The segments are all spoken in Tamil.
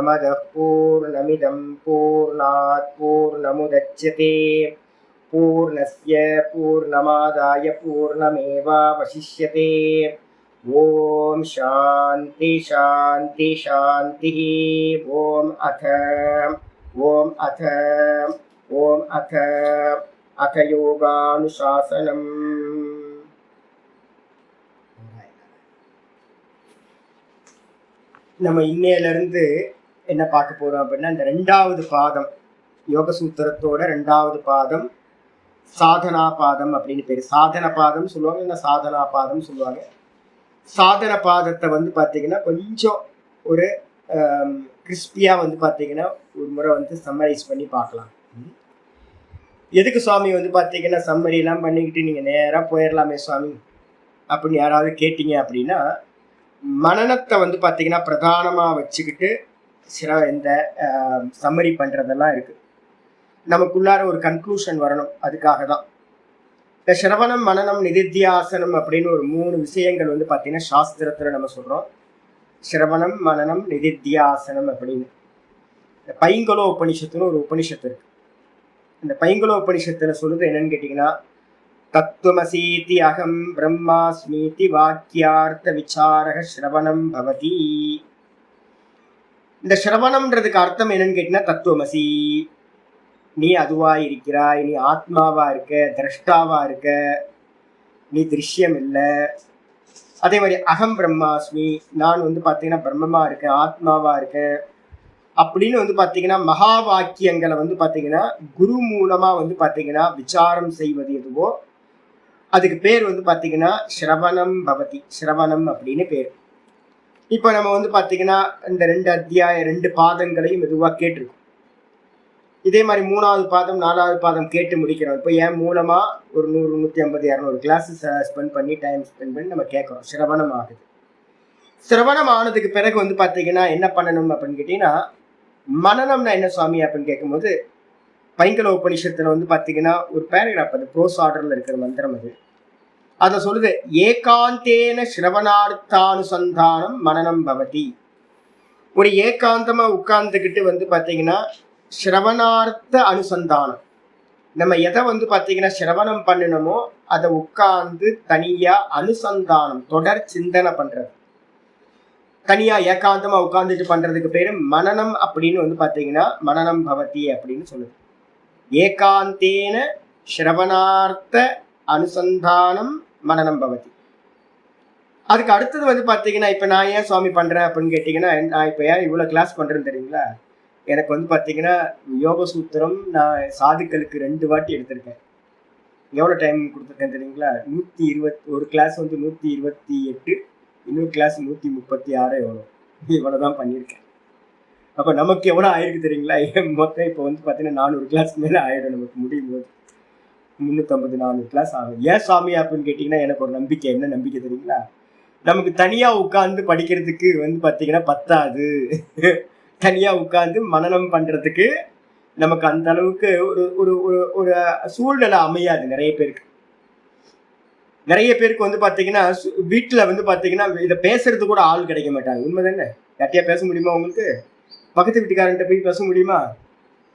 पूर्णमदः पूर्णमिदं पूर्णात् पूर्णमुदच्यते पूर्णस्य पूर्णमादाय पूर्णमेवावशिष्यते। ओम शांति शांति शांति। ओम अथ अथ योगानुशासनम्। நம்ம இன்னையிலிருந்து என்ன பார்க்க போறோம் அப்படின்னா, இந்த 2வது பாதம் யோக சூத்திரத்தோட 2வது பாதம் சாதனா பாதம் அப்படின்னு பேரு. சாதன பாதம் சொல்லுவாங்க, இல்லை சாதனா பாதம் சொல்லுவாங்க. சாதன பாதத்தை வந்து பார்த்தீங்கன்னா கொஞ்சம் ஒரு கிறிஸ்பியாக வந்து பார்த்தீங்கன்னா ஒரு முறை வந்து சம்மரைஸ் பண்ணி பார்க்கலாம். எதுக்கு சுவாமி வந்து பார்த்தீங்கன்னா சம்மரிலாம் பண்ணிக்கிட்டு நீங்கள் நேராக போயிடலாமே சுவாமி அப்படின்னு யாராவது கேட்டீங்க அப்படின்னா, மனநத்தை வந்து பார்த்தீங்கன்னா பிரதானமாக வச்சுக்கிட்டு சில இந்த சம்மரி பண்ணுறதெல்லாம் இருக்குது. நமக்குள்ளார ஒரு கன்க்ளூஷன் வரணும், அதுக்காக தான் இந்த சிரவணம் மனனம் நிதித்தியாசனம் அப்படின்னு ஒரு 3 விஷயங்கள் வந்து பார்த்தீங்கன்னா சாஸ்திரத்தில் நம்ம சொல்கிறோம். சிரவணம் மனனம் நிதித்தியாசனம் அப்படின்னு. இந்த பைங்கலோ உபனிஷத்துன்னு ஒரு உபனிஷத்து இருக்கு. இந்த பைங்கலோ உபனிஷத்துல சொல்லுது என்னன்னு கேட்டிங்கன்னா, தத்துவமசீதி அகம் பிரம்மாஸ்மீதி வாக்கியார்த்த விசாரக ஸ்ரவணம் பவதி. இந்த ஸ்ரவணம்ன்றதுக்கு அர்த்தம் என்னன்னு கேட்டீங்கன்னா, தத்துவமசி, நீ அதுவா இருக்கிறாய், நீ ஆத்மாவா இருக்க, திரஷ்டாவா இருக்க, நீ திருஷ்யம் இல்லை. அதே மாதிரி அகம் பிரம்மாஸ்மி, நான் வந்து பார்த்தீங்கன்னா பிரம்மமா இருக்கேன், ஆத்மாவா இருக்கேன் அப்படின்னு வந்து பார்த்தீங்கன்னா மகா வாக்கியங்களை வந்து பார்த்தீங்கன்னா குரு மூலமா வந்து பார்த்தீங்கன்னா விசாரம் செய்வது எதுவோ அதுக்கு பேர் வந்து பார்த்தீங்கன்னா ஸ்ரவணம் பவதி. ஸ்ரவணம் அப்படின்னு பேர். இப்போ நம்ம வந்து பார்த்தீங்கன்னா இந்த 2 அத்தியாயம் 2 பாதங்களையும் மெதுவாக கேட்டிருக்கோம். இதே மாதிரி 3வது பாதம் 4வது பாதம் கேட்டு முடிக்கிறோம். இப்போ என் மூலமாக ஒரு 100 150 200 கிளாஸஸ் ஸ்பெண்ட் பண்ணி டைம் ஸ்பெண்ட் பண்ணி நம்ம கேட்குறோம். சிரவணம் ஆகுது. சிரவணம் ஆனதுக்கு பிறகு வந்து பார்த்தீங்கன்னா என்ன பண்ணணும் அப்படின்னு கேட்டிங்கன்னா, மனநம்னா என்ன சுவாமி அப்படின்னு கேட்கும்போது, பைங்கல உபனிஷத்துல வந்து பார்த்தீங்கன்னா ஒரு பேராகிராஃப், அது ப்ரோஸ் ஆர்டரில் இருக்கிற மந்திரம் அது. அதை சொல்லுது, ஏகாந்தேன ஸ்ரவணார்த்தானுசந்தானம் மனனம் பவதி. ஒரு ஏகாந்தமாக உட்கார்ந்துக்கிட்டு வந்து பார்த்தீங்கன்னா ஸ்ரவணார்த்த அனுசந்தானம், நம்ம எதை வந்து பார்த்தீங்கன்னா சிரவணம் பண்ணணுமோ அதை உட்கார்ந்து தனியாக அனுசந்தானம் தொடர் சிந்தனை பண்ணுறது, தனியாக ஏகாந்தமாக உட்கார்ந்துட்டு பண்ணுறதுக்கு பேர் மனனம் அப்படின்னு வந்து பார்த்தீங்கன்னா மனனம் பவதி அப்படின்னு சொல்லுது. ஏகாந்தேன ஸ்ரவணார்த்த அனுசந்தானம் மனனம் பவதி. அதுக்கு அடுத்தது வந்து பார்த்தீங்கன்னா, இப்போ நான் ஏன் சுவாமி பண்ணுறேன் அப்படின்னு கேட்டிங்கன்னா, நான் இப்போ ஏன் இவ்வளோ கிளாஸ் பண்ணுறேன்னு தெரியுங்களா? எனக்கு வந்து பார்த்தீங்கன்னா யோக சூத்திரம் நான் சாதுக்களுக்கு 2 வாட்டி எடுத்திருக்கேன். எவ்வளோ டைம் கொடுத்துருக்கேன் தெரியுங்களா? 121 கிளாஸ் வந்து 128, இன்னொரு கிளாஸ் 136, இவ்வளோதான் பண்ணியிருக்கேன். அப்போ நமக்கு எவ்வளோ ஆயிருக்கு தெரியுங்களா? மொத்தம் இப்போ வந்து பார்த்தீங்கன்னா 400 கிளாஸ்க்கு மேலே ஆயிடும் நமக்கு முடியும் போது. 350 400 கிளாஸ் ஆகும். ஏன் சுவாமி அப்படின்னு கேட்டிங்கன்னா, எனக்கு ஒரு நம்பிக்கை. என்ன நம்பிக்கை தெரியுங்களா? நமக்கு தனியாக உட்காந்து படிக்கிறதுக்கு வந்து பார்த்தீங்கன்னா பத்தாது. தனியாக உட்காந்து மனனம் பண்ணுறதுக்கு நமக்கு அந்த அளவுக்கு ஒரு ஒரு ஒரு சூழ்நிலை அமையாது. நிறைய பேருக்கு வந்து பார்த்தீங்கன்னா வீட்டில் வந்து பார்த்தீங்கன்னா இதை பேசுறது கூட ஆள் கிடைக்க மாட்டாங்க. உண்மை தானே? யார்ட்டையா பேச முடியுமா உங்களுக்கு? பக்கத்து வீட்டுக்காரன்ட்ட போய் பேச முடியுமா?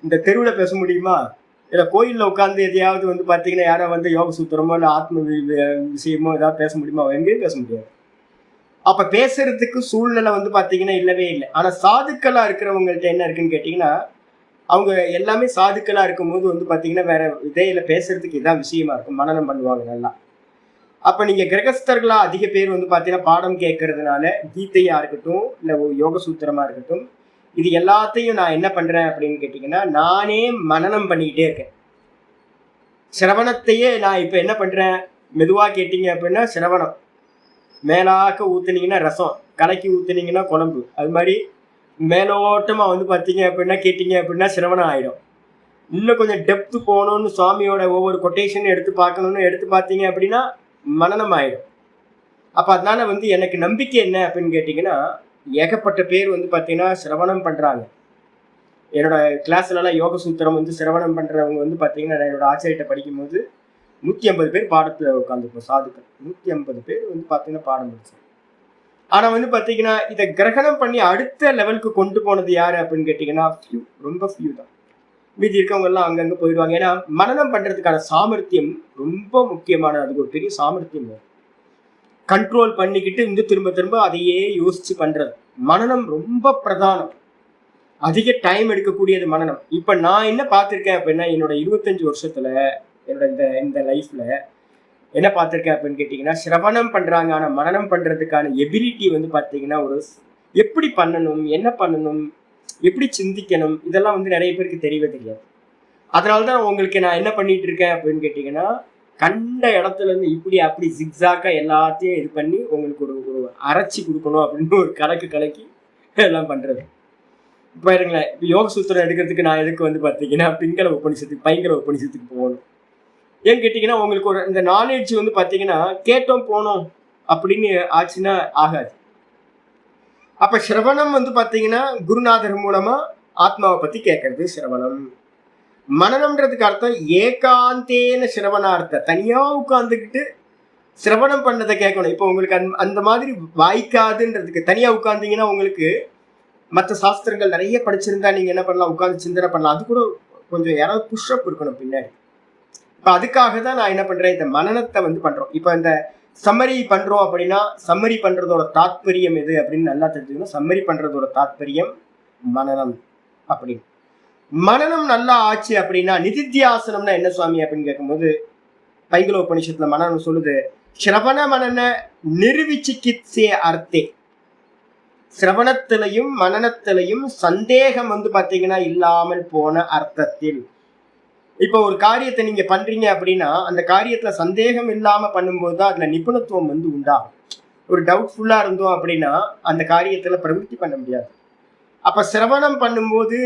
இந்த தெருவில் பேச முடியுமா? இல்லை கோயிலில் உட்காந்து எதையாவது வந்து பார்த்தீங்கன்னா யாரோ வந்து யோக சூத்திரமோ இல்லை ஆத்ம விஷயமோ ஏதாவது பேச முடியுமா? எங்கேயும் பேச முடியாது. அப்போ பேசுறதுக்கு சூழ்நிலை வந்து பார்த்தீங்கன்னா இல்லவே இல்லை. ஆனால் சாதுக்களாக இருக்கிறவங்கள்ட்ட என்ன இருக்குன்னு கேட்டிங்கன்னா, அவங்க எல்லாமே சாதுக்களாக இருக்கும்போது வந்து பார்த்தீங்கன்னா வேற இதையில் பேசுறதுக்கு இதான் விஷயமா இருக்கும். மனனம் பண்ணுவாங்க நல்லா. அப்போ நீங்கள் கிரகஸ்தர்களாக அதிக பேர் வந்து பார்த்தீங்கன்னா பாடம் கேட்கறதுனால கீதையாக இருக்கட்டும் இல்லை யோக சூத்திரமாக இருக்கட்டும், இது எல்லாத்தையும் நான் என்ன பண்ணுறேன் அப்படின்னு கேட்டிங்கன்னா, நானே மனனம் பண்ணிக்கிட்டே இருக்கேன். சிரவணத்தையே நான் இப்போ என்ன பண்ணுறேன், மெதுவாக கேட்டிங்க அப்படின்னா சிரவணம், மேலாக்க ஊற்றுனீங்கன்னா ரசம், கலக்கி ஊற்றுனீங்கன்னா குழம்பு, அது மாதிரி மேலோட்டமாக வந்து பார்த்தீங்க அப்படின்னா கேட்டிங்க அப்படின்னா சிரவணம் ஆகிடும். இன்னும் கொஞ்சம் டெப்த்து போகணுன்னு சுவாமியோட ஒவ்வொரு கொட்டேஷன் எடுத்து பார்க்கணுன்னு எடுத்து பார்த்தீங்க அப்படின்னா மனனம் ஆகிடும். அப்போ அதனால வந்து எனக்கு நம்பிக்கை என்ன அப்படின்னு கேட்டிங்கன்னா, ஏகப்பட்ட பேர் வந்து பார்த்தீங்கன்னா சிரவணம் பண்ணுறாங்க. என்னோட கிளாஸ்லலாம் யோக சூத்திரம் வந்து சிரவணம் பண்ணுறவங்க வந்து பார்த்தீங்கன்னா, நான் என்னோட ஆசிரியர்கிட்ட படிக்கும்போது 150 பேர் பாடத்தில் உட்காந்துருப்போம். சாதுக்கள் 150 பேர் வந்து பார்த்தீங்கன்னா பாடம் படித்தோம். ஆனா வந்து பாத்தீங்கன்னா இதை கிரகணம் பண்ணி அடுத்த லெவலுக்கு கொண்டு போனது யாரு அப்படின்னு கேட்டீங்கன்னா ரொம்ப ஃபியூ தான். மீதி இருக்கவங்க எல்லாம் அங்கங்க போயிடுவாங்க. ஏன்னா மனனம் பண்றதுக்கான சாமர்த்தியம் ரொம்ப முக்கியமான, அதுக்கு ஒரு பெரிய சாமர்த்தியம் கண்ட்ரோல் பண்ணிக்கிட்டு வந்து திரும்ப திரும்ப அதையே யோசிச்சு பண்றது. மனனம் ரொம்ப பிரதானம், அதிக டைம் எடுக்கக்கூடியது மனனம். இப்ப நான் என்ன பார்த்திருக்கேன் அப்படின்னா என்னோட 25 வருஷத்துல என்னோட இந்த லைஃப்ல என்ன பார்த்திருக்கேன் அப்படின்னு கேட்டீங்கன்னா, சிரவணம் பண்றாங்க ஆனா மனனம் பண்றதுக்கான எபிலிட்டி வந்து பாத்தீங்கன்னா ஒரு எப்படி பண்ணணும், என்ன பண்ணணும், எப்படி சிந்திக்கணும், இதெல்லாம் வந்து நிறைய பேருக்கு தெரியவே தெரியாது. அதனாலதான் உங்களுக்கு நான் என்ன பண்ணிட்டு இருக்கேன் அப்படின்னு கேட்டீங்கன்னா, கண்ட இடத்துல இருந்து இப்படி அப்படி ஜிக்ஸாக்கா எல்லாத்தையும் இது பண்ணி உங்களுக்கு ஒரு அரைச்சி கொடுக்கணும் அப்படின்னு ஒரு கலக்கி எல்லாம் பண்றது. இப்ப இருங்களேன், இப்ப யோக சூத்திரம் எடுக்கிறதுக்கு நான் எதுக்கு வந்து பாத்தீங்கன்னா பிங்கள உபநிஷத்துக்கு பைங்கல உபநிஷத்துக்கு போகணும். ஏன்னு கேட்டீங்கன்னா உங்களுக்கு ஒரு இந்த நாலேஜ் வந்து பாத்தீங்கன்னா கேட்டோம் போனோம் அப்படின்னு ஆச்சுன்னா ஆகாது. அப்ப சிரவணம் வந்து பாத்தீங்கன்னா குருநாதர் மூலமா ஆத்மாவை பத்தி கேட்கறது சிரவணம். மனநம்ன்றதுக்கு அர்த்தம் ஏகாந்தேன சிரவணார்த்த, தனியா உட்கார்ந்துக்கிட்டு சிரவணம் பண்ணதை கேட்கணும். இப்போ உங்களுக்கு அந்த மாதிரி வாய்க்காதுன்றதுக்கு தனியா உட்கார்ந்தீங்கன்னா உங்களுக்கு மற்ற சாஸ்திரங்கள் நிறைய படிச்சிருந்தா நீங்க என்ன பண்ணலாம், உட்கார்ந்து சிந்தனை பண்ணலாம். அது கூட கொஞ்சம் யாராவது புஷ்அப் இருக்கணும் பின்னாடி. இப்ப அதுக்காக தான் நான் என்ன பண்றேன், இந்த மனநத்தை வந்து பண்றோம். இப்ப இந்த சம்மரி பண்றோம் அப்படின்னா சம்மரி பண்றதோட தாத்பரியம் எது அப்படின்னு நல்லா தெரிஞ்சுக்கணும். சம்மரி பண்றதோட தாத்பரியம் மனனம் அப்படின்னு. மனனம் நல்லா ஆச்சு அப்படின்னா நிதித்தியாசனம்னா என்ன சுவாமி அப்படின்னு கேட்கும்போது பைங்கல உபநிஷத்துல மனனம் சொல்லுது, சிரவண மனன நிர்விச்சிகித்சே அர்த்தே. சிரவணத்திலையும் மனனத்திலையும் சந்தேகம் வந்து பாத்தீங்கன்னா இல்லாமல் போன அர்த்தத்தில். இப்போ ஒரு காரியத்தை நீங்க பண்றீங்க அப்படின்னா அந்த காரியத்துல சந்தேகம் இல்லாம பண்ணும்போது தான் அதுல நிபுணத்துவம் வந்து உண்டாகும். ஒரு டவுட்ஃபுல்லா இருந்தோம் அப்படின்னா அந்த காரியத்துல பிரவருத்தி பண்ண முடியாது. அப்ப சிரவணம் பண்ணும்போது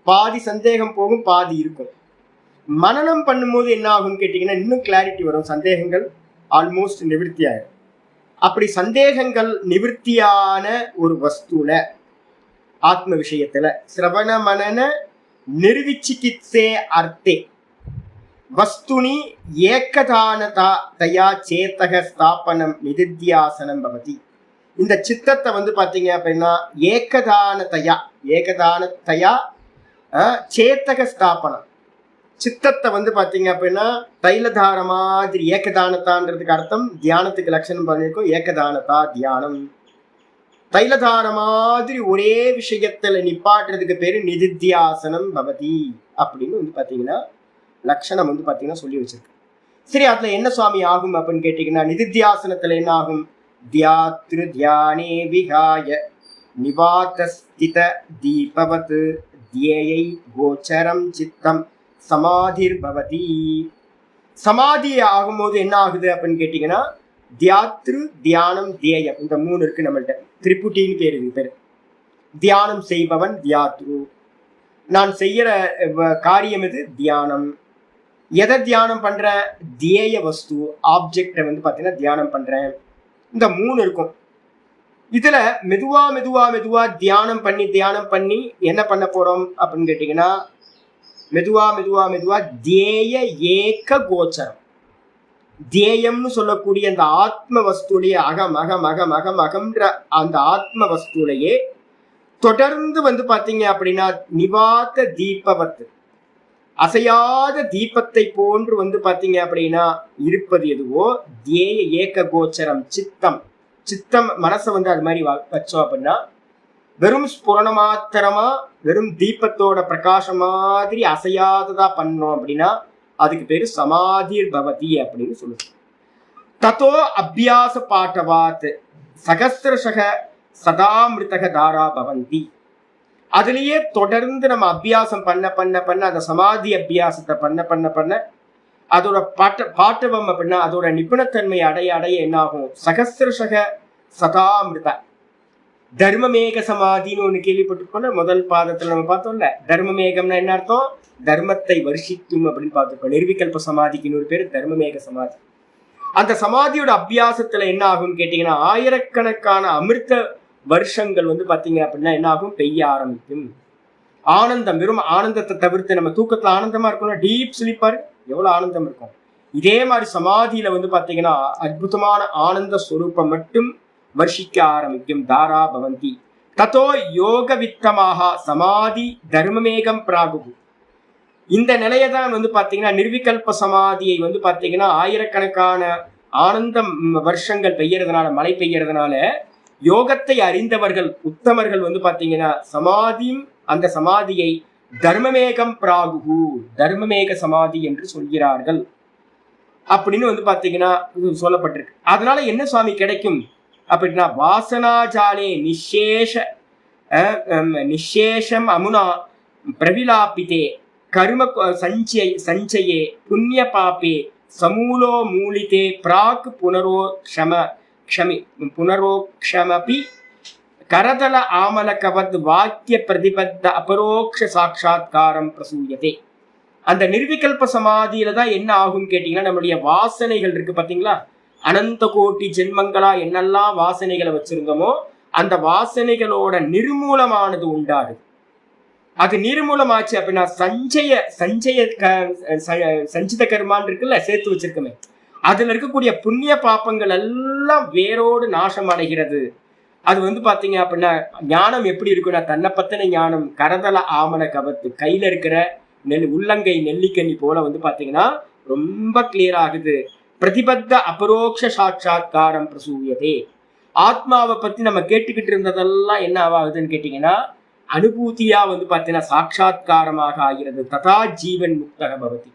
பாதி சந்தேகம் போகும், பாதி இருக்கும். மனனம் பண்ணும்போது என்ன ஆகும்னு கேட்டீங்கன்னா இன்னும் கிளாரிட்டி வரும், சந்தேகங்கள் ஆல்மோஸ்ட் நிவர்த்தி ஆகும். அப்படி சந்தேகங்கள் நிவர்த்தியான ஒரு வஸ்துல ஆத்ம விஷயத்துல சிரவண மனன நிர்விச்சிகித்சே அர்த்தே வஸ்துனி ஏகதானதா தயா சேத்தக ஸ்தாபனம் நிதித்தியாசனம் பவதி. இந்த சித்தத்தை வந்து பாத்தீங்க அப்படின்னா ஏகதானத்தையா சேத்தக ஸ்தாபனம், சித்தத்தை வந்து பாத்தீங்க அப்படின்னா தைலதார மாதிரி ஏகதானத்தான்றதுக்கு அர்த்தம் தியானத்துக்கு லட்சணம் பண்ணிருக்கோம். ஏகதானதா தியானம், தைலதார மாதிரி ஒரே விஷயத்துல நிப்பாட்டுறதுக்கு பேரு நிதித்தியாசனம் பவதி அப்படின்னு வந்து பாத்தீங்கன்னா லட்சணம் வந்து பாத்தீங்கன்னா சொல்லி வச்சிருக்கு. சரி, அதுல என்ன சுவாமி ஆகும் அப்படின்னு கேட்டீங்கன்னா நிதித்தியாசனத்துல என்ன ஆகும், தியாத்ரு தியானே விகாய நிவாதஸ்தித தீபவத் தியேயை கோச்சரம் சித்தம் சமாதிர் பவதி. சமாதி ஆகும்போது என்ன ஆகுது அப்படின்னு கேட்டீங்கன்னா தியாத்ரு தியானம் தியேயம், இந்த 3 இருக்கு நம்மள்ட்ட. திரிபுட்டின்னு பேரு. தியானம் செய்பவன் தியாத்ரு, நான் செய்யற காரியம் இது தியானம். எதை தியானம் பண்றேன், தியேய வஸ்து ஆப்ஜெக்டை வந்து பாத்தீங்கன்னா தியானம் பண்றேன். இந்த 3 இருக்கும். இதுல மெதுவா தியானம் பண்ணி என்ன பண்ண போறோம் அப்படின்னு கேட்டீங்கன்னா மெதுவா தியேய ஏக கோச்சரம், தியேயம்னு சொல்லக்கூடிய அந்த ஆத்ம வஸ்துலேயே அகம்ன்ற அந்த ஆத்ம வஸ்துலேயே தொடர்ந்து வந்து பாத்தீங்க அப்படின்னா நிவாத தீபவத்து, அசையாத தீபத்தை போன்று வந்து பாத்தீங்க அப்படின்னா இருப்பது எதுவோ தியேய ஏக கோச்சரம் சித்தம் மனசை வந்து அது மாதிரி வச்சோம் அப்படின்னா வெறும் ஸ்புரண மாத்திரமா வெறும் தீபத்தோட பிரகாசம் மாதிரி அசையாததா பண்ணோம் அப்படின்னா அதுக்கு பேரு சமாதிர் பவதி அப்படின்னு சொல்லுது. தத்தோ அபியாச பாட்டவாத் சகஸ்திரசக சதாமிருதக தாரா பவந்தி. அதுலயே தொடர்ந்து நம்ம அபியாசம் பண்ண அந்த சமாதி அபியாசத்தை பண்ண அதோட பாட்டவம் அப்படின்னா அதோட நிபுணத்தன்மை அடைய என்ன ஆகும், சகஸ்திரசக சதாமிருத தர்மமேக சமாதின்னு ஒண்ணு கேள்விப்பட்டிருக்கோம்ல. முதல் பாதத்துல நம்ம பார்த்தோம்ல, தர்மமேகம்னா என்ன அர்த்தம், தர்மத்தை வருஷிக்கும் அப்படின்னு பார்த்துருக்கோம். நிர்விகல்ப சமாதிக்கு இன்னொரு பேரு தர்மமேக சமாதி. அந்த சமாதியோட அபியாசத்துல என்ன ஆகும் கேட்டீங்கன்னா ஆயிரக்கணக்கான அமிர்த வருஷங்கள் வந்து பாத்தீங்க அப்படின்னா என்ன ஆகும், பெய்ய ஆரம்பிக்கும். ஆனந்தம், வெறும் ஆனந்தத்தை தவிர்த்து நம்ம தூக்கத்துல ஆனந்தமா இருக்கணும், டீப் ஸ்லீப்பர் எவ்வளவு ஆனந்தம் இருக்கும். இதே மாதிரி சமாதியில வந்து பாத்தீங்கன்னா அற்புதமான ஆனந்த ஸ்வரூபம் மட்டும் வர்ஷிக்க ஆரம்பிக்கும். தாரா பவந்தி ததோ யோக வித்தமாக சமாதி தர்மமேகம் பிராகு. இந்த நிலையை தான் வந்து பாத்தீங்கன்னா நிர்விகல்ப சமாதியை வந்து பாத்தீங்கன்னா ஆயிரக்கணக்கான ஆனந்த வருஷங்கள் பெய்யறதுனால, மழை பெய்யறதுனால யோகத்தை அறிந்தவர்கள் உத்தமர்கள் வந்து பாத்தீங்கன்னா சமாதியும் அந்த சமாதியை தர்மமேகம் பிராகு, தர்மமேக சமாதி என்று சொல்கிறார்கள் அப்படின்னு வந்து பாத்தீங்கன்னா சொல்லப்பட்டிருக்கு. அதனால என்ன சுவாமி கிடைக்கும் அப்படின்னா, வாசனாஜாலே நிஷேஷம் அமுனா பிரவிலாபிதே கர்ம சஞ்சயே புண்ணிய பாப்பே சமூலோ மூலிதே பிராக் புனரோக்ஷமபி கரதல ஆமலகவத் வாக்கிய பிரதிபத்த அபரோக்ஷ சாட்சாத்காரம் பிரசூயதே. அந்த நிர்விகல்ப சமாதியில தான் என்ன ஆகும் கேட்டீங்கன்னா, நம்மளுடைய வாசனைகள் இருக்கு பாத்தீங்களா, அனந்த கோட்டி ஜென்மங்களா என்னெல்லாம் வாசனைகளை வச்சிருந்தோமோ அந்த வாசனைகளோட நிர்மூலமானது உண்டாகுது. அது நிர்மூலமாச்சு அப்படின்னா சஞ்சித கர்மான் இருக்குல்ல, சேர்த்து வச்சிருக்கமே, அதுல இருக்கக்கூடிய புண்ணிய பாப்பங்கள் எல்லாம் வேரோடு நாசம் அடைகிறது. அது வந்து பாத்தீங்க அப்படின்னா ஞானம் எப்படி இருக்குன்னா, தன்னை பத்தின ஞானம் கரதல ஆமன கவத்து, கையில இருக்கிற உள்ளங்கை நெல்லிக்கண்ணி போல வந்து பாத்தீங்கன்னா ரொம்ப கிளியர் ஆகுது. பிரதிபத்த அபரோக்ஷ சாட்சாத்காரம் பிரசூயதே. ஆத்மாவை பத்தி நம்ம கேட்டுக்கிட்டு இருந்ததெல்லாம் என்ன ஆகுதுன்னு கேட்டீங்கன்னா அனுபூதியா வந்து பாத்தீங்கன்னா சாட்சாத்காரமாக ஆகிறது. ததா ஜீவன் முக்தக பவதி.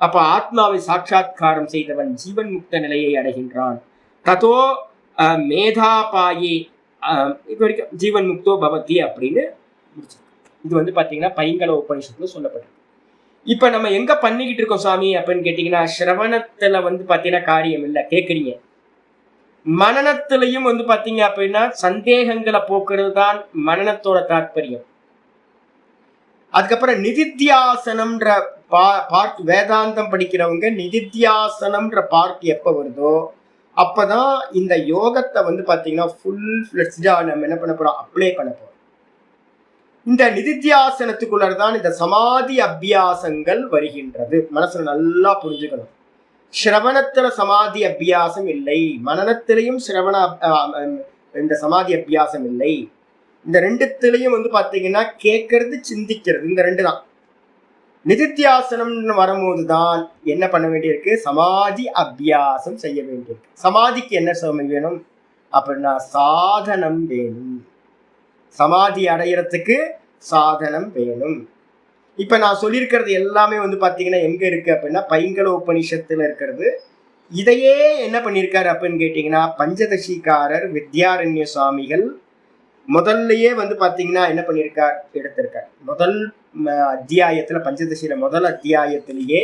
அப்ப ஆத்மாவை சாட்சாத்காரம் செய்தவன் ஜீவன் முக்த நிலையை அடைகின்றான். ததோ மேதாபாயே இது வரைக்கும் ஜீவன் முக்தோ பவதி அப்படின்னு இது வந்து பாத்தீங்கன்னா பைங்கல உபனிஷத்துல சொல்லப்பட்டிருக்கு. இப்ப நம்ம எங்க பண்ணிக்கிட்டு இருக்கோம் சுவாமி அப்படின்னு கேட்டீங்கன்னா, சிரவணத்துல வந்து பாத்தீங்கன்னா காரியம் இல்லை கேட்குறீங்க. மனனத்திலையும் வந்து பாத்தீங்க அப்படின்னா சந்தேகங்களை போக்குறது தான் மனனத்தோட தாற்பயம். அதுக்கப்புறம் நிதித்தியாசனம்ன்ற பார்ட், வேதாந்தம் படிக்கிறவங்க நிதித்தியாசனம்ன்ற பார்ட் எப்ப வருதோ அப்பதான் இந்த யோகத்தை வந்து பாத்தீங்கன்னா ஃபுல் ஃபிளெட்ஜா நம்ம என்ன பண்ண போறோம், அப்ளை பண்ண போறோம். இந்த நிதித்தியாசனத்துக்குள்ளதான் இந்த சமாதி அபியாசங்கள் வருகின்றது. மனசுல நல்லா புரிஞ்சுக்கணும். சிரவணத்துல சமாதி அபியாசம் இல்லை, மனனத்திலையும் இந்த சமாதி அபியாசம் இல்லை. இந்த ரெண்டுத்திலையும் வந்து பாத்தீங்கன்னா கேட்கறது சிந்திக்கிறது, இந்த ரெண்டு தான். நிதித்தியாசனம்னு வரும்போதுதான் என்ன பண்ண வேண்டியிருக்கு, சமாதி அபியாசம் செய்ய வேண்டியிருக்கு. சமாதிக்கு என்ன சுவாமி வேணும் அப்படின்னா சாதனம் வேணும். சமாதி அடையறதுக்கு சாதனம் வேணும். இப்ப நான் சொல்லியிருக்கிறது எல்லாமே வந்து பாத்தீங்கன்னா எங்க இருக்கு அப்படின்னா பைங்கல உபனிஷத்துல இருக்கிறது. இதையே என்ன பண்ணியிருக்காரு அப்படின்னு கேட்டீங்கன்னா பஞ்சதசிக்காரர் வித்யாரண்ய சுவாமிகள் முதல்லயே வந்து பாத்தீங்கன்னா என்ன பண்ணியிருக்கார், எடுத்திருக்கார். முதல் அத்தியாயத்துல, பஞ்சதசியில முதல் அத்தியாயத்திலேயே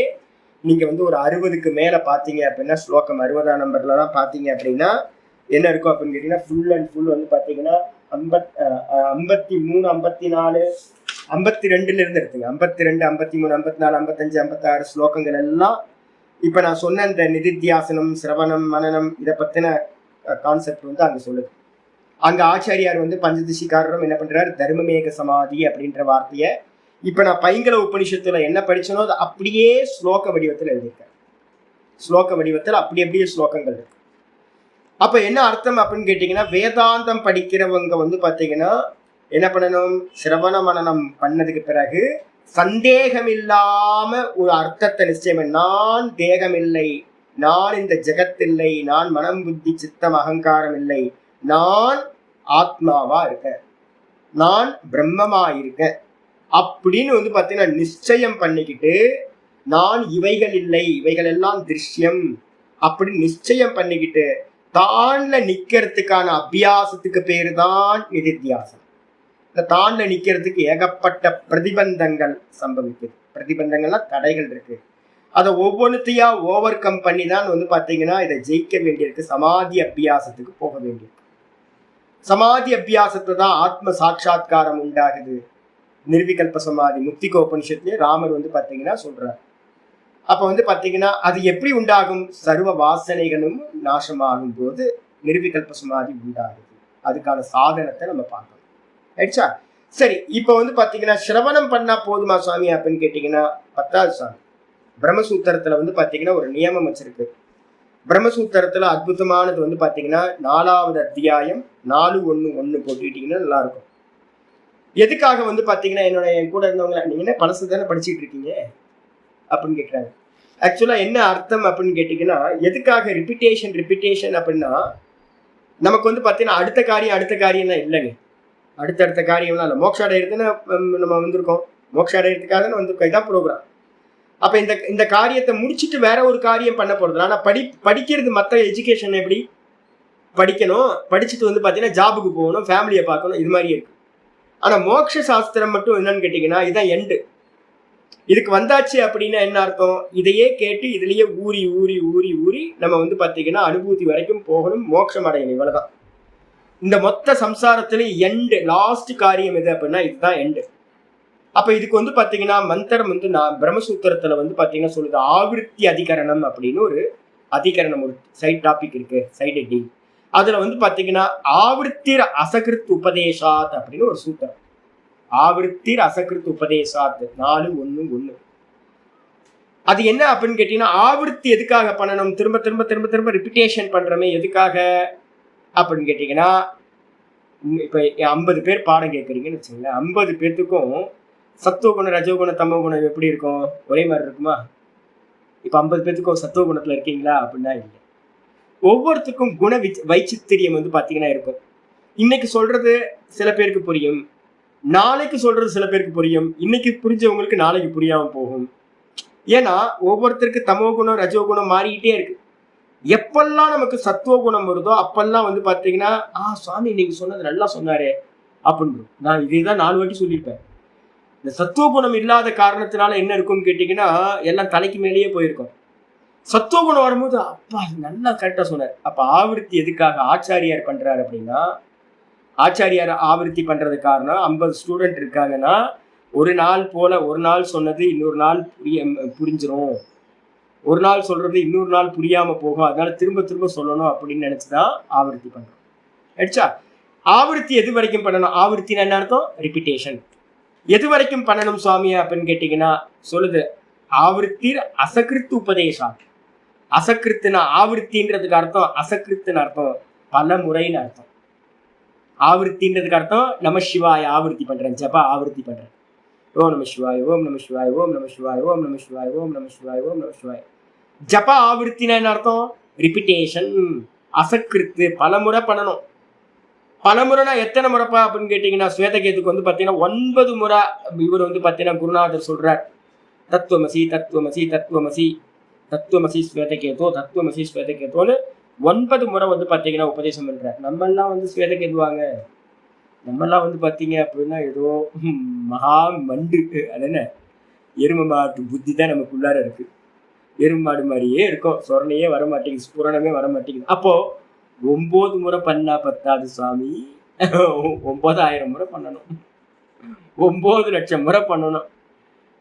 நீங்க வந்து ஒரு 60க்கு மேல பாத்தீங்க அப்படின்னா, ஸ்லோகம் 60ஆம் நம்பர்ல தான் பாத்தீங்க அப்படின்னா என்ன இருக்கும் அப்படின்னு கேட்டீங்கன்னா ஃபுல் அண்ட் ஃபுல் வந்து பாத்தீங்கன்னா 53, 54, 52ல இருந்து எடுத்துங்க. 52, 53, 54, 55, 56 ஸ்லோகங்கள் எல்லாம் இப்ப நான் சொன்ன இந்த நிதித்தியாசனம், சிரவணம், மனனம் இதை பத்தின கான்செப்ட் வந்து அங்க சொல்லுது. அங்க ஆச்சாரியார் வந்து பஞ்சதசிக்காரரும் என்ன பண்றாரு, தர்மமேக சமாதி அப்படின்ற வார்த்தையை இப்ப நான் பைங்கல உபனிஷத்துல என்ன படிச்சனோ அது அப்படியே ஸ்லோக வடிவத்தில் எழுதியிருக்கேன். ஸ்லோக வடிவத்தில் அப்படியே ஸ்லோகங்கள் இருக்கு. அப்ப என்ன அர்த்தம் அப்படின்னு கேட்டீங்கன்னா, வேதாந்தம் படிக்கிறவங்க வந்து பாத்தீங்கன்னா என்ன பண்ணணும், சிரவண மனனம் பண்ணதுக்கு பிறகு சந்தேகம் இல்லாம ஒரு அர்த்தத்தை நிச்சயம், நான் தேகம் இல்லை, நான் இந்த ஜெகத் இல்லை, நான் மனம் புத்தி சித்தம் அகங்காரம் இல்லை, நான் ஆத்மாவா இருக்கேன், நான் பிரம்மமா இருக்கேன் அப்படின்னு வந்து பாத்தீங்கன்னா நிச்சயம் பண்ணிக்கிட்டு, நான் இவைகள் இல்லை, இவைகள் எல்லாம் திருஷ்யம் அப்படின்னு நிச்சயம் பண்ணிக்கிட்டு தான்ல நிக்கிறதுக்கான அபியாசத்துக்கு பேரு தான் நிதித்தியாசனம். இந்த தான்ல நிக்கிறதுக்கு ஏகப்பட்ட பிரதிபந்தங்கள் சம்பவிக்குது. பிரதிபந்தங்கள்னா தடைகள் இருக்கு. அதை ஒவ்வொன்றுத்தையா ஓவர் கம் பண்ணி தான் வந்து பாத்தீங்கன்னா இதை ஜெயிக்க வேண்டியிருக்கு. சமாதி அபியாசத்துக்கு போக வேண்டியிருக்கு. சமாதி அபியாசத்தை தான் ஆத்ம சாட்சா்காரம் உண்டாகுது. நிர்விகல்ப சமாதி முக்திகோபனிஷத்துலயே ராமர் வந்து பாத்தீங்கன்னா சொல்றார். அப்ப வந்து பாத்தீங்கன்னா அது எப்படி உண்டாகும், சர்வ வாசனைகளும் நாசமாகும் போது நிர்விகல்ப சமாதி உண்டாகுது. அதுக்கான சாதனத்தை நம்ம பார்க்கணும். ரைட்ஸா? சரி, இப்ப வந்து பாத்தீங்கன்னா சிரவணம் பண்ணா போதுமா சுவாமி அப்படின்னு கேட்டீங்கன்னா பத்தாவது சுவாமி பிரம்மசூத்திரத்துல வந்து பாத்தீங்கன்னா ஒரு நியமம் வச்சிருக்கு. பிரம்மசூத்திரத்துல அற்புதமானது வந்து பாத்தீங்கன்னா 4வது அத்தியாயம் 4:1:1 போட்டுக்கிட்டீங்கன்னா நல்லா இருக்கும். எதுக்காக வந்து பாத்தீங்கன்னா என் கூட இருந்தவங்க நீங்க என்ன பழசு தானே படிச்சுட்டு இருக்கீங்க அப்படின்னு கேட்குறாங்க. ஆக்சுவலா என்ன அர்த்தம் அப்படின்னு கேட்டீங்கன்னா, எதுக்காக ரிப்பிட்டேஷன் அப்படின்னா, நமக்கு வந்து பாத்தீங்கன்னா அடுத்த காரியம்லாம் இல்லைங்க. அடுத்தடுத்த காரியம்லாம் இல்லை. மோட்சம் அடையிறதுன்னு நம்ம வந்திருக்கோம். மோட்சம் அடையிறதுக்காக வந்திருக்கோம். இதான் ப்ரோக்ராம். அப்ப இந்த காரியத்தை முடிச்சுட்டு வேற ஒரு காரியம் பண்ண போறது. ஆனா படிக்கிறது மற்ற எஜுகேஷன் எப்படி படிக்கணும், படிச்சுட்டு வந்து பாத்தீங்கன்னா ஜாபுக்கு போகணும், ஃபேமிலியை பார்க்கணும், இது மாதிரி இருக்கு. ஆனா மோட்ச சாஸ்திரம் மட்டும் என்னன்னு கேட்டீங்கன்னா இதான் எண்டு. இதுக்கு வந்தாச்சு அப்படின்னா என்ன அர்த்தம்? இதையே கேட்டு இதுலயே ஊறி ஊறி ஊறி ஊறி நம்ம வந்து பாத்தீங்கன்னா அனுபூதி வரைக்கும் போகணும், மோட்சம் அடையணும். இவ்வளவுதான் இந்த மொத்த சம்சாரத்துல எண்டு. லாஸ்ட் காரியம் எது அப்படின்னா இதுதான் எண்டு. அப்ப இதுக்கு வந்து பாத்தீங்கன்னா மந்திரம் வந்து நான் பிரம்மசூத்திரத்துல வந்து பாத்தீங்கன்னா சொல்லுது ஆவிருத்தி அதிகரணம் அப்படின்னு ஒரு அதிகரணம், ஒரு சைட் டாபிக் இருக்கு, சைட் ஹெட்டிங். அதுல வந்து பாத்தீங்கன்னா ஆவிருத்திர் அசகிருத் உபதேசாத் அப்படின்னு ஒரு சூத்திரம். ஆவிருத்திர் அசகிருத் உபதேசாத் 4:1:1. அது என்ன அப்படின்னு கேட்டீங்கன்னா, ஆவிருத்தி எதுக்காக பண்ணணும்? திரும்ப திரும்ப திரும்ப திரும்ப ரிப்பிட்டேஷன் பண்றமே எதுக்காக அப்படின்னு கேட்டீங்கன்னா, இப்ப 50 பேர் பாடம் கேட்குறீங்கன்னு வச்சுங்களேன். 50 பேர்த்துக்கும் சத்துவகுணம், ரஜோகுணம், தமோகுணம் எப்படி இருக்கும்? ஒரே மாதிரி இருக்குமா? இப்ப 50 பேர்த்துக்கும் சத்துவகுணத்துல இருக்கீங்களா அப்படின்னா இல்லை. ஒவ்வொருத்துக்கும் குண வைச்சித்திரியம் வந்து பாத்தீங்கன்னா இருக்கும். இன்னைக்கு சொல்றது சில பேருக்கு புரியும், நாளைக்கு சொல்றது சில பேருக்கு புரியும், இன்னைக்கு புரிஞ்சவங்களுக்கு நாளைக்கு புரியாம போகும். ஏன்னா ஒவ்வொருத்தருக்கு தமோ குணம் ரஜோகுணம் மாறிக்கிட்டே இருக்கு. எப்பெல்லாம் நமக்கு சத்துவ குணம் வருதோ அப்பெல்லாம் வந்து பாத்தீங்கன்னா சுவாமி நீங்க சொன்னது நல்லா சொன்னாரே அப்படின்னு நான் இதைதான் 4 வாட்டி சொல்லியிருப்பேன். இந்த சத்துவ குணம் இல்லாத காரணத்தினால என்ன இருக்கும்னு கேட்டீங்கன்னா எல்லாம் தலைக்கு மேலேயே போயிருக்கும். சத்துவ குணம் வரும்போது அப்பா நல்லா கரெக்டா சொன்னார். அப்ப ஆவிருத்தி எதுக்காக ஆச்சாரியார் பண்றாரு அப்படின்னா, ஆச்சாரியார் ஆவிருத்தி பண்றது காரணம் 50 ஸ்டூடெண்ட் இருக்காங்கன்னா ஒரு நாள் போல ஒரு நாள் சொன்னது இன்னொரு நாள் புரிஞ்சிரும், ஒரு நாள் சொல்றது இன்னொரு நாள் புரியாம போகும், அதனால திரும்ப திரும்ப சொல்லணும் அப்படின்னு நினைச்சுதான் ஆவிருத்தி பண்றோம். ஆயிடுச்சா? ஆவிருத்தி எது வரைக்கும் பண்ணணும்? ஆவிருத்தின்னு என்ன அர்த்தம்? ரிப்பிட்டேஷன். எது வரைக்கும் பண்ணணும் சுவாமி அப்படின்னு கேட்டீங்கன்னா சொல்லுது ஆவிருத்தி அசகிருத்து உபதேசா. அசகிருத்துனா ஆவிருத்தின்றதுக்கு அர்த்தம் அசகிருத்துன்னு அர்த்தம் பல முறைன்னு அர்த்தம். ஆவிருத்தின்றதுக்கு அர்த்தம் நம சிவாய ஆவிருத்தி பண்றேன், ஜபா ஆவிருத்தி பண்றேன். ஓம் நம சிவாய், ஓம் நம சிவாய், ஓம் நம சிவாய், ஓம் நம சிவாய், ஓம் நம சிவாய், ஓம் நம சிவாய். ஜபா ஆவிருத்தினா என்ன அர்த்தம்? ரிப்பிட்டேஷன். அசகிருத்து பலமுறை பண்ணணும். பலமுறைனா எத்தனை முறைப்பா அப்படின்னு கேட்டீங்கன்னா ஸ்வேதகேதுக்கு வந்து பாத்தீங்கன்னா 9 முறை இவர் வந்து பாத்தீங்கன்னா குருநாதர் சொல்றார். தத்துவமசி தத்துவமசி தத்துவமசி தத்துவமசி ஸ்வேதகேதோ தத்துவமசி ஸ்வேதகேதோன்னு 9 முறை வந்து பாத்தீங்கன்னா உபதேசம் பண்றார். நம்ம எல்லாம் வந்து ஸ்வேதகேதுவாங்க, நம்ம எல்லாம் வந்து பாத்தீங்க அப்படின்னா ஏதோ மகா மண்டு, அது என்ன எரும மாட்டு புத்தி தான் நமக்குள்ளார இருக்கு. எரும மாடு மாதிரியே இருக்கும், சொரணையே வர மாட்டேங்குது, ஸ்புரணமே வர மாட்டேங்குது. அப்போ 9 முறை பண்ணா பத்தாது சுவாமி, 9000 முறை பண்ணணும், 9 லட்சம் முறை பண்ணணும்.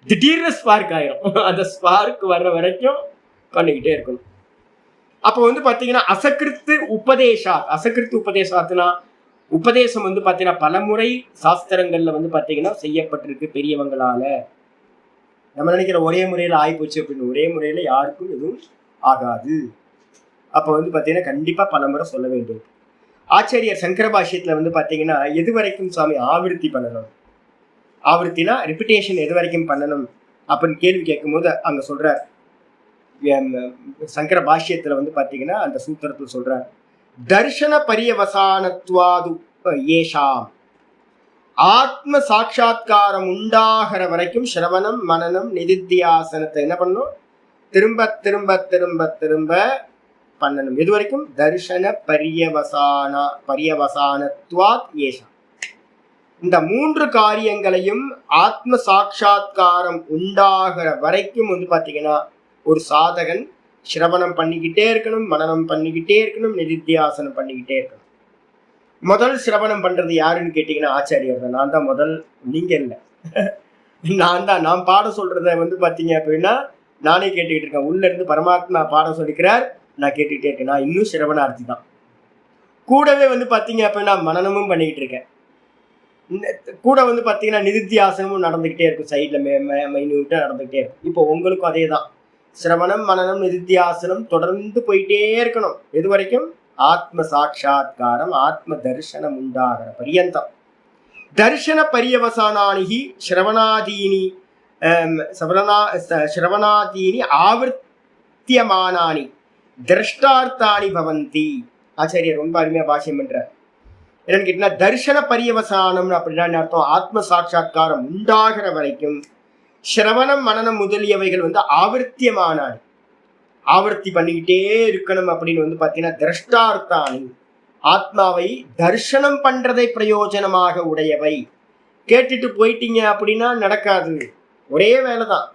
திடீர்னு ஸ்பார்க் ஆயிரும். அந்த ஸ்பார்க் வர்ற வரைக்கும் பண்ணிக்கிட்டே இருக்கணும். அப்போ வந்து பாத்தீங்கன்னா அசகிருத்து உபதேசா. அசகிருத்து உபதேசாத்துனா உபதேசம் வந்து பாத்தீங்கன்னா பலமுறை சாஸ்திரங்கள்ல வந்து பாத்தீங்கன்னா செய்யப்பட்டிருக்கு பெரியவங்களால. நம்ம நினைக்கிற ஒரே முறையில ஆயிப்போச்சு அப்படின்னு, ஒரே முறையில யாருக்கும் எதுவும் ஆகாது. அப்ப வந்து பாத்தீங்கன்னா கண்டிப்பா பலமுறை சொல்ல வேண்டியது. ஆச்சாரியர் சங்கர பாஷ்யத்துல வந்து பாத்தீங்கன்னா எது வரைக்கும் சுவாமி ஆவிருத்தி பண்ணணும்? ஆவிருத்தினா ரிப்பிட்டேஷன் எது வரைக்கும் பண்ணணும் அப்படின்னு கேள்வி கேட்கும் போது அங்க சொல்றார். சங்கர பாஷ்யத்துல வந்து பாத்தீங்கன்னா அந்த சூத்திரத்துல சொல்றார், தர்ஷன பரியவசானத்வாது ஏஷாம். ஆத்ம சாட்சா்காரம் உண்டாகிற வரைக்கும் சிரவணம் மனனம் நிதித்தியாசனத்தை என்ன பண்ணணும்? திரும்ப திரும்ப திரும்ப திரும்ப பண்ணணும். எது வரைக்கும்? தர்ஷன பரியவசானத்வாத் ஏஷாம். இந்த 3 காரியங்களையும் ஆத்ம சாட்சா்காரம் உண்டாகிற வரைக்கும் வந்து பாத்தீங்கன்னா ஒரு சாதகன் சிரவணம் பண்ணிக்கிட்டே இருக்கணும், மனனம் பண்ணிக்கிட்டே இருக்கணும், நிதித்தியாசனம் பண்ணிக்கிட்டே இருக்கணும். முதல் சிரவணம் பண்றது யாருன்னு கேட்டீங்கன்னா ஆச்சாரியர் தான். நான் தான் முதல், நீங்க இல்லை. நான் பாடம் சொல்றத வந்து பாத்தீங்க அப்படின்னா நானே கேட்டுக்கிட்டு இருக்கேன். உள்ள இருந்து பரமாத்மா பாடம் சொல்லிக்கிறார், நான் கேட்டுக்கிட்டே இருக்கேன். நான் இன்னும் சிரவணார்த்தி தான். கூடவே வந்து பாத்தீங்க அப்படின்னா மனனமும் பண்ணிக்கிட்டு இருக்கேன். கூட வந்து பாத்தீங்கன்னா நிதித்தியாசனமும் நடந்துகிட்டே இருக்கும், சைட்ல மைன்யூட்டா நடந்துகிட்டே இருக்கும். இப்போ உங்களுக்கும் அதே தான். சிரவணம் மனனம் நிதித்தியாசனம் தொடர்ந்து போயிட்டே இருக்கணும். எது வரைக்கும்? ஆத்ம சாட்சா்காரம் ஆத்ம தரிசனம் உண்டாகிற பரியந்தம். தர்ஷன பரியவசானானி ஸ்ரவணாதீனி ஸ்ரவணாதீனி ஆவர்த்தியமானானி திரஷ்டார்த்தானி பவந்தி. ஆச்சாரியர் ரொம்ப அருமையா பாஷ்யம் பண்றார். என்னன்னு கேட்டீங்கன்னா, தர்ஷன பரியவசானம் அப்படின்னா அர்த்தம் ஆத்ம சாட்சா்காரம் உண்டாகிற வரைக்கும் ஸ்ரவணம் மனனம் முதலியவைகள் ஆவர்த்தியமானானி, ஆவர்த்தி பண்ணிக்கிட்டே இருக்கணும். அப்படின்னு பாத்தீங்கன்னா திரஷ்டார்த்தானி, ஆத்மாவை தர்ஷனம் பண்றதை பிரயோஜனமாக உடையவை. கேட்டுட்டு போயிட்டீங்க அப்படின்னா நடக்காது. ஒரே வேலைதான்.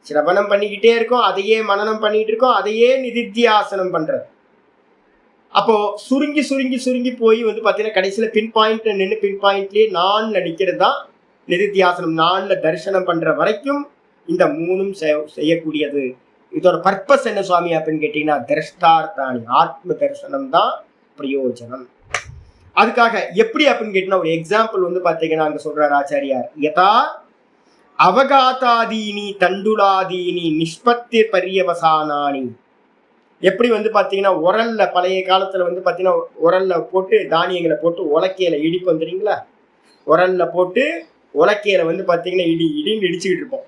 சிரவணம் பண்ணிக்கிட்டே இருக்கோம், அதையே மனனம் பண்ணிட்டு இருக்கோம், அதையே நிதித்தியாசனம் பண்றது. அப்போ சுருங்கி சுருங்கி சுருங்கி போய் பாத்தீங்கன்னா கடைசியில பின் பாயிண்ட் நின்று பின் பாயிண்ட்லயே நான்ல நிக்கிறது தான் நிதித்தியாசனம். நான்ல தரிசனம் பண்ற வரைக்கும் இந்த மூணும் செய்யக்கூடியது. இதோட பர்பஸ் என்ன சுவாமி அப்படின்னு கேட்டீங்கன்னா, திரஷ்டார்த்தானி ஆத்ம தரிசனம் தான் பிரயோஜனம். அதுக்காக எப்படி அப்படின்னு கேட்டீங்கன்னா, ஒரு எக்ஸாம்பிள் பாத்தீங்கன்னா அங்க சொல்றார் ஆச்சாரியார், யதா அவகாதாதீனி தண்டுலாதீனி நிஷ்பத்தி பரியவசானானி. எப்படி பாத்தீங்கன்னா உரல்ல பழைய காலத்துல பாத்தீங்கன்னா உரல்ல போட்டு தானியங்களை போட்டு உலக்கையில இடிப்போம் தெரியுங்களா? உரல்ல போட்டு உலக்கையில பாத்தீங்கன்னா இடின்னு இடிச்சுக்கிட்டு இருப்போம்.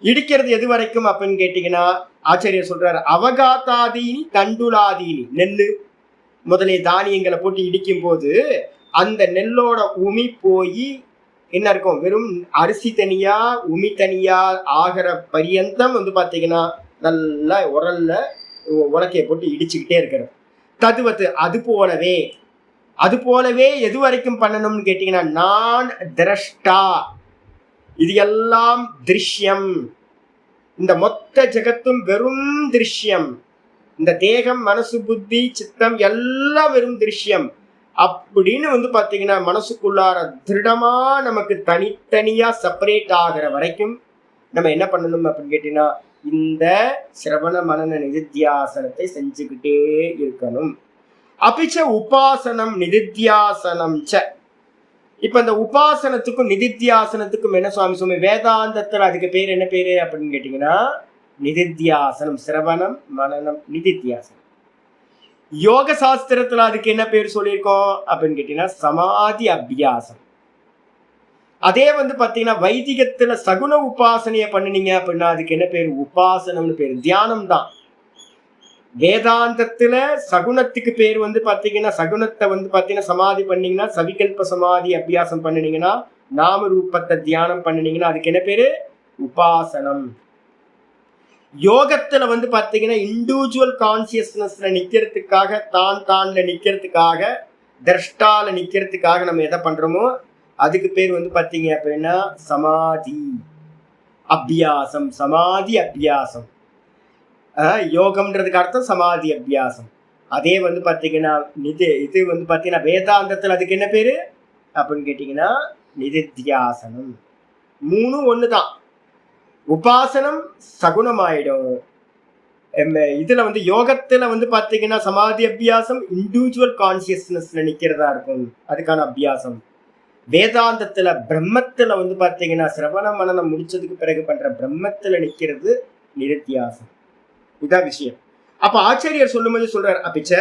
இடிக்கிறது எது வரைக்கும் அப்படின்னு கேட்டீங்கன்னா, ஆச்சாரியர் சொல்றாரு, அவகாதாதீனி தண்டுலாதீனி. நெல்லு முதலிய தானியங்களை போட்டு இடிக்கும் போது அந்த நெல்லோட உமி போய் என்ன இருக்கும்? வெறும் அரிசி தனியா உமி தனியா ஆகிற பரியந்தம் பாத்தீங்கன்னா நல்லா உரல்ல உலக்கையை போட்டு இடிச்சுக்கிட்டே இருக்கிறது. ததுவத்து அது போலவே எது வரைக்கும் பண்ணணும்னு கேட்டீங்கன்னா, நான் திரஷ்டா, இது எல்லாம் திருஷ்யம். இந்த மொத்த ஜெகத்தும் வெறும் திருஷ்யம். இந்த தேகம் மனசு புத்தி சித்தம் எல்லாம் வெறும் திருஷ்யம் அப்படின்னு பாத்தீங்கன்னா மனசுக்குள்ளார திருடமா நமக்கு தனித்தனியா செப்பரேட் ஆகிற வரைக்கும் நம்ம என்ன பண்ணணும் அப்படின்னு கேட்டீங்கன்னா, இந்த சிரவண மனன நிதித்தியாசனத்தை செஞ்சுக்கிட்டே இருக்கணும். அபிச்ச உபாசனம் நிதித்தியாசனம் ச. இப்ப இந்த உபாசனத்துக்கும் நிதித்தியாசனத்துக்கும் என்ன சுவாமி வேதாந்தத்துல அதுக்கு பேர் என்ன பேரு அப்படின்னு கேட்டீங்கன்னா, நிதித்தியாசனம். சிரவணம் மனனம் நிதித்தியாசனம். யோக சாஸ்திரத்துல அதுக்கு என்ன பேர் சொல்லியிருக்கோம் அப்படின்னு கேட்டீங்கன்னா, சமாதி அபியாசம். அதே பாத்தீங்கன்னா வைதிகத்துல சகுன உபாசனைய பண்ணினீங்க அப்படின்னா அதுக்கு என்ன பேரு? உபாசனம்னு பேரு. தியானம் தான். வேதாந்தத்துல சகுனத்துக்கு பேர் பாத்தீங்கன்னா, சகுனத்தை பாத்தீங்கன்னா சமாதி பண்ணீங்கன்னா, சவிகல்ப சமாதி அபியாசம் பண்ணினீங்கன்னா, நாம ரூபத்தை தியானம் பண்ணினீங்கன்னா அதுக்கு என்ன பேரு? உபாசனம். யோகத்துல பாத்தீங்கன்னா இண்டிவிஜுவல் கான்சியஸ்னஸ்ல நிக்கிறதுக்காக, தான்ல நிக்கிறதுக்காக, திரஷ்டால நிக்கிறதுக்காக நம்ம எதை பண்றோமோ அதுக்கு பேர் பாத்தீங்க அப்படின்னா சமாதி அபியாசம். சமாதி அபியாசம். யோகம்ன்றதுக்கு அர்த்தம் சமாதி அபியாசம். அதே பாத்தீங்கன்னா இது பாத்தீங்கன்னா வேதாந்தத்துல அதுக்கு என்ன பேரு அப்படின்னு கேட்டீங்கன்னா நிதித்தியாசனம். மூணும் ஒண்ணுதான். உபாசனம் சகுனமாயிடும். இதுல யோகத்துல பாத்தீங்கன்னா சமாதி அபியாசம் இண்டிவிஜுவல் கான்சியஸ்னஸ்ல நிக்கிறதா இருக்கும், அதுக்கான அபியாசம். வேதாந்தத்துல பிரம்மத்துல பாத்தீங்கன்னா சிரவண மனனம் முடிச்சதுக்கு பிறகு பண்ற பிரம்மத்துல நிக்கிறது நிதித்தியாசம். இதான் விஷயம். அப்ப ஆச்சாரியர் சொல்லும்போது சொல்றார், அப்பிச்ச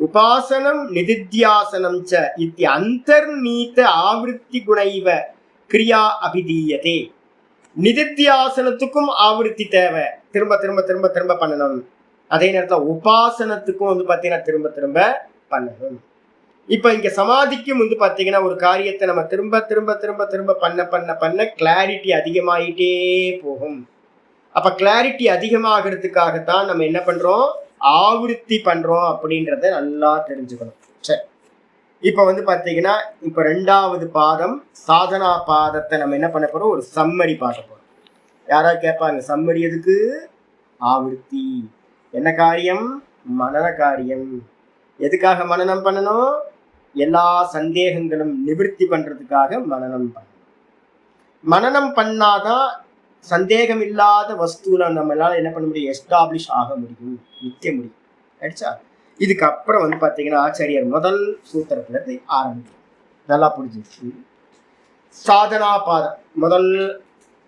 உபாசனம் நிதித்தியாசனம் ச இத்தி அந்தர்நீத ஆவருத்தி குணைவ கிரியா அபிதீயதே. நிதித்தியாசனத்துக்கும் ஆவருத்தி தேவை, திரும்ப திரும்ப திரும்ப திரும்ப பண்ணணும். அதே நேரத்துல உபாசனத்துக்கும் பாத்தீங்கன்னா திரும்ப திரும்ப பண்ணணும். இப்ப இங்க சமாதிக்கும் பாத்தீங்கன்னா ஒரு காரியத்தை நம்ம திரும்ப திரும்ப திரும்ப திரும்ப பண்ண பண்ண பண்ண கிளாரிட்டி அதிகமாயிட்டே போகும். அப்ப கிளாரிட்டி அதிகமாகிறதுக்காகத்தான் நம்ம என்ன பண்றோம்? ஆவருத்தி பண்றோம் அப்படின்றத நல்லா தெரிஞ்சுக்கணும். சரி, இப்ப பாத்தீங்கன்னா இப்ப 2வது பாதம் சாதனா பாதத்தை நம்ம என்ன பண்ண போறோம்? ஒரு சம்மரி பார்க்க போறோம். யாராவது கேட்பாங்க, சம்மரி எதுக்கு? ஆவருத்தி. என்ன காரியம்? மனன காரியம். எதுக்காக மனனம் பண்ணணும்? எல்லா சந்தேகங்களும் நிவர்த்தி பண்றதுக்காக மனனம் பண்ணணும். மனனம் பண்ணாதான் சந்தேகம் இல்லாத வஸ்துல நம்மளால என்ன பண்ண முடியும்? எஸ்டாப்ளிஷ் ஆக முடியும், நிக்க முடியும். ஆயிடுச்சா? இதுக்கப்புறம் பாத்தீங்கன்னா ஆச்சாரியர் முதல் சூத்திரத்துல இருந்து ஆரம்பிக்கும். நல்லா புரிஞ்சிச்சு. சாதனா பாதம் முதல்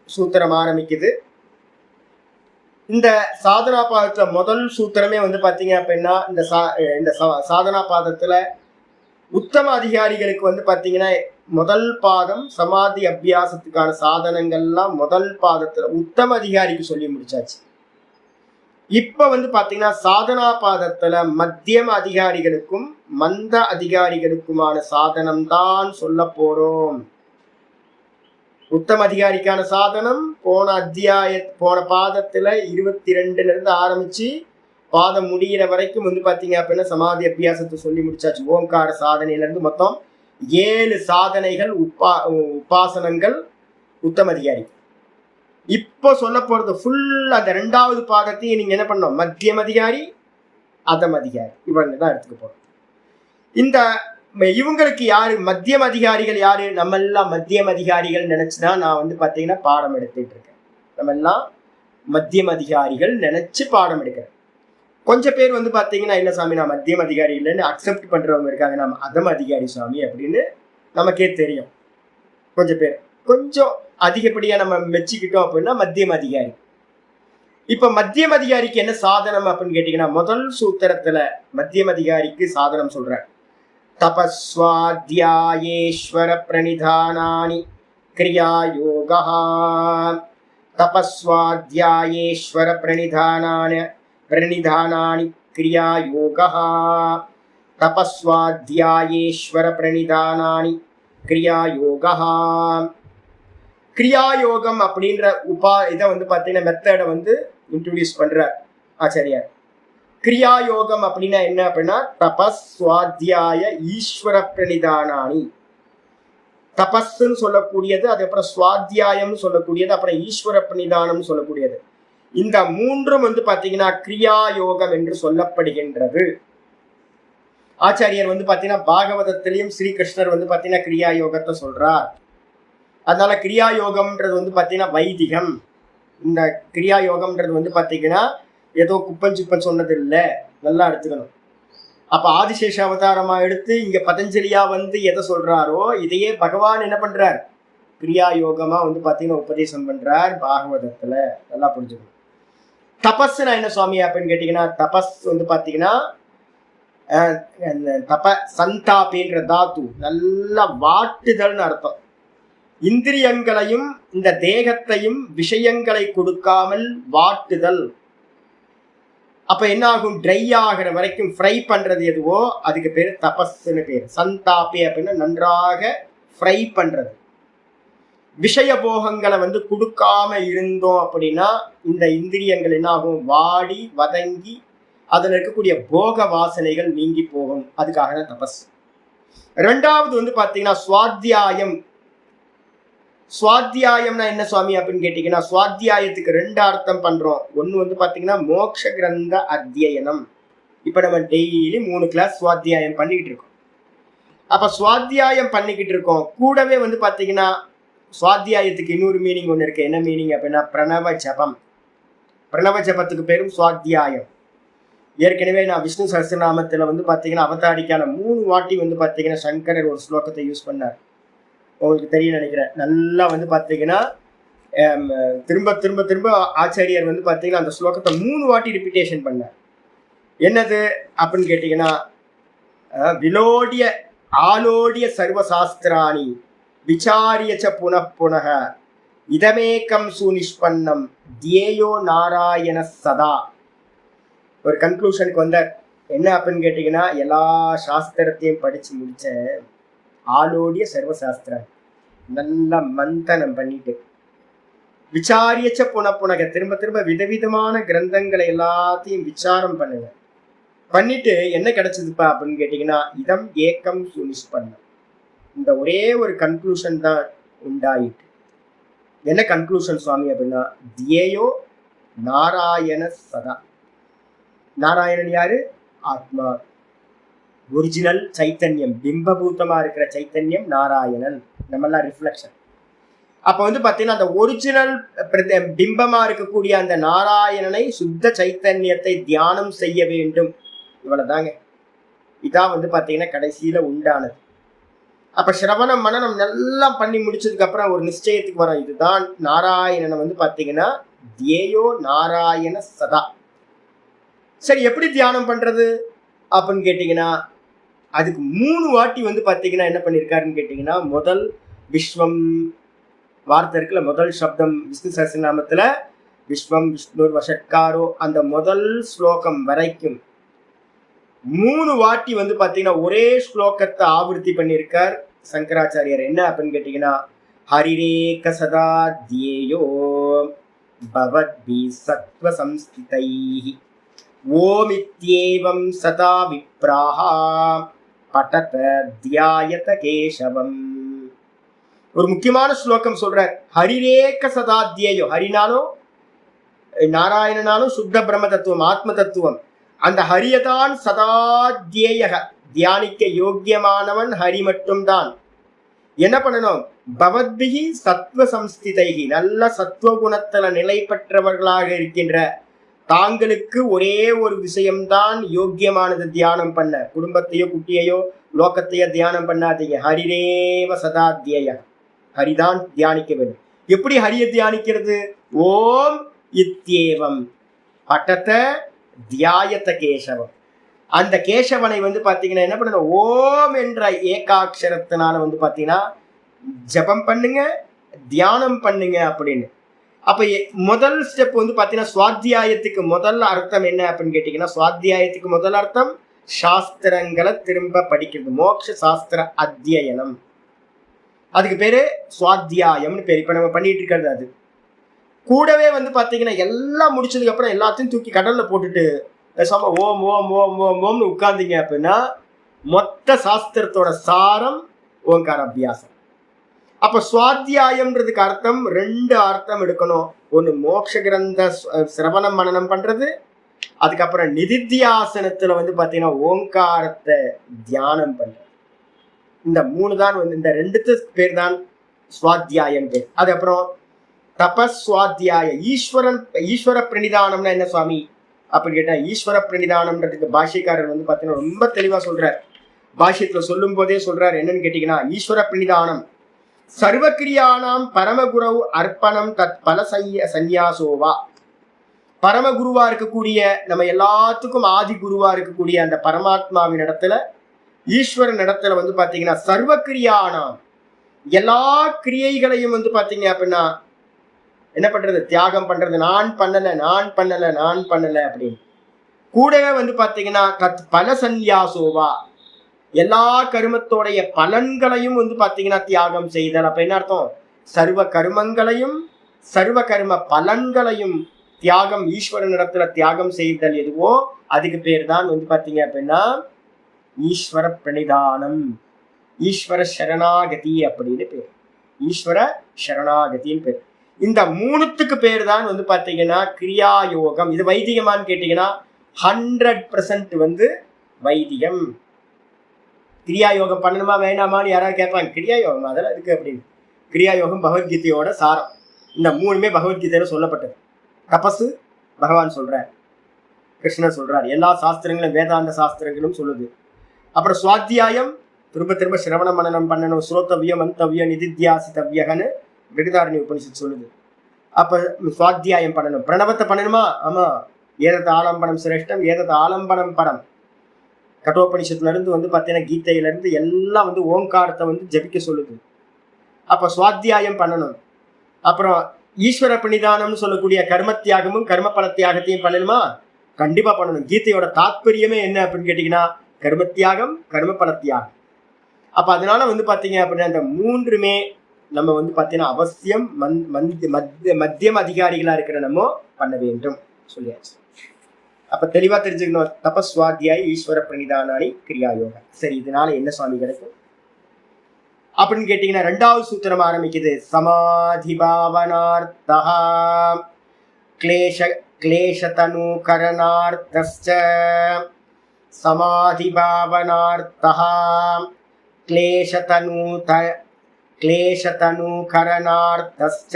சூத்திரம் ஆரம்பிக்குது. இந்த சாதனா பாதத்துல முதல் சூத்திரமே வந்து பாத்தீங்க அப்படின்னா இந்த சாதனா பாதத்துல உத்தம அதிகாரிகளுக்கு வந்து பாத்தீங்கன்னா முதல் பாதம் சமாதி அபியாசத்துக்கான சாதனங்கள்லாம் முதல் பாதத்துல உத்தம அதிகாரிக்கு சொல்லி முடிச்சாச்சு. இப்ப வந்து பாத்தீங்கன்னா சாதனா பாதத்துல மத்தியம அதிகாரிகளுக்கும் மந்த அதிகாரிகளுக்குமான சாதனம் தான் சொல்ல போறோம். உத்தம அதிகாரிக்கான சாதனம் போன பாதத்துல 22ல இருந்து ஆரம்பிச்சு பாதம் முடிகிற வரைக்கும் வந்து பாத்தீங்க அப்படின்னா சமாதி அபியாசத்தை சொல்லி முடிச்சாச்சு. ஓங்கார சாதனையில இருந்து மொத்தம் 7 சாதனைகள் உபாசனங்கள் உத்தம அதிகாரி. இப்போ சொல்ல போறது ஃபுல் அந்த 2வது பாதத்தையும் நீங்க என்ன பண்ணணும், மத்தியம் அதிகாரி அதம் அதிகாரி இவங்க தான் எடுத்துக்க போறோம். இந்த இவங்களுக்கு யாரு மத்தியம் அதிகாரிகள் யாரு? நம்ம எல்லாம் மத்தியம் அதிகாரிகள் நினைச்சுதான் நான் வந்து பாத்தீங்கன்னா பாடம் எடுத்துட்டு இருக்கேன். நம்ம எல்லாம் மத்தியம் அதிகாரிகள் நினைச்சு பாடம் எடுக்கிறேன். கொஞ்சம் பேர் வந்து பாத்தீங்கன்னா இல்ல சாமி நான் மத்தியம் அதிகாரி இல்லைன்னு அக்செப்ட் பண்றவங்க இருக்காங்க. நம்ம அதம் அதிகாரி சாமி அப்படின்னு நமக்கே தெரியும். கொஞ்சம் பேர் கொஞ்சம் அதிகப்படியா நம்ம மெச்சிக்கிட்டோம் அப்படின்னா மத்தியம் அதிகாரி. இப்ப மத்தியம் அதிகாரிக்கு என்ன சாதனம் அப்படின்னு கேட்டீங்கன்னா முதல் சூத்திரத்துல மத்தியம் அதிகாரிக்கு சாதனம் சொல்ற தபஸ்வாத்யாயேஸ்வர பிரணிதானானி கிரியா யோகா. தபஸ்வாத்யாயேஸ்வர பிரணிதானானி கிரியா யோகா. தபஸ்வாத்யாயேஸ்வர பிரணிதானானி கிரியா யோகா. கிரியாயோகம் அப்படின்ற இதை வந்து பார்த்தீங்கன்னா மெத்தடை வந்து இன்ட்ரோடியூஸ் பண்ற ஆச்சாரியார். கிரியாயோகம் அப்படின்னா என்ன அப்படின்னா தபஸ் சுவாத்தியாய ஈஸ்வர பிரணிதானானி. தபஸ்ன்னு சொல்லக்கூடியது, அதுக்கப்புறம் சுவாத்தியாயம்னு சொல்லக்கூடியது, அப்புறம் ஈஸ்வர பிரணிதானம் சொல்லக்கூடியது. இந்த 3ம் வந்து பாத்தீங்கன்னா கிரியாயோகம் என்று சொல்லப்படுகின்றது. ஆச்சாரியர் வந்து பாத்தீங்கன்னா பாகவதத்திலையும் ஸ்ரீகிருஷ்ணர் வந்து பாத்தீங்கன்னா கிரியாயோகத்தை சொல்றார். அதனால கிரியாயோகம்ன்றது வந்து பாத்தீங்கன்னா வைதிகம். இந்த கிரியாயோகம்ன்றது வந்து பாத்தீங்கன்னா ஏதோ குப்பன் சொன்னது இல்லை, நல்லா எடுத்துக்கணும். அப்ப ஆதிசேஷ அவதாரமா எடுத்து இங்க பதஞ்சலியா வந்து எதை சொல்றாரோ இதையே பகவான் என்ன பண்றார், கிரியாயோகமா வந்து பாத்தீங்கன்னா உபதேசம் பண்றார் பாகவதத்துல. நல்லா புரிஞ்சுக்கணும். தபஸ்னா என்ன சுவாமி அப்படின்னு கேட்டீங்கன்னா தபஸ் வந்து பாத்தீங்கன்னா சந்தாபின்ற தாத்து நல்ல வாட்டுதல்னு அர்த்தம். இந்திரியங்களையும் இந்த தேகத்தையும் விஷயங்களை கொடுக்காமல் வாட்டுதல். அப்ப என்ன ஆகும், ட்ரை ஆகிற வரைக்கும் ஃப்ரை பண்றது எதுவோ அதுக்கு பேரு தபஸ்ன்னு பேரு. சந்தாபி அப்படின்னா நன்றாக ஃப்ரை பண்றது. விஷய போகங்களை வந்து கொடுக்காம இருந்தோம் அப்படின்னா இந்த இந்திரியங்கள் என்ன ஆகும், வாடி வதங்கி அதுல இருக்கக்கூடிய போக வாசனைகள் நீங்கி போகும். அதுக்காக தான் தபஸ். 2வது வந்து பாத்தீங்கன்னா சுவாத்தியாயம். சுவாத்தியாயம்னா என்ன சுவாமி அப்படின்னு கேட்டீங்கன்னா சுவாத்தியாயத்துக்கு 2 அர்த்தம் பண்றோம். ஒண்ணு வந்து பாத்தீங்கன்னா மோட்ச கிரந்த அத்தியனம். இப்ப நம்ம டெய்லி 3 கிளாஸ் சுவாத்தியாயம் பண்ணிக்கிட்டு இருக்கோம். அப்ப சுவாத்தியாயம் பண்ணிக்கிட்டு இருக்கோம். கூடவே வந்து பாத்தீங்கன்னா சுவாத்தியாயத்துக்கு இன்னொரு மீனிங் ஒண்ணு இருக்கு. என்ன மீனிங் அப்படின்னா பிரணவ ஜபம். பிரணவ ஜபத்துக்கு பேரும் சுவாத்தியாயம். ஏற்கனவே நான் விஷ்ணு சஹஸ்ரநாமத்துல வந்து பாத்தீங்கன்னா அவதாரிக்கான 3 வாட்டி வந்து பாத்தீங்கன்னா சங்கரர் ஒரு ஸ்லோகத்தை யூஸ் பண்ணார். உங்களுக்கு தெரியும் நினைக்கிறேன். நல்லா வந்து பாத்தீங்கன்னா திரும்ப திரும்ப திரும்ப ஆச்சாரியர் வந்து பாத்தீங்கன்னா அந்த ஸ்லோகத்தை 3 வாட்டி ரிப்பீட்டேஷன் பண்ணார். என்னது அப்படின்னு கேட்டீங்கன்னா விலோடிய ஆலோடிய சர்வசாஸ்திராணி விசாரியச்ச புனః இதமேக்கம் சுனிஷ்பன்னம் தியேயோ நாராயண சதா. ஒரு கன்க்ளூஷனுக்கு வந்தார். என்ன அப்படின்னு கேட்டீங்கன்னா எல்லா சாஸ்திரத்தையும் படிச்சு முடிச்சேன், ஆலோடிய சர்வசாஸ்திரம் நல்லா மந்தனம் பண்ணிட்டு விசாரியச்ச புனக திரும்ப திரும்ப விதவிதமான கிரந்தங்களை எல்லாத்தையும் விசாரம் பண்ணுங்க. பண்ணிட்டு என்ன கிடைச்சதுப்பா அப்படின்னு கேட்டீங்கன்னா இதம் ஏக்கம் சுனிஷ்பன்னம். இந்த ஒரே ஒரு கன்க்ளூஷன் தான் உண்டாயிட்டு. என்ன கன்க்ளூஷன் சுவாமி அப்படின்னா தியேயோ நாராயண சதா. நாராயணன் யாரு? ஆத்மா, ஒரிஜினல் சைத்தன்யம், பிம்பபூத்தமா இருக்கிற சைத்தன்யம் நாராயணன். நம்மெல்லாம் ரிஃப்ளெக்ஷன். அப்ப வந்து பாத்தீங்கன்னா அந்த ஒரிஜினல் பிம்பமா இருக்கக்கூடிய அந்த நாராயணனை சுத்த சைத்தன்யத்தை தியானம் செய்ய வேண்டும். இவ்வளவுதாங்க. இதான் வந்து பாத்தீங்கன்னா கடைசியில உண்டானது. அப்ப சிரவணம் மனனம் நல்லா பண்ணி முடிச்சதுக்கு அப்புறம் ஒரு நிச்சயத்துக்கு வரோம். இதுதான் நாராயணனை வந்து பாத்தீங்கன்னா தியேயோ நாராயண சதா. சரி, எப்படி தியானம் பண்றது அப்படின்னு கேட்டீங்கன்னா, அதுக்கு 3 வாட்டி வந்து பாத்தீங்கன்னா என்ன பண்ணிருக்காருன்னு கேட்டீங்கன்னா, முதல் விஸ்வம் வார்த்தை இருக்குல்ல, முதல் சப்தம் விஷ்ணு சஹஸ்ரநாமத்துல விஸ்வம் விஷ்ணு வஷட்காரோ அந்த முதல் ஸ்லோகம் வரைக்கும் 3 வாட்டி வந்து பாத்தீங்கன்னா ஒரே ஸ்லோகத்தை ஆவர்த்தி பண்ணியிருக்கார் சங்கராச்சாரியர். என்ன அப்படின்னு கேட்டீங்கன்னா, ஹரிரேக சதா தியேயோ பவத்பி சத்வ சம்ஸ்திதைஹி ஓமித்யேவம் சதா விப்ராஹா படத தியாயத கேசவம். ஒரு முக்கியமான ஸ்லோகம் சொல்றார். ஹரிரேக சதா தியேயோ, ஹரினாலும் நாராயணனாலும் சுத்த பிரம்ம தத்துவம், ஆத்ம தத்துவம். அந்த ஹரியதான் சதா தியேயக, தியானிக்க யோக்கியமானவன் ஹரி மட்டும்தான். என்ன பண்ணணும்? பவத்பிஹி சத்வ சம்ஸ்திதைஹி, நல்ல சத்துவ குணத்துல நிலை பெற்றவர்களாக இருக்கின்ற தாங்களுக்கு ஒரே ஒரு விஷயம்தான் யோக்கியமானது தியானம் பண்ண. குடும்பத்தையோ குட்டியையோ லோகத்தையோ தியானம் பண்ணாதீங்க. ஹரிரேவ சதா தியேய, ஹரிதான் தியானிக்க வேண்டும். எப்படி ஹரிய தியானிக்கிறது? ஓம் இத்யேவம் படத தியாயத கேசவம். அந்த கேசவனை வந்து பாத்தீங்கன்னா என்ன பண்ணணும்? ஓம் என்ற ஏகாட்சரத்தினால வந்து பாத்தீங்கன்னா ஜபம் பண்ணுங்க, தியானம் பண்ணுங்க அப்படின்னு. அப்ப முதல் ஸ்டெப் வந்து பாத்தீங்கன்னா சுவாத்தியாயத்துக்கு முதல் அர்த்தம் என்ன அப்படின்னு கேட்டீங்கன்னா, சுவாத்தியாயத்துக்கு முதல் அர்த்தம் சாஸ்திரங்களை திரும்ப படிக்கிறது, மோட்ச சாஸ்திர அத்தியனம். அதுக்கு பேரு சுவாத்தியாயம்னு பேரு. இப்ப நம்ம பண்ணிட்டு இருக்கிறது அது. கூடவே வந்து பாத்தீங்கன்னா எல்லாம் முடிச்சதுக்கு அப்புறம் எல்லாத்தையும் தூக்கி கடல்ல போட்டுட்டு பேசாம ஓம் ஓம் ஓம் ஓம் ஓம்னு உட்கார்ந்தீங்க அப்படின்னா மொத்த சாஸ்திரத்தோட சாரம் ஓங்கார அபியாசம். அப்ப சுவாத்தியாயம்ன்றதுக்கு அர்த்தம் 2 அர்த்தம் எடுக்கணும். ஒண்ணு மோட்ச கிரந்த சிரவணம் மனனம் பண்றது, அதுக்கப்புறம் நிதித்தியாசனத்துல வந்து பாத்தீங்கன்னா ஓங்காரத்தை தியானம் பண்றது. இந்த 3 தான் வந்து, இந்த 2 பேர் தான் சுவாத்தியாயம் பேர். அது அப்புறம் தபஸ்வாத்தியாய ஈஸ்வர பிரணிதானம்னா என்ன சுவாமி அப்படின்னு கேட்டா, ஈஸ்வர பிரணிதானம்ன்றதுக்கு பாஷ்யக்காரர் வந்து பாத்தீங்கன்னா ரொம்ப தெளிவா சொல்றார். பாஷ்யத்துல சொல்லும் போதே சொல்றாரு. என்னன்னு கேட்டீங்கன்னா, ஈஸ்வர பிரணிதானம் சர்வக்கிரியானாம் பரமகுரவு அர்ப்பணம் தத் பல சந்நியாசோவா. பரமகுருவா இருக்கக்கூடிய, நம்ம எல்லாத்துக்கும் ஆதி குருவா இருக்கக்கூடிய அந்த பரமாத்மாவின் இடத்துல, ஈஸ்வரன் இடத்துல வந்து பாத்தீங்கன்னா சர்வக்கிரியானாம் எல்லா கிரியைகளையும் வந்து பாத்தீங்க அப்படின்னா என்ன பண்றது? தியாகம் பண்றது. நான் பண்ணல நான் பண்ணல நான் பண்ணல அப்படின்னு. கூடவே வந்து பாத்தீங்கன்னா பல சந்நியாசோவா, எல்லா கருமத்தோடைய பலன்களையும் வந்து பாத்தீங்கன்னா தியாகம் செய்தல். அப்ப என்ன அர்த்தம்? சர்வ கருமங்களையும் சர்வ கர்ம பலன்களையும் தியாகம், ஈஸ்வரன் இடத்துல தியாகம் செய்தல் எதுவோ அதுக்கு பேர் தான் வந்து பாத்தீங்க அப்படின்னா ஈஸ்வர பிரணிதானம், ஈஸ்வர சரணாகதி அப்படின்னு பேர். ஈஸ்வர சரணாகதின்னு பேர். இந்த 3த்துக்கு பேர் தான் வந்து பாத்தீங்கன்னா கிரியா யோகம். இது வைதிகமானு கேட்டீங்கன்னா 100% வந்து வைதிகம். கிரியா யோகம் பண்ணணுமா வேணாமான்னு யாராவது கேட்பாங்க. கிரியா யோகம் அதெல்லாம் இருக்கு அப்படின்னு. கிரியா யோகம் பகவத்கீதையோட சாரம். இந்த 3மே பகவத்கீதையில சொல்லப்பட்டது. தபசு பகவான் சொல்றார், கிருஷ்ணர் சொல்றார், எல்லா சாஸ்திரங்களும் வேதாந்த சாஸ்திரங்களும் சொல்லுது. அப்புறம் சுவாத்தியாயம் திரும்ப திரும்ப சிரவண மனனம் பண்ணணும். ஸ்ரோத்தவியம் மந்தவியம் நிதித்தியாசித்தவியகன்னு பிருகதாரண்ய உபனிஷத்து சொல்லுது. அப்ப சுவாத்தியாயம் பண்ணணும். பிரணவத்தை பண்ணணுமா? ஆமா. ஏதத் ஆலம்பனம் சிரேஷ்டம் ஏதத் ஆலம்பனம் பரம். கட்டோபனிஷத்துல இருந்து வந்து பாத்தீங்கன்னா கீதையில இருந்து எல்லாம் வந்து ஓங்காரத்தை வந்து ஜபிக்க சொல்லுது. அப்ப சுவாத்தியாயம் பண்ணணும். அப்புறம் ஈஸ்வர பிரணிதானம்னு சொல்லக்கூடிய கர்ம தியாகமும் கர்ம பல தியாகத்தையும் பண்ணணுமா? கண்டிப்பா பண்ணணும். கீதையோட தாத்பரியமே என்ன அப்படின்னு கேட்டீங்கன்னா கர்ம தியாகம் கர்ம பல தியாகம். அப்ப அதனால வந்து பாத்தீங்க அப்படின்னா அந்த 3மே நம்ம வந்து பாத்தீங்கன்னா அவசியம் மத்தியம் அதிகாரிகளா இருக்கிற நம்ம பண்ண வேண்டும் சொல்லியாச்சு. அப்ப தெளிவா தெரிஞ்சுக்கணும். தபஸ்வாத்தியாய் ஈஸ்வர பிரணிதானானி கிரியா யோகா. சரி, இதனால என்ன சுவாமி கிடைக்கும் அப்படின்னு கேட்டீங்கன்னா 2வது சூத்திரம் ஆரம்பிக்குது. சமாதி பாவனார்த்தா கிளேஷதனு கரணார்த்தஸ்ச. சமாதி பாவனார்த்தா கிளேஷதனு கரணார்த்தஸ்ச.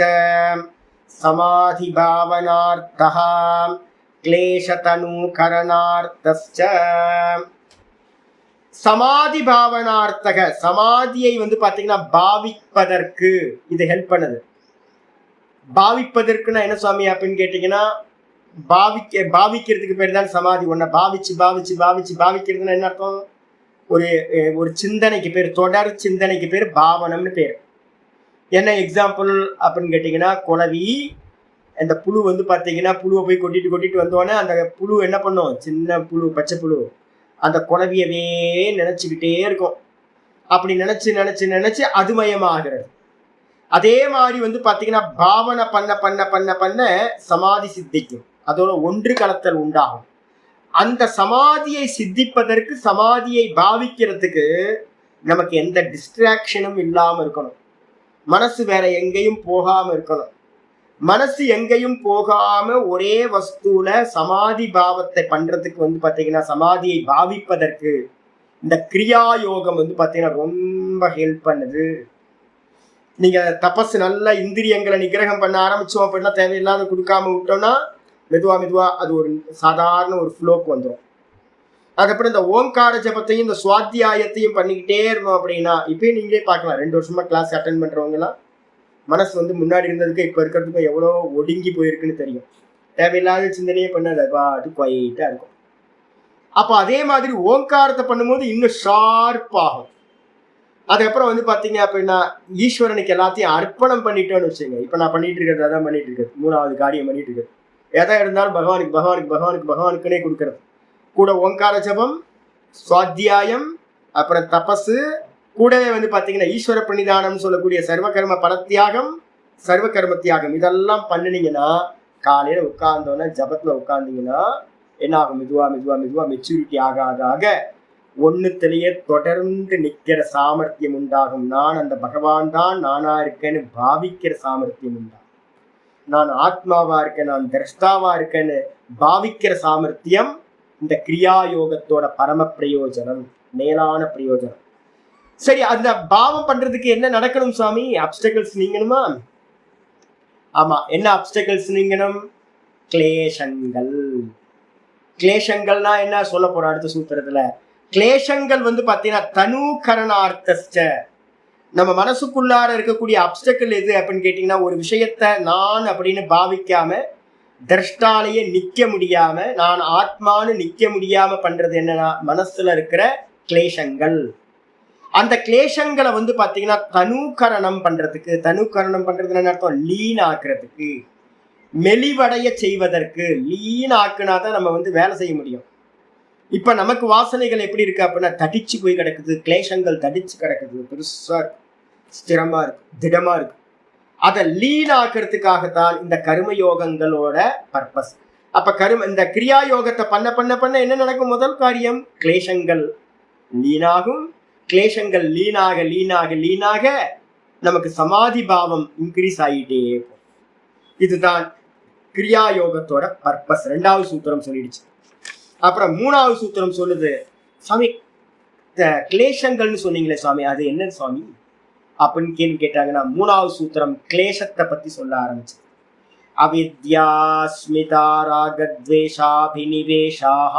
சமாதி பாவனார்த்தா கிளேஷதனு கரணார்த்தஸ்ச. சமாதி பாவனார்த்தக, சமாதியை வந்து பாத்தீங்கன்னா பாவிப்பதற்கு இது ஹெல்ப் பண்ணுது. பாவிப்பதற்குன்னா என்ன சுவாமி அப்படின்னு கேட்டீங்கன்னா, பாவிக்கிறதுக்கு பேர் தான் சமாதி. ஒன்ன பாவிச்சு பாவிச்சு பாவிச்சு பாவிக்கிறதுன்னா என்ன அர்த்தம்? ஒரு ஒரு சிந்தனைக்கு பேர், தொடர் சிந்தனைக்கு பேர் பாவனம்னு பேர். என்ன எக்ஸாம்பிள் அப்படின்னு கேட்டீங்கன்னா, குளவி அந்த புழு வந்து பார்த்தீங்கன்னா, புழுவை போய் கொட்டிட்டு வந்தோடனே அந்த புழு என்ன பண்ணும்? சின்ன புழு, பச்சை புழு, அந்த குளவியவே நினைச்சுக்கிட்டே இருக்கும். அப்படி நினைச்சு நினைச்சு நினைச்சு அதுமயமாகிறது. அதே மாதிரி வந்து பார்த்தீங்கன்னா, பாவனை பண்ண பண்ண பண்ண பண்ண சமாதி சித்திக்கும். அதோட ஒன்று கலத்தல் உண்டாகும். அந்த சமாதியை சித்திப்பதற்கு, சமாதியை பாவிக்கிறதுக்கு நமக்கு எந்த டிஸ்ட்ராக்ஷனும் இல்லாம இருக்கணும். மனசு வேற எங்கேயும் போகாம இருக்கணும். மனசு எங்கேயும் போகாம ஒரே வஸ்துல சமாதி பாவத்தை பண்றதுக்கு வந்து பாத்தீங்கன்னா, சமாதியை பாவிப்பதற்கு இந்த கிரியா யோகம் வந்து பாத்தீங்கன்னா ரொம்ப ஹெல்ப் பண்ணுது. நீங்க தபஸ் நல்ல இந்திரியங்களை நிகிரகம் பண்ண ஆரம்பிச்சோம் அப்படின்னா, தேவையில்லாத கொடுக்காம விட்டோம்னா மெதுவா மெதுவா அது ஒரு சாதாரண ஒரு ஃப்ளோக்கு வந்துடும். அதுக்கப்புறம் இந்த ஓங்கார ஜபத்தையும் இந்த சுவாத்தியாயத்தையும் பண்ணிக்கிட்டே இருந்தோம் அப்படின்னா, இப்பயும் நீங்களே பார்க்கலாம், 2 வருஷமா கிளாஸ் அட்டென்ட் பண்றவங்க எல்லாம் மனசு வந்து முன்னாடி இருந்ததுக்கு இப்ப இருக்கிறதுக்கும் எவ்வளோ ஒடுங்கி போயிருக்குன்னு தெரியும். தேவையில்லாத சிந்தனையே பண்ணாது, பாட்டு குவைட்டா இருக்கும். அப்ப அதே மாதிரி ஓங்காரத்தை பண்ணும்போது இன்னும் ஷார்ப் ஆகும். அதுக்கப்புறம் வந்து பாத்தீங்க அப்படின்னா, ஈஸ்வரனுக்கு எல்லாத்தையும் அர்ப்பணம் பண்ணிட்டோன்னு வச்சுங்க. இப்ப நான் பண்ணிட்டு இருக்கிறது அதான் பண்ணிட்டு இருக்கிறது, 3வது காரியம் பண்ணிட்டு இருக்கிறது. எதா இருந்தாலும் பகவானுக்கு பகவானுக்கு பகவானுக்கு பகவானுக்குன்னே கொடுக்கறது. கூட ஓங்கார ஜபம், சுவாத்தியாயம், அப்புறம் தபசு, கூடவே வந்து பாத்தீங்கன்னா ஈஸ்வர பிரணிதானம் சொல்லக்கூடிய சர்வகர்ம பலத்தியாகம், சர்வகர்ம தியாகம், இதெல்லாம் பண்ணினீங்கன்னா, காலையில உட்கார்ந்தோன்னா ஜபத்துல உட்கார்ந்தீங்கன்னா என்ன ஆகும்? மெதுவா மெதுவா மெதுவா மெச்சூரிட்டி ஆக ஆக ஒன்னுத்திலேயே தொடர்ந்து நிக்கிற சாமர்த்தியம் உண்டாகும். நான் அந்த பகவான் தான் நானா இருக்கேன்னு பாவிக்கிற சாமர்த்தியம் உண்டாகும். நான் ஆத்மாவா இருக்கேன், நான் திரஷ்டாவா இருக்கேன்னு பாவிக்கிற சாமர்த்தியம் இந்த கிரியா யோகத்தோட பரம பிரயோஜனம், மேலான பிரயோஜனம். சரி, அந்த பாவம் பண்றதுக்கு என்ன நடக்கணும் சாமி? அப்டக்கிள்ஸ் நீங்கணுமா? ஆமா, என்ன அப்டக்கிள்ஸ் நீங்கணும்? கிளேஷங்கள். கிளேஷங்கள்னா என்ன சொல்ல போறோம் அடுத்த சூத்திரத்துல? கிளேஷங்கள் வந்து பாத்தீங்கன்னா தனுகரணார்த்த. நம்ம மனசுக்குள்ளார இருக்கக்கூடிய அப்டக்கிள் எது அப்படின்னு கேட்டீங்கன்னா, ஒரு விஷயத்த நான் அப்படின்னு பாவிக்காம, திரஷ்டாலேயே நிக்க முடியாம, நான் ஆத்மானு நிக்க முடியாம பண்றது என்னன்னா மனசுல இருக்கிற கிளேஷங்கள். அந்த கிளேஷங்களை வந்து பாத்தீங்கன்னா தனுகரணம் பண்றதுக்கு, தனுகரணம் பண்றது என்ன அர்த்தம்? லீன் ஆக்குறதுக்கு, மெலிவடைய செய்வதற்கு. லீன் ஆக்குனாதான் நம்ம வந்து வேலை செய்ய முடியும். இப்ப நமக்கு வாசனைகள் எப்படி இருக்கு அப்படின்னா தடிச்சு போய் கிடக்குது, கிளேஷங்கள் தடிச்சு கிடக்குது, பெருசா இருக்கு, ஸ்திரமா இருக்கு, திடமா இருக்கு. அதை லீன் ஆக்குறதுக்காகத்தான் இந்த கர்மயோகங்களோட பர்பஸ். அப்ப இந்த கிரியா யோகத்தை பண்ண பண்ண பண்ண என்ன நடக்கும்? முதல் காரியம், கிளேஷங்கள் லீனாகும். கிளேஷங்கள் லீனாக லீனாக லீனாக நமக்கு சமாதி பாவம் இன்க்ரீஸ் ஆகிட்டே இருக்கும். இதுதான் கிரியா யோகத்தோட பர்பஸ். 2வது சூத்திரம் சொல்லிடுச்சு. அப்புறம் 3வது சூத்திரம் சொல்லுது, சுவாமி கிளேஷங்கள்னு சொன்னீங்களே சுவாமி, அது என்ன சுவாமி அப்படின்னு கேள்வி கேட்டாங்கன்னா, 3வது சூத்திரம் கிளேஷத்தை பத்தி சொல்ல ஆரம்பிச்சு. அவித்யா ஸ்மிதா ராகத்வேஷாபினிவேஷாஹ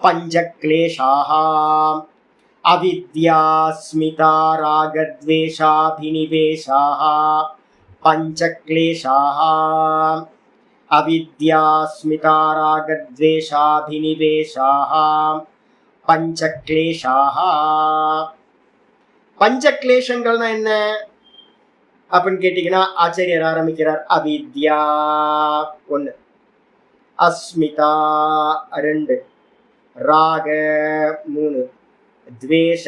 பஞ்ச கிளேஷாஹ. அவித்யா ஸ்மிதா ராகத்வேஷாபினிவேஷாஹ பஞ்ச கிளேஷாஹ. அவித்யா ஸ்மிதா ராகத்வேஷாபினிவேஷாஹ பஞ்ச கிளேஷாஹ. பஞ்ச கிளேஷங்கள்னா என்ன அப்படின்னு கேட்டீங்கன்னா, ஆச்சாரியர் ஆரம்பிக்கிறார். அவித்யா 1, அஸ்மிதா 2, ராக 3, துவேஷ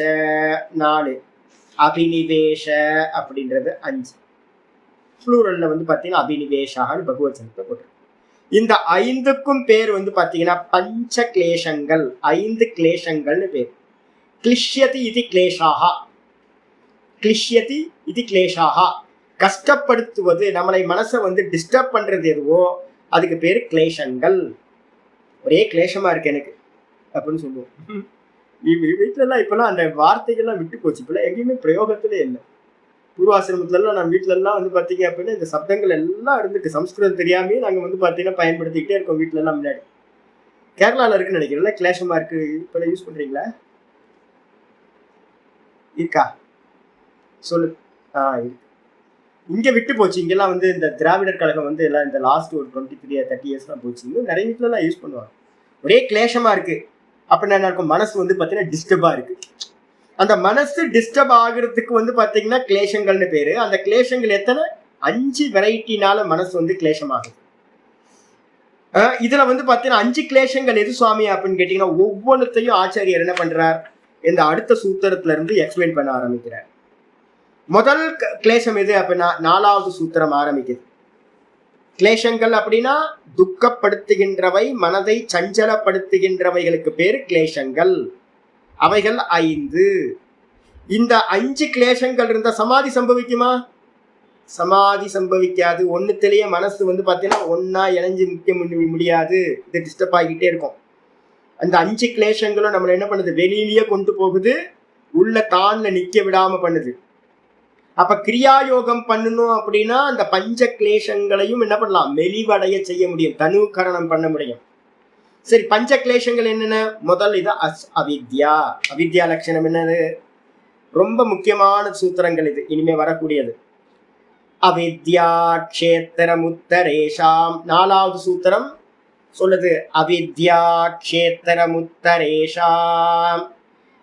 4, அபினிவேஷ அப்படின்றது 5. ப்ளூரல்ல வந்து பாத்தீங்கன்னா அபினிவேஷான்னு பகவத்சனத்தை போட்டு. இந்த 5க்கும் பேர் வந்து பாத்தீங்கன்னா பஞ்ச கிளேஷங்கள், 5 கிளேஷங்கள்னு பேர். கிளிஷ்யதி இது கிளேஷாஹா, கிளிஷ்யதி இது கிளேஷாஹா, கஷ்டப்படுத்துவது, நம்மளை மனசை வந்து டிஸ்டர்ப் பண்றது எதுவோ அதுக்கு பேரு கிளேஷங்கள். ஒரே கிளேஷமா இருக்கு எனக்கு அப்படின்னு சொல்லுவோம். வீட்டுல எல்லாம் இப்பெல்லாம் அந்த வார்த்தைகள்லாம் விட்டு போச்சு. இப்பெல்லாம் எங்கேயுமே பிரயோகத்திலே இல்லை. பூர்வாசிரமத்துல எல்லாம் நான் வீட்டுல எல்லாம் வந்து பாத்தீங்க அப்படின்னா இந்த சப்தங்கள் எல்லாம் இருந்துட்டு சம்ஸ்கிருதம் தெரியாமே நாங்க வந்து பாத்தீங்கன்னா பயன்படுத்திக்கிட்டே இருக்கோம் வீட்டுல எல்லாம். முன்னாடி கேரளால இருக்குன்னு நினைக்கிறேன், கிளேஷமா இருக்கு. இப்ப யூஸ் பண்றீங்களா? இருக்கா சொல்லு. இருக்கு. இங்க விட்டு போச்சு. இங்கெல்லாம் வந்து இந்த திராவிடர் கழகம் வந்து எல்லாம் இந்த லாஸ்ட் ஒரு 23-30 இயர்ஸ்லாம் போச்சு. இன்னும் நிறைய வீட்டுல எல்லாம் யூஸ் பண்ணுவாங்க. ஒரே கிளேஷமா இருக்கு. அப்படின்னா என்ன இருக்கும்? மனசு வந்து பாத்தீங்கன்னா டிஸ்டர்பா இருக்கு. அந்த மனசு டிஸ்டர்ப் ஆகுறதுக்கு வந்து பாத்தீங்கன்னா கிளேஷங்கள்னு பேரு. அந்த கிளேஷங்கள் எத்தனை? 5 வெரைட்டினால மனசு வந்து கிளேஷம் ஆகுது. இதுல வந்து பாத்தீங்கன்னா 5 கிளேஷங்கள் எது சுவாமி அப்படின்னு கேட்டீங்கன்னா, ஒவ்வொன்றுத்தையும் ஆச்சாரியர் என்ன பண்றார், இந்த அடுத்த சூத்திரத்துல இருந்து எக்ஸ்பிளைன் பண்ண ஆரம்பிக்கிறார். முதல் கிளேஷம் எது அப்படின்னா 4வது சூத்திரம் ஆரம்பிக்குது. கிளேஷங்கள் அப்படின்னா துக்கப்படுத்துகின்றவை, மனதை சஞ்சலப்படுத்துகின்றவைகளுக்கு பேரு கிளேஷங்கள். அவைகள் 5. இந்த 5 கிளேஷங்கள் இருந்த சமாதி சம்பவிக்குமா? சமாதி சம்பவிக்காது. ஒண்ணுத்திலேயே மனசு வந்து பாத்தீங்கன்னா ஒன்னா இணைஞ்சு முக்கிய முடியாது. இது டிஸ்டர்ப் ஆகிட்டே இருக்கும். அந்த 5 கிளேஷங்களும் நம்மள என்ன பண்ணுது? வெளியிலேயே கொண்டு போகுது, உள்ள தான்ல நிக்க விடாம பண்ணுது. அப்ப கிரியாயோகம் பண்ணணும் அப்படின்னா அந்த பஞ்ச கிளேஷங்களையும் என்ன பண்ணலாம்? மெலிவடைய செய்ய முடியும், தனுகரணம் பண்ண முடியும். சரி, பஞ்ச கிளேஷங்கள் என்னென்ன? முதல் இது அவித்யா. அவித்யா லட்சணம் என்னது? ரொம்ப முக்கியமான சூத்திரங்கள் இது இனிமே வரக்கூடியது. அவித்யா க்ஷேத்திரமுத்தரேஷாம். 4வது சூத்திரம் சொல்லுது அவித்யா க்ஷேத்திரமுத்தரேஷாம்.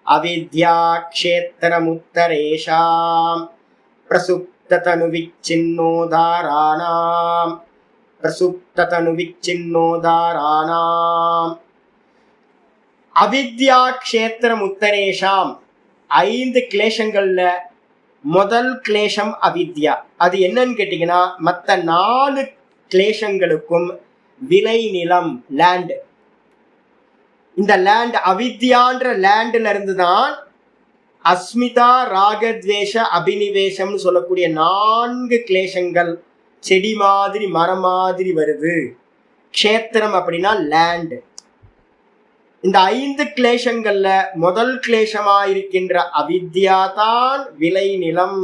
அவித்யா க்ஷேத்திரமுத்தரேஷாம் பிரசுப்ததனு விச்சின்னோதாராணாம். பிரசுப்ததனு விச்சின்னோதாராணாம். அவித்யா க்ஷேத்திரமுத்தரேஷாம் 5 கிளேஷங்கள்ல முதல் கிளேஷம் அவித்யா. அது என்னன்னு கேட்டீங்கன்னா, மற்ற 4 கிளேஷங்களுக்கும் விளை நிலம், லேண்ட். இந்த லேண்ட் அவித்யான்ற லேண்ட்ல இருந்துதான் அஸ்மிதா ராகத்வேஷ அபினிவேஷம்னு சொல்லக்கூடிய 4 கிளேஷங்கள் செடி மாதிரி மரம் மாதிரி வருது. க்ஷேத்திரம் அப்படின்னா லேண்ட். இந்த 5 கிளேஷங்கள்ல முதல் கிளேஷமா இருக்கின்ற அவித்யா தான் விளை நிலம்.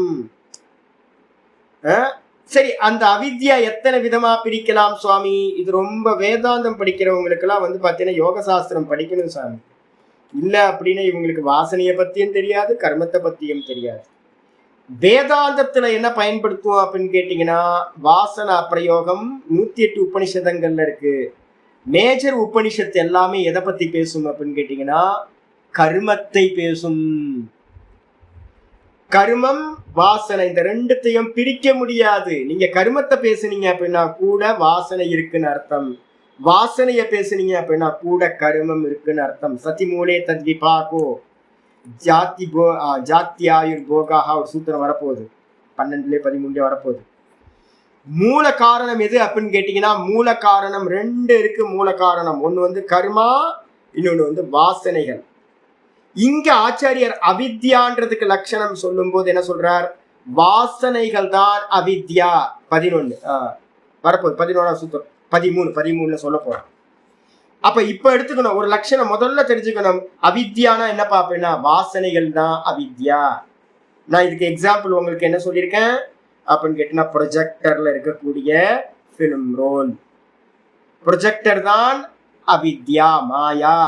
சரி, அந்த அவித்யா எத்தனை விதமா பிரிக்கலாம் சுவாமி? இது ரொம்ப வேதாந்தம் படிக்கிறவங்களுக்கு எல்லாம் வந்து பாத்தீங்கன்னா யோக சாஸ்திரம் படிக்கணும் சாமி. இல்ல அப்படின்னா இவங்களுக்கு வாசனைய பத்தியும் தெரியாது, கர்மத்தை பத்தியும் தெரியாது. வேதாந்தத்துல என்ன பயன்படுத்துவோம் அப்படின்னு கேட்டீங்கன்னா, வாசனா பிரயோகம் 108 உபனிஷதங்கள்ல இருக்கு. மேஜர் உபனிஷத்து எல்லாமே எதை பத்தி பேசும் அப்படின்னு கேட்டீங்கன்னா, கர்மத்தை பேசும். கர்மம் வாசனை இந்த ரெண்டுத்தையும் பிரிக்க முடியாது. நீங்க கர்மத்தை பேசுனீங்க அப்படின்னா கூட வாசனை இருக்குன்னு அர்த்தம், வாசனைய பேசுனீங்க அப்படின்னா கூட கர்மம் இருக்குன்னு அர்த்தம். சதிமூலே தத்விபாகோ ஜாத்தியாயுர் போகாக ஒரு சூத்திரம் வரப்போகுது, 12-13 வரப்போகுது. மூல காரணம் எது அப்படின்னு கேட்டீங்கன்னா, மூல காரணம் 2 இருக்கு. மூல காரணம் ஒண்ணு வந்து கர்மா, இன்னொன்னு வந்து வாசனைகள். இங்க ஆச்சாரியர் அவித்யான்றதுக்கு லட்சணம் சொல்லும் போது என்ன சொல்றார்? வாசனைகள் தான் அவித்யா. 11 வரப்போகுது, 11ஆம் சூத்திரம் 13 சொல்ல போறோம். அப்ப இப்ப எடுத்துக்கணும் ஒரு லட்சணம் முதல்ல தெரிஞ்சுக்கணும். அவித்யானா என்ன பாப்பேன்னா வாசனைகள் தான் அவித்யா. நான் இதுக்கு எக்ஸாம்பிள் உங்களுக்கு என்ன சொல்லியிருக்கேன் அப்படின்னு கேட்டீங்கன்னா, ப்ரொஜெக்டர்ல இருக்கக்கூடிய பிலிம் ரோல், ப்ரொஜெக்டர் தான் அவித்யா, மாயா.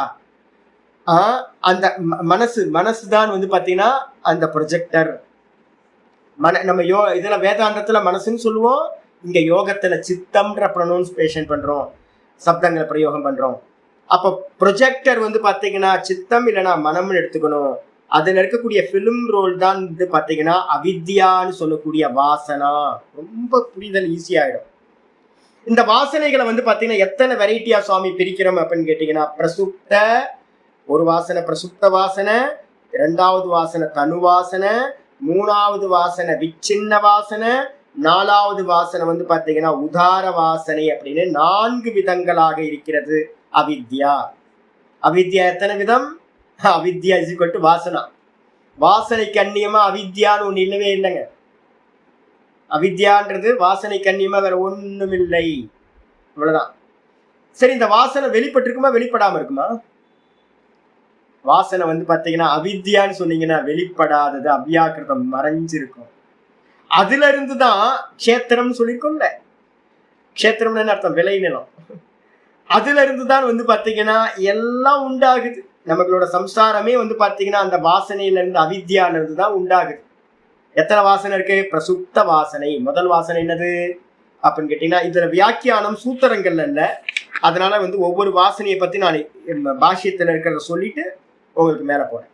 அந்த மனசுதான் வந்து பாத்தீங்கன்னா அந்த ப்ரொஜெக்டர். நம்ம இதுல வேதாந்தத்துல மனசுன்னு சொல்லுவோம், இங்க யோகத்துல சித்தம்ன்ற ப்ரொனவுன்சியேஷன் பண்றோம், சப்தங்களை பிரயோகம் பண்றோம். அப்ப ப்ரொஜெக்டர் வந்து பாத்தீங்கன்னா சித்தம் இல்லைன்னா மனம்னு எடுத்துக்கணும். அதுல இருக்கக்கூடிய பிலிம் ரோல் தான் வந்து பாத்தீங்கன்னா அவித்யான்னு சொல்லக்கூடிய வாசனா. ரொம்ப புரிதல் ஈஸியாயிடும். இந்த வாசனைகளை வந்து பாத்தீங்கன்னா எத்தனை வெரைட்டியா சுவாமி பிரிக்கிறோம் அப்படின்னு கேட்டீங்கன்னா, பிரசுப்த ஒரு வாசனை பிரசுப்த வாசனை, 2வது வாசனை தனு வாசனை, 3வது வாசனை விச்சின்ன வாசனை, 4வது வாசனை வந்து பாத்தீங்கன்னா உதார வாசனை அப்படின்னு 4 விதங்களாக இருக்கிறது அவித்யா. அவித்யா எத்தனை விதம்? அவித்யா இஸ் ஈக்வல் டு வாசனா. வாசனைக்கு அந்நியமா அவித்யான்னு ஒண்ணு இல்லவே இல்லைங்க. அவித்யான்றது வாசனைக்கு அந்நியமா வேற ஒண்ணும் இல்லை, இவ்வளவுதான். சரி, இந்த வாசனை வெளிப்பட்டிருக்குமா வெளிப்படாம இருக்குமா? வாசனை வந்து பாத்தீங்கன்னா அவித்யான்னு சொன்னீங்கன்னா வெளிப்படாதது, அவ்யாக்கிருதம் மறைஞ்சிருக்கும். அதுல இருந்துதான் க்ஷேத்திரம் சொல்லியிருக்கோம்ல. க்ஷேத்திரம்னு என்ன அர்த்தம்? விளை நிலம். அதுல இருந்துதான் வந்து பாத்தீங்கன்னா எல்லாம் உண்டாகுது. நம்மளோட சம்சாரமே வந்து பாத்தீங்கன்னா அந்த வாசனையில இருந்து அவித்யால இருந்து தான் உண்டாகுது. எத்தனை வாசனை இருக்கு? பிரசுப்த வாசனை. முதல் வாசனை என்னது அப்படின்னு கேட்டீங்கன்னா, இதுல வியாக்கியானம் சூத்திரங்கள்ல இல்ல. அதனால ஒவ்வொரு வாசனையை பத்தி நான் பாஷ்யத்துல இருக்கிறத சொல்லிட்டு உங்களுக்கு மேல போறேன்.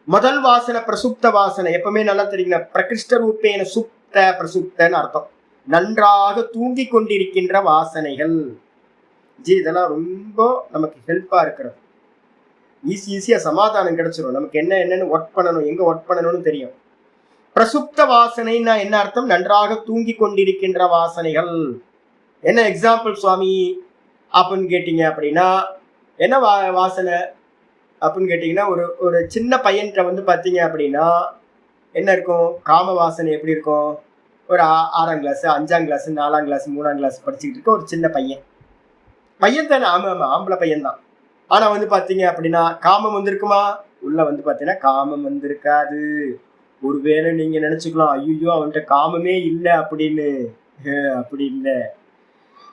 முதல் வாசனை பிரசுப்த வாசனை. எப்பவுமே நல்லா தெரியுங்க, பிரகிருஷ்ட ரூபேன சுப்த பிரசுப்தன்னு அர்த்தம். நன்றாக தூங்கி கொண்டிருக்கின்ற வாசனைகள். இதெல்லாம் ரொம்ப நமக்கு ஹெல்ப்பா இருக்கிறது. ஈஸியா சமாதானம் கிடைச்சிடும். நமக்கு என்னன்னு ஒர்க் பண்ணணும், எங்க ஒர்க் பண்ணணும்னு தெரியும். பிரசுப்த வாசனைன்னா என்ன அர்த்தம்? நன்றாக தூங்கி கொண்டிருக்கின்ற வாசனைகள். என்ன எக்ஸாம்பிள் சுவாமி அப்படின்னு கேட்டீங்க அப்படின்னா, என்ன வாசனை அப்படின்னு கேட்டீங்கன்னா, ஒரு சின்ன பையன்கிட்ட பாத்தீங்க அப்படின்னா என்ன இருக்கும்? காம வாசனை எப்படி இருக்கும்? ஒரு 6ஆம் கிளாஸ், 5ஆம் கிளாஸ், 4ஆம் கிளாஸ், 3ஆம் கிளாஸ் படிச்சுக்கிட்டு இருக்க ஒரு சின்ன பையன் தானே. ஆமா, ஆம்பளை பையன் தான். ஆனா பாத்தீங்க அப்படின்னா காமம் வந்திருக்குமா? உள்ள பாத்தீங்கன்னா காமம் வந்திருக்காது. ஒருவேளை நீங்க நினைச்சுக்கலாம், ஐயோ அவன்கிட்ட காமமே இல்லை அப்படின்னு. அப்படி இல்லை.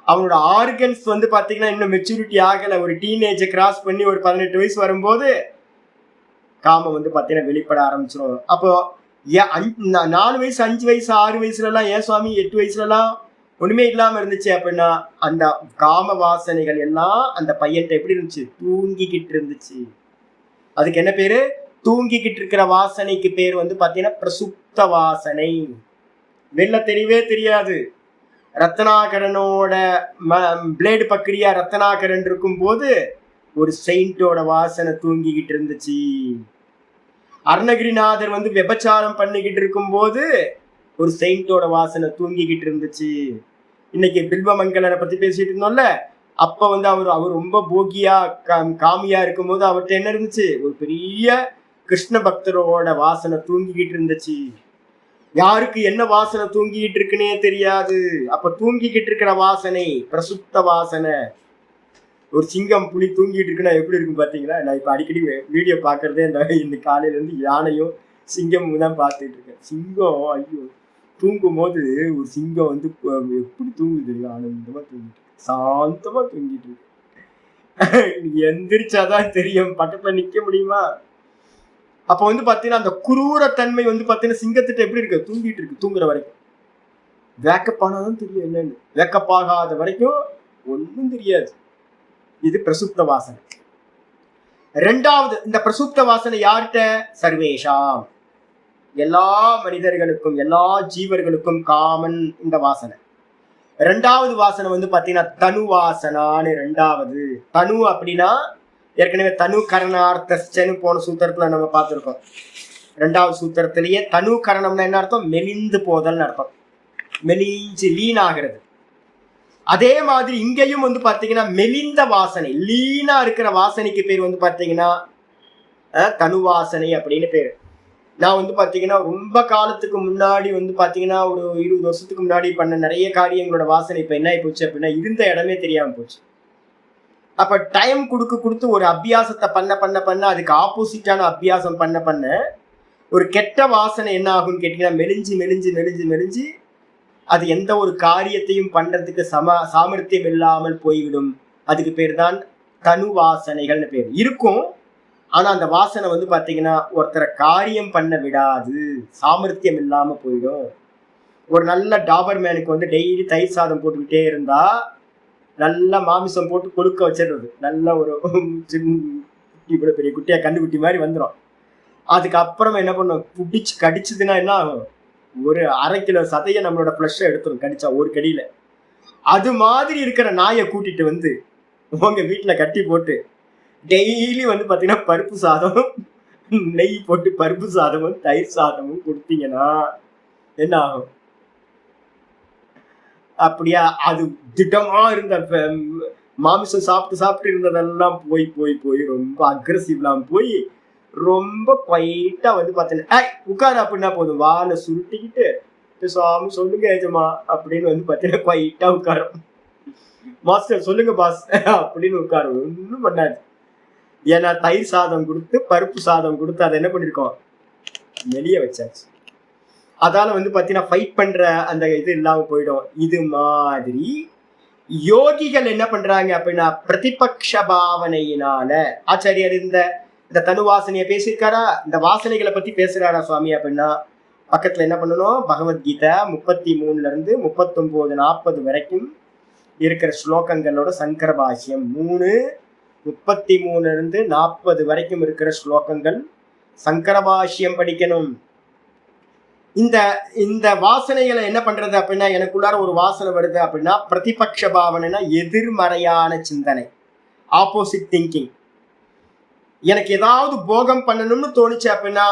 அவனோட ஆர்கன்ஸ் பாத்தீங்கன்னா இன்னும் மெச்சூரிட்டி ஆகல. ஒரு டீனேஜை கிராஸ் பண்ணி ஒரு 18 வயசு வரும்போது காமம் பாத்தீங்கன்னா வெளிப்பட ஆரம்பிச்சிடும். அப்போ 4 வயசு, 5 வயசு, 6 வயசுல எல்லாம், ஏன் சுவாமி 8 வயசுல எல்லாம் ஒண்ணுமே இல்லாம இருந்துச்சு அப்படின்னா, அந்த காம வாசனைகள் எல்லாம் அந்த பையன்கிட்ட எப்படி இருந்துச்சு? தூங்கிக்கிட்டு இருந்துச்சு. அதுக்கு என்ன பேரு? தூங்கிக்கிட்டு இருக்கிற வாசனைக்கு பேர் பாத்தீங்கன்னா பிரசுப்த வாசனை. வெளில தெரியவே தெரியாது. ரத்னாகரனோட பிளேடு பக்கரியா ரத்னாகரன் இருக்கும் போது ஒரு செயின்டோட வாசனை தூங்கிக்கிட்டு இருந்துச்சு. அருணகிரிநாதர் விபச்சாரம் பண்ணிக்கிட்டு இருக்கும் போது ஒரு செயின்டோட வாசனை தூங்கிக்கிட்டு இருந்துச்சு. இன்னைக்கு பில்வமங்கலனை பத்தி பேசிட்டு இருந்தோம்ல, அப்ப அவர் ரொம்ப போகியா காமியா இருக்கும் போது அவர்கிட்ட என்ன இருந்துச்சு? ஒரு பெரிய கிருஷ்ண பக்தரோட வாசனை தூங்கிக்கிட்டு இருந்துச்சு. யாருக்கு என்ன வாசனை தூங்கிக்கிட்டு இருக்குன்னே தெரியாது. அப்ப தூங்கிக்கிட்டு இருக்கிற வாசனை பிரசுப்த வாசனை. ஒரு சிங்கம் புலி தூங்கிட்டு இருக்குன்னா எப்படி இருக்கும் பாத்தீங்களா? நான் இப்ப அடிக்கடி வீடியோ பாக்குறதே இந்த காலையில இருந்து யானையும் சிங்கமும் தான் பார்த்துட்டு இருக்கேன். சிங்கம் ஐயோ தூங்கும் போது ஒரு சிங்கம் எப்படி தூங்குது? ஆனந்தமா தூங்கிட்டு, சாந்தமா தூங்கிட்டு இருக்கு. எந்திரிச்சாதான் தெரியும், பக்கத்துல நிக்க முடியுமா? அப்ப பாத்தீங்கன்னா அந்த குரூரத்தன்மை பாத்தீங்கன்னா சிங்கத்திட்ட எப்படி இருக்கு? தூங்கிட்டு இருக்கு. தூங்குற வரைக்கும் வேக்கப் ஆனாதான் தெரியும் என்னன்னு. வேக்கப் ஆகாத வரைக்கும் ஒன்னும் தெரியாது. இது பிரசுப்த வாசனை. ரெண்டாவது, இந்த பிரசுப்த வாசனை யார்கிட்ட? சர்வேஷாம், எல்லா மனிதர்களுக்கும், எல்லா ஜீவர்களுக்கும் காமன் இந்த வாசனை. ரெண்டாவது வாசனை பாத்தீங்கன்னா தனு வாசனான்னு. ரெண்டாவது தனு அப்படின்னா ஏற்கனவே தனு கரணார்த்தன்னு போன சூத்திரத்துல நம்ம பார்த்துருக்கோம். ரெண்டாவது சூத்திரத்திலேயே தனு கரணம்னா என்ன அர்த்தம்? மெலிந்து போதல்னு அர்த்தம். மெலிஞ்சு லீன் ஆகிறது. அதே மாதிரி இங்கேயும் பாத்தீங்கன்னா மெலிந்த வாசனை, லீனா இருக்கிற வாசனைக்கு பேர் பாத்தீங்கன்னா தனு வாசனை அப்படின்னு பேரு. நான் பாத்தீங்கன்னா ரொம்ப காலத்துக்கு முன்னாடி பாத்தீங்கன்னா ஒரு 20 வருஷத்துக்கு முன்னாடி பண்ண நிறைய காரியங்களோட வாசனை இப்ப என்ன ஆகி போச்சு அப்படின்னா இருந்த இடமே தெரியாம போச்சு. அப்ப டைம் கொடுத்து ஒரு அபியாசத்தை பண்ண அதுக்கு ஆப்போசிட்டான அபியாசம் பண்ண ஒரு கெட்ட வாசனை என்ன ஆகும்னு கேட்டீங்கன்னா மெலிஞ்சு அது எந்த ஒரு காரியத்தையும் பண்றதுக்கு சாமர்த்தியம் இல்லாமல் போய்விடும். அதுக்கு பேர் தான் தனு வாசனைகள்னு பேர். இருக்கும், ஆனா அந்த வாசனை பாத்தீங்கன்னா ஒருத்தரை காரியம் பண்ண விடாது, சாமர்த்தியம் இல்லாம போயிடும். ஒரு நல்ல டாபர் மேனுக்கு டெய்லி தயிர் சாதம் போட்டுக்கிட்டே இருந்தா நல்லா மாமிசம் போட்டு கொழுக்க வச்சிடுறது. நல்ல ஒரு இவ்வளவு பெரிய குட்டியா கண்ணுக்குட்டி மாதிரி வந்துடும். அதுக்கப்புறம் என்ன பண்ணும்? புடிச்சு கடிச்சதுன்னா என்ன ஆகும்? ஒரு 1/2 கிலோ சதையை நம்மளோட ஃப்ளஷை எடுத்துரும் கடிச்சா ஒரு கடியில. அது மாதிரி இருக்கிற நாயை கூட்டிட்டு உங்க வீட்டுல கட்டி போட்டு டெய்லி பாத்தீங்கன்னா பருப்பு சாதம், நெய் போட்டு பருப்பு சாதமும் தயிர் சாதமும் கொடுத்தீங்கன்னா என்ன ஆகும்? அப்படியா அது திட்டமா இருந்த மாமிசம் சாப்பிட்டு இருந்ததெல்லாம் போய் ரொம்ப அக்ரெசிவ்லாம் போய் ரொம்ப குவைட்டா பாத்தீங்கன்னா உட்காரு அப்படின்னா போதும், வாழை சுருட்டிக்கிட்டு சாமி சொல்லுங்க ஏஜமா அப்படின்னு பாத்தீங்கன்னா குவைட்டா உட்காரும். மாஸ்டர் சொல்லுங்க பாஸ் அப்படின்னு உட்காரும். ஒன்றும் பண்ணாது. ஏன்னா தயிர் சாதம் கொடுத்து பருப்பு சாதம் கொடுத்து அதை என்ன பண்ணிருக்கோம்? வெளிய வச்சாச்சு. அதால பாத்தீங்கன்னா ஃபைட் பண்ற அந்த இது இல்லாம போயிடும். இது மாதிரி யோகிகள் என்ன பண்றாங்க அப்படின்னா பிரதிபக்ஷ பாவனையினால, ஆச்சாரியர் இந்த தனு வாசனைய பேசியிருக்காரா? இந்த வாசனைகளை பத்தி பேசுறாரா சுவாமி அப்படின்னா பக்கத்துல என்ன பண்ணணும், பகவத்கீதை 33 39 40 வரைக்கும் இருக்கிற ஸ்லோகங்களோட சங்கர பாஷ்யம் 3 33 40 வரைக்கும் இருக்கிற ஸ்லோகங்கள் சங்கர பாஷ்யம் படிக்கணும். இந்த இந்த வாசனைகளை என்ன பண்றது அப்படின்னா, எனக்குள்ளார ஒரு வாசனை வருது அப்படின்னா பிரதிபக்ஷ பாவனைனா எதிர்மறையான சிந்தனை, ஆப்போசிட் திங்கிங். எனக்கு ஏதாவது போகம் பண்ணணும்னு தோணுச்சு அப்படின்னா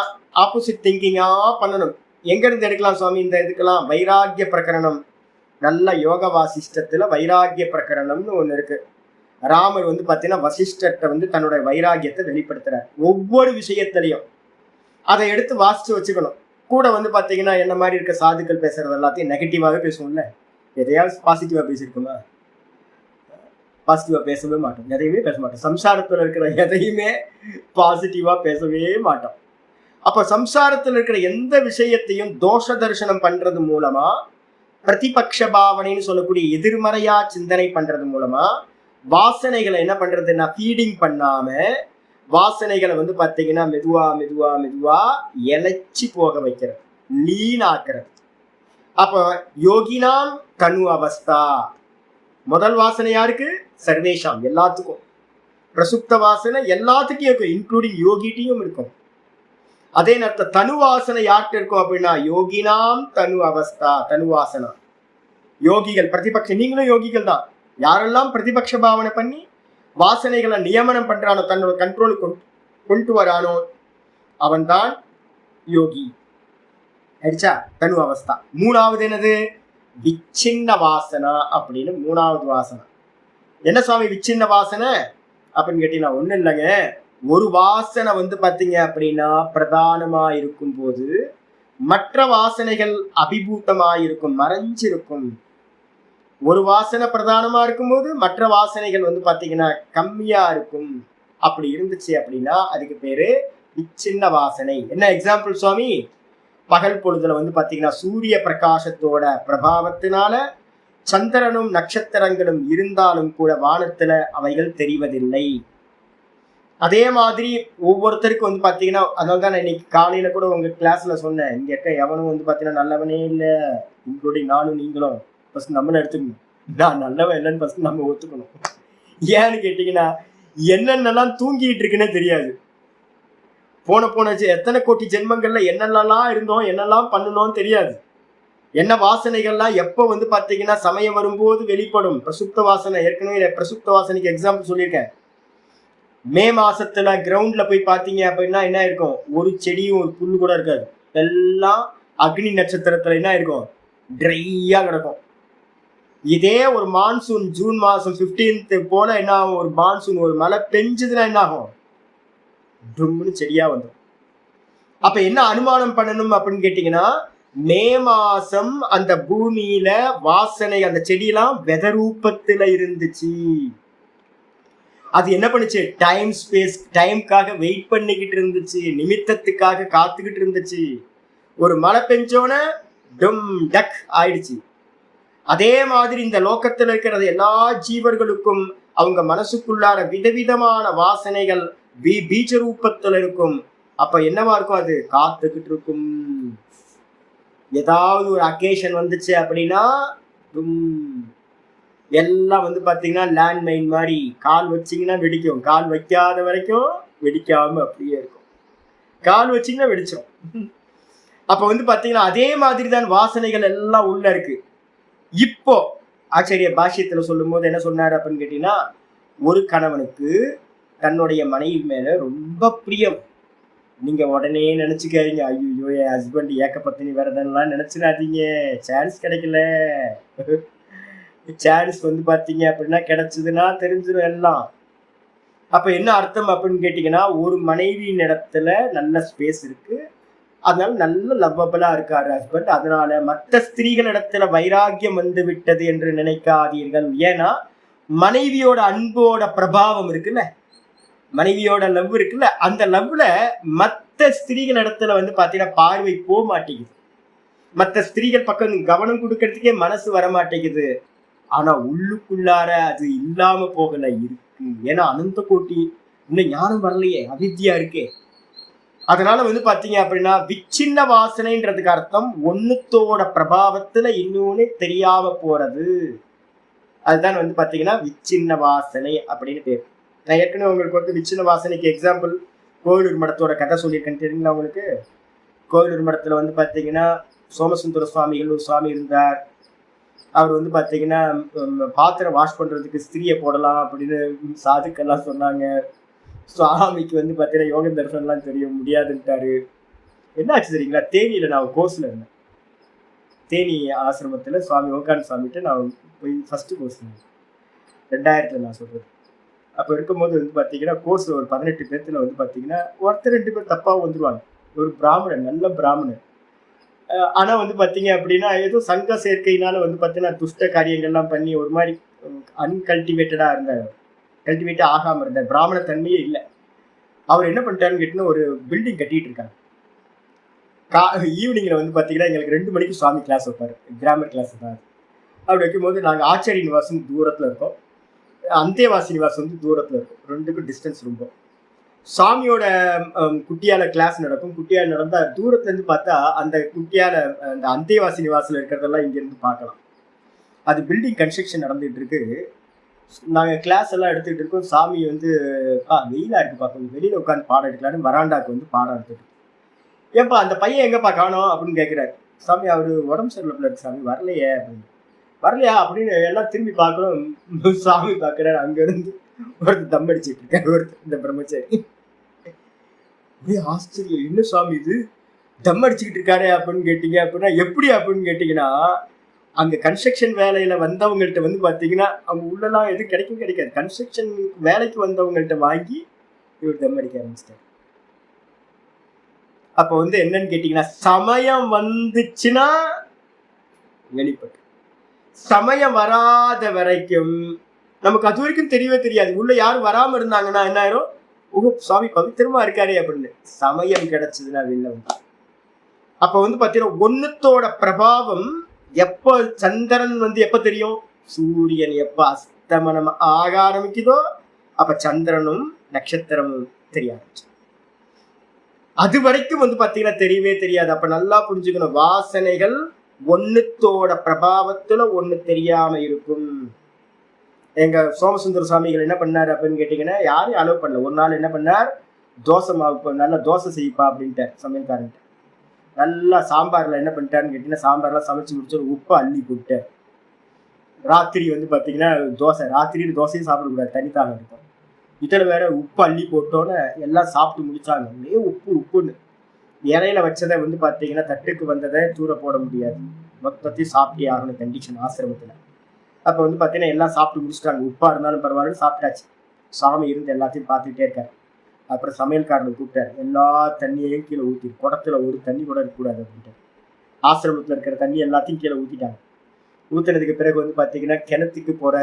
ஆப்போசிட் திங்கிங்கா பண்ணணும். எங்க இருந்து எடுக்கலாம் சுவாமி இந்த இதுக்கெல்லாம்? வைராகிய பிரகரணம், நல்ல யோக வாசிஷ்டத்துல வைராகிய பிரகரணம்னு ஒண்ணு இருக்கு. ராமர் பாத்தீங்கன்னா வசிஷ்டர்கிட்ட தன்னுடைய வைராகியத்தை வெளிப்படுத்துறார் ஒவ்வொரு விஷயத்திலையும். அதை எடுத்து வாசிச்சு வச்சுக்கணும். கூட பாத்தீங்கன்னா என்ன மாதிரி இருக்க சாதுக்கள் பேசுறது எல்லாத்தையும் நெகட்டிவாவே பேசுவோம்ல, எதையாவது பாசிட்டிவா பேசியிருக்கோமா? பாசிட்டிவா பேசவே மாட்டோம், எதையுமே பேச மாட்டோம். சம்சாரத்துல இருக்கிற எதையுமே பாசிட்டிவா பேசவே மாட்டோம். அப்ப சம்சாரத்தில் இருக்கிற எந்த விஷயத்தையும் தோஷ தரிசனம் பண்றது மூலமா, பிரதிபக்ஷ பாவனைன்னு சொல்லக்கூடிய எதிர்மறையா சிந்தனை பண்றது மூலமா வாசனைகளை என்ன பண்றதுன்னா ஃபீடிங் பண்ணாம வாசனைகளை பாத்தீங்கன்னா மெதுவா மெதுவா மெதுவா இழைச்சி போக வைக்கிறது, லீன் ஆக்குறது. அப்ப யோகினாம் தனு அவஸ்தா. முதல் வாசனை யாருக்கு? சர்வேஷாம், எல்லாத்துக்கும். பிரசுப்த வாசனை எல்லாத்துக்கும் இருக்கும், இன்க்ளூடிங் யோகிட்டையும் இருக்கும். அதே நேரத்தில் தனு வாசனை யார்கிட்ட இருக்கும் அப்படின்னா யோகினாம் தனு அவஸ்தா, தனு வாசனா. யோகிகள், பிரதிபக்ஷ, நீங்களும் யோகிகள் தான். யாரெல்லாம் பிரதிபக்ஷ பாவனை பண்ணி வாசனைகளை நியமனம் பண்றானோ, தன்னோட கண்ட்ரோலுக்கு கொண்டு வரானோ அவன் தான் யோகி. அடிச்சா தனு அவஸ்தா. மூணாவது என்னது? விச்சின்ன வாசனா அப்படின்னு மூணாவது வாசனை. என்ன சுவாமி விச்சின்ன வாசனை அப்படின்னு கேட்டீங்கன்னா ஒண்ணும் இல்லைங்க. ஒரு வாசனை பாத்தீங்க அப்படின்னா பிரதானமா இருக்கும் போது மற்ற வாசனைகள் அபிபூத்தமாயிருக்கும், மறைஞ்சிருக்கும். ஒரு வாசனை பிரதானமா இருக்கும்போது மற்ற வாசனைகள் பாத்தீங்கன்னா கம்மியா இருக்கும். அப்படி இருந்துச்சு அப்படின்னா அதுக்கு பேரு விச்சின்ன வாசனை. என்ன எக்ஸாம்பிள் சுவாமி? பகல் பொழுதுல பாத்தீங்கன்னா சூரிய பிரகாசத்தோட பிரபாவத்தினால சந்திரனும் நட்சத்திரங்களும் இருந்தாலும் கூட வானத்துல அவைகள் தெரிவதில்லை. அதே மாதிரி ஒவ்வொருத்தருக்கும் பாத்தீங்கன்னா, அதனாலதான் நான் இன்னைக்கு காலையில கூட உங்க கிளாஸ்ல சொன்னேன், இங்க இருக்க எவனும் பாத்தீங்கன்னா நல்லவனே இல்லை, இன்க்ளூடிங் நானும் நீங்களும். ஃபர்ஸ்ட் நம்மள எடுத்துக்கணும், நான் நல்லவன் இல்லைன்னு ஃபர்ஸ்ட் நம்ம ஒத்துக்கணும். ஏன்னு கேட்டீங்கன்னா என்னென்னலாம் தூங்கிட்டு இருக்குன்னே தெரியாது. போன எத்தனை கோடி ஜென்மங்கள்ல என்னென்னலாம் இருந்தோம், என்னெல்லாம் பண்ணணும்னு தெரியாது. என்ன வாசனைகள்லாம் எப்போ பாத்தீங்கன்னா சமயம் வரும்போது வெளிப்படும். பிரசுப்த வாசனை, ஏற்கனவே பிரசுப்த வாசனைக்கு எக்ஸாம்பிள் சொல்லியிருக்கேன். மே மாசத்துல கிரவுண்ட்ல போய் பாத்தீங்க அப்படின்னா என்ன இருக்கும்? ஒரு செடியும் ஒரு புல்லு கூட இருக்காது. எல்லாம் அக்னி நட்சத்திரத்துல என்ன இருக்கும்? ட்ரையா கிடக்கும். இதே ஒரு மான்சூன் ஜூன் மாசம் 15th போல என்ன ஆகும்? ஒரு மான்சூன், ஒரு மழை பெஞ்சதுன்னா என்ன ஆகும்? டும்னு செடியா வந்துடும். அப்ப என்ன அனுமானம் பண்ணணும் அப்படின்னு கேட்டீங்கன்னா, மே மாசம் அந்த பூமியில வாசனை, அந்த செடியெல்லாம் வெதரூபத்துல இருந்துச்சு. அது என்ன பண்ணுச்சு? டைம் ஸ்பேஸ், டைம்காக வெயிட் பண்ணிக்கிட்டு இருந்துச்சு, நிமித்தத்துக்காக காத்துக்கிட்டு இருந்துச்சு. ஒரு மழை பெஞ்சோன டும் டக் ஆயிடுச்சு. அதே மாதிரி இந்த லோகத்துல இருக்கிறது எல்லா ஜீவர்களுக்கும் அவங்க மனசுக்குள்ளார விதவிதமான வாசனைகள் பீஜ ரூபத்துல இருக்கும். அப்ப என்னவா இருக்கும்? அது காத்துக்கிட்டு இருக்கும். ஏதாவது ஒரு அக்கேஷன் வந்துச்சு அப்படின்னா எல்லாம் பாத்தீங்கன்னா லேண்ட்மைன் மாதிரி கால் வச்சிங்கன்னா வெடிக்கும், கால் வைக்காத வரைக்கும் வெடிக்காம அப்படியே இருக்கும், கால் வச்சிங்கன்னா வெடிச்சிடும். அப்ப பாத்தீங்கன்னா அதே மாதிரி தான் வாசனைகள் எல்லாம் உள்ள இருக்கு. இப்போ ஆச்சரிய பாஷ்யத்துல சொல்லும் போது என்ன சொன்னாரு அப்படின்னு கேட்டீங்கன்னா, ஒரு கணவனுக்கு தன்னுடைய மனைவி மேல ரொம்ப பிரியம். நீங்க உடனே நினைச்சுக்காதீங்க, ஐயோ என் ஹஸ்பண்ட் ஏக்கப்பத்தினி வரதெல்லாம் நினைச்சிடாதீங்க, சான்ஸ் கிடைக்கல. சான்ஸ் பாத்தீங்க அப்படின்னா கிடைச்சதுன்னா தெரிஞ்சிடும் எல்லாம். அப்ப என்ன அர்த்தம் அப்படின்னு கேட்டீங்கன்னா, ஒரு மனைவியின் இடத்துல நல்ல ஸ்பேஸ் இருக்கு, அதனால நல்ல லவ்வபிளா இருக்காரு ஹஸ்பண்ட். அதனால மற்ற ஸ்திரீகள் இடத்துல வைராக்கியம் விட்டது என்று நினைக்காதீர்கள். ஏன்னா மனைவியோட அன்போட பிரபாவம் இருக்குல்ல, மனைவியோட லவ் இருக்குல்ல, அந்த லவ்ல மற்ற ஸ்திரீகள் இடத்துல பாத்தீங்கன்னா பார்வை போக மாட்டேங்குது. மற்ற ஸ்திரீகள் பக்கம் கவனம் கொடுக்கறதுக்கே மனசு வர மாட்டேங்குது. ஆனா உள்ளுக்குள்ளார அது இல்லாம போகல, இருக்கு. ஏன்னா அனந்த கோட்டி இன்னும் ஞானம் வரலையே, அவித்யா இருக்கே. அதனால வந்து பாத்தீங்க அப்படின்னா விச்சின்ன வாசனைன்றதுக்கு அர்த்தம் ஒண்ணுத்தோட பிரபாவத்துல இன்னொன்னு தெரியாம போறது. அதுதான் வந்து பாத்தீங்கன்னா விச்சின்ன வாசனை அப்படின்னு பேர். நான் ஏற்கனவே உங்களுக்கு வந்து விச்சின்ன வாசனைக்கு எக்ஸாம்பிள் கோயிலூர் மடத்தோட கதை சொல்லியிருக்கேன்னு தெரியுங்களா உங்களுக்கு? கோயிலூர் மடத்துல வந்து பாத்தீங்கன்னா சோமசுந்தர சுவாமிகள் ஒரு சுவாமி இருந்தார். அவர் வந்து பாத்தீங்கன்னா பாத்திரம் வாஷ் பண்றதுக்கு ஸ்திரியை போடலாம் அப்படின்னு சாதுக்கெல்லாம் சொன்னாங்க. சுவாமிக்கு வந்து பாத்தீங்கன்னா யோக தரிசனம்லாம் தெரியும், முடியாதுன்ட்டாரு. என்ன ஆச்சு தெரியுங்களா? தேனியில நான் கோர்ஸ்ல இருந்தேன். தேனி ஆசிரமத்துல சுவாமி ஓகான் சுவாமிகிட்ட நான் போய் ஃபர்ஸ்ட் கோர்ஸ் 2000 நான் சொல்றது. அப்ப இருக்கும்போது வந்து பாத்தீங்கன்னா கோர்ஸ்ல ஒரு 18 பேர்த்துல வந்து பாத்தீங்கன்னா ஒருத்தர் 2 பேர் தப்பாவும் வந்துருவாங்க. ஒரு பிராமணன், நல்ல பிராமணன். ஆனா வந்து பாத்தீங்க அப்படின்னா ஏதோ சங்க சேர்க்கையினால வந்து பாத்தீங்கன்னா துஷ்ட காரியங்கள்லாம் பண்ணி ஒரு மாதிரி அன்கல்டிவேட்டடா இருந்தார். கல்டிவேட்டே ஆகாம இருந்தார். பிராமண தன்மையே இல்லை. அவர் என்ன பண்ணிட்டாருன்னு கேட்டீங்கன்னா ஒரு பில்டிங் கட்டிட்டு இருக்காங்க. ஈவினிங்ல வந்து பாத்தீங்கன்னா எங்களுக்கு 2 மணிக்கு சுவாமி கிளாஸ் வைப்பாரு, கிராமர் கிளாஸ் தான். அப்படி வைக்கும்போது நாங்க ஆச்சாரிய நிவாசம் தூரத்துல இருக்கோம், அந்தேவாசி நிவாசம் வந்து தூரத்துல இருக்கும். 2க்கும் டிஸ்டன்ஸ் ரொம்ப. சாமியோட குட்டியால கிளாஸ் நடக்கும். குட்டியால நடந்தா தூரத்துல இருந்து பார்த்தா அந்த குட்டியால அந்த அந்தேவாசி நிவாசம் இருக்கிறதெல்லாம் இங்க இருந்து பார்க்கலாம். அது பில்டிங் கன்ஸ்ட்ரக்ஷன் நடந்துட்டு இருக்கு. நாங்க கிளாஸ் எல்லாம் எடுத்துக்கிட்டு இருக்கோம். சாமி வந்து வெயிலா இருக்கு பார்க்கணும், வெளியில உட்காந்து பாடம் எடுக்கலான்னு வராண்டாக்கு வந்து பாடம் எடுத்துட்டு. ஏன்பா அந்த பையன் எங்கப்பா காணோம் அப்படின்னு கேட்கிறாரு. சாமி அவரு உடம்பு சரியில்லை இருக்கு சாமி, வரலையே அப்படின்னு. வரலையா அப்படின்னு எல்லாம் திரும்பி பார்க்கணும். சாமி பார்க்கிறாரு, அங்க இருந்து ஒருத்தர் தம் அடிச்சுட்டு இருக்காரு. ஒருத்தர் இந்த பிரம்மச்சாரி ஆச்சரியம், என்ன சுவாமி இது தம் அடிச்சுக்கிட்டு இருக்காரு அப்படின்னு கேட்டீங்க அப்படின்னா எப்படி அப்படின்னு கேட்டீங்கன்னா அங்க கன்ஸ்ட்ரக்ஷன் வேலையில வந்தவங்கள்ட்ட வந்து பாத்தீங்கன்னா அவங்க உள்ளெல்லாம் எதுவும் கிடைக்காது. கன்ஸ்ட்ரக்ஷன் வேலைக்கு வந்தவங்கள்ட்ட வாங்கி இவர் தம் அடிக்க ஆரம்பிச்சிட்டாரு. அப்ப வந்து என்னன்னு கேட்டீங்கன்னா சமயம் வந்துச்சுன்னா வெளிப்பட்டு, சமயம் வராத வரைக்கும் நமக்கு அது வரைக்கும் தெரியவே தெரியாது. உள்ள யாரும் வராம இருந்தாங்கன்னா என்ன ஆயிரும், ஓ சுவாமி பவித்திரமா இருக்காரு அப்படின்னு. சமயம் கிடைச்சதுன்னா வெளில வந்து அப்ப வந்து பாத்தீங்கன்னா ஒண்ணுத்தோட பிரபாவம் எப்ப சந்திரன் வந்து எப்ப தெரியும், சூரியன் எப்ப அஸ்தமனம் ஆக ஆரம்பிக்குதோ அப்ப சந்திரனும் நட்சத்திரமும் தெரிய ஆரம்பிச்சு. அது வரைக்கும் வந்து பாத்தீங்கன்னா தெரியவே தெரியாது. அப்ப நல்லா புரிஞ்சுக்கணும், வாசனைகள் ஒண்ணுத்தோட பிரபாவத்துல ஒண்ணு தெரியாம இருக்கும். எங்க சோமசுந்தர சுவாமிகள் என்ன பண்ணாரு அப்படின்னு கேட்டீங்கன்னா யாரையும் அலோவ் பண்ணல. ஒரு நாள் என்ன பண்ணார், தோசை மாவு நல்லா தோசை செய்ப்பா அப்படின்ட்டார் சமையல்காரன். நல்லா சாம்பார்ல என்ன பண்ணிட்டாருன்னு கேட்டீங்கன்னா சாம்பார்லாம் சமைச்சு முடிச்சு உப்பு அள்ளி போட்டார். ராத்திரி வந்து பாத்தீங்கன்னா தோசை, ராத்திரியில் தோசையும் சாப்பிடக்கூடாது, தனித்தாக இருக்கும். இதுல வேற உப்பு அள்ளி போட்டோன்னு எல்லாம் சாப்பிட்டு முடிச்சாங்க. ஒரே உப்பு உப்புன்னு இலையில வச்சதை வந்து பாத்தீங்கன்னா தட்டுக்கு வந்ததை தூர போட முடியாது, மொத்தத்தையும் சாப்பிட்டே ஆகணும் கண்டிஷன் ஆசிரமத்துல. அப்ப வந்து பாத்தீங்கன்னா எல்லாம் சாப்பிட்டு முடிச்சுட்டாங்க. உப்பா இருந்தாலும் பரவாயில்ல சாப்பிட்டாச்சு. சாமி இருந்து எல்லாத்தையும் பார்த்துக்கிட்டே இருக்காரு. அப்புறம் சமையல்காரனை கூப்பிட்டாரு, எல்லா தண்ணியையும் கீழே ஊற்றி, குடத்துல ஒரு தண்ணி கூட இருக்கக்கூடாது அப்படின்ட்டு. ஆசிரமத்துல இருக்கிற தண்ணி எல்லாத்தையும் கீழே ஊத்திட்டாங்க. ஊத்துனதுக்கு பிறகு வந்து பாத்தீங்கன்னா கிணத்துக்கு போற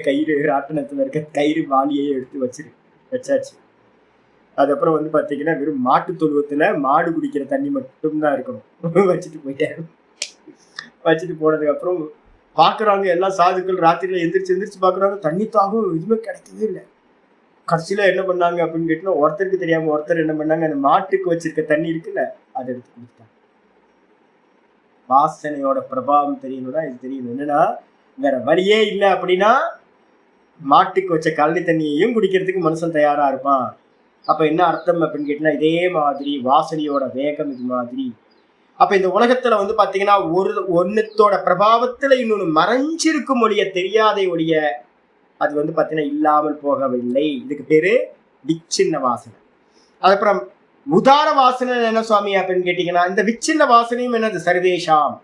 கயிறு, ராட்டணத்துல இருக்க கயிறு வாளியை எடுத்து வச்சாச்சு. அதுக்கப்புறம் வந்து பாத்தீங்கன்னா வெறும் மாட்டு தொழுவத்துல மாடு குடிக்கிற தண்ணி மட்டும்தான் இருக்கணும். வச்சுட்டு போயிட்டாரு. வச்சுட்டு போனதுக்கு அப்புறம் பாக்குறாங்க எல்லாம் சாதுக்கள், ராத்திரியில எந்திரிச்சு பாக்குறாங்க, தண்ணி தாகம் எதுவுமே கிடைக்கவே இல்லை. கடைசியில என்ன பண்ணாங்க அப்படின்னு கேட்டீங்கன்னா ஒருத்தருக்கு தெரியாம ஒருத்தர் என்ன பண்ணாங்க, அந்த மாட்டுக்கு வச்சிருக்க தண்ணி இருக்குல்ல அதை எடுத்து குடிச்சிட்டாங்க. வாசனையோட பிரபாவம் தெரியணும்னா இது தெரியணும். என்னன்னா வேற வழியே இல்லை அப்படின்னா மாட்டுக்கு வச்ச கழனி தண்ணியையும் குடிக்கிறதுக்கு மனுஷன் தயாரா இருப்பான். அப்ப என்ன அர்த்தம் அப்படின்னு கேட்டீங்கன்னா இதே மாதிரி வாசனையோட வேகம் இது மாதிரி. அப்ப இந்த உலகத்துல வந்து பாத்தீங்கன்னா ஒண்ணுத்தோட பிரபாவத்துல இன்னொன்னு மறைஞ்சிருக்கும் ஒழிய தெரியாத ஒழிய அது வந்து பாத்தீங்கன்னா இல்லாமல் போகவில்லை. இதுக்கு பேரு விச்சின்ன வாசனை. அதுக்கப்புறம் உதார வாசனை என்ன சுவாமி அப்படின்னு கேட்டீங்கன்னா இந்த விச்சின்ன வாசனையும் என்னது, சர்வேஷாம்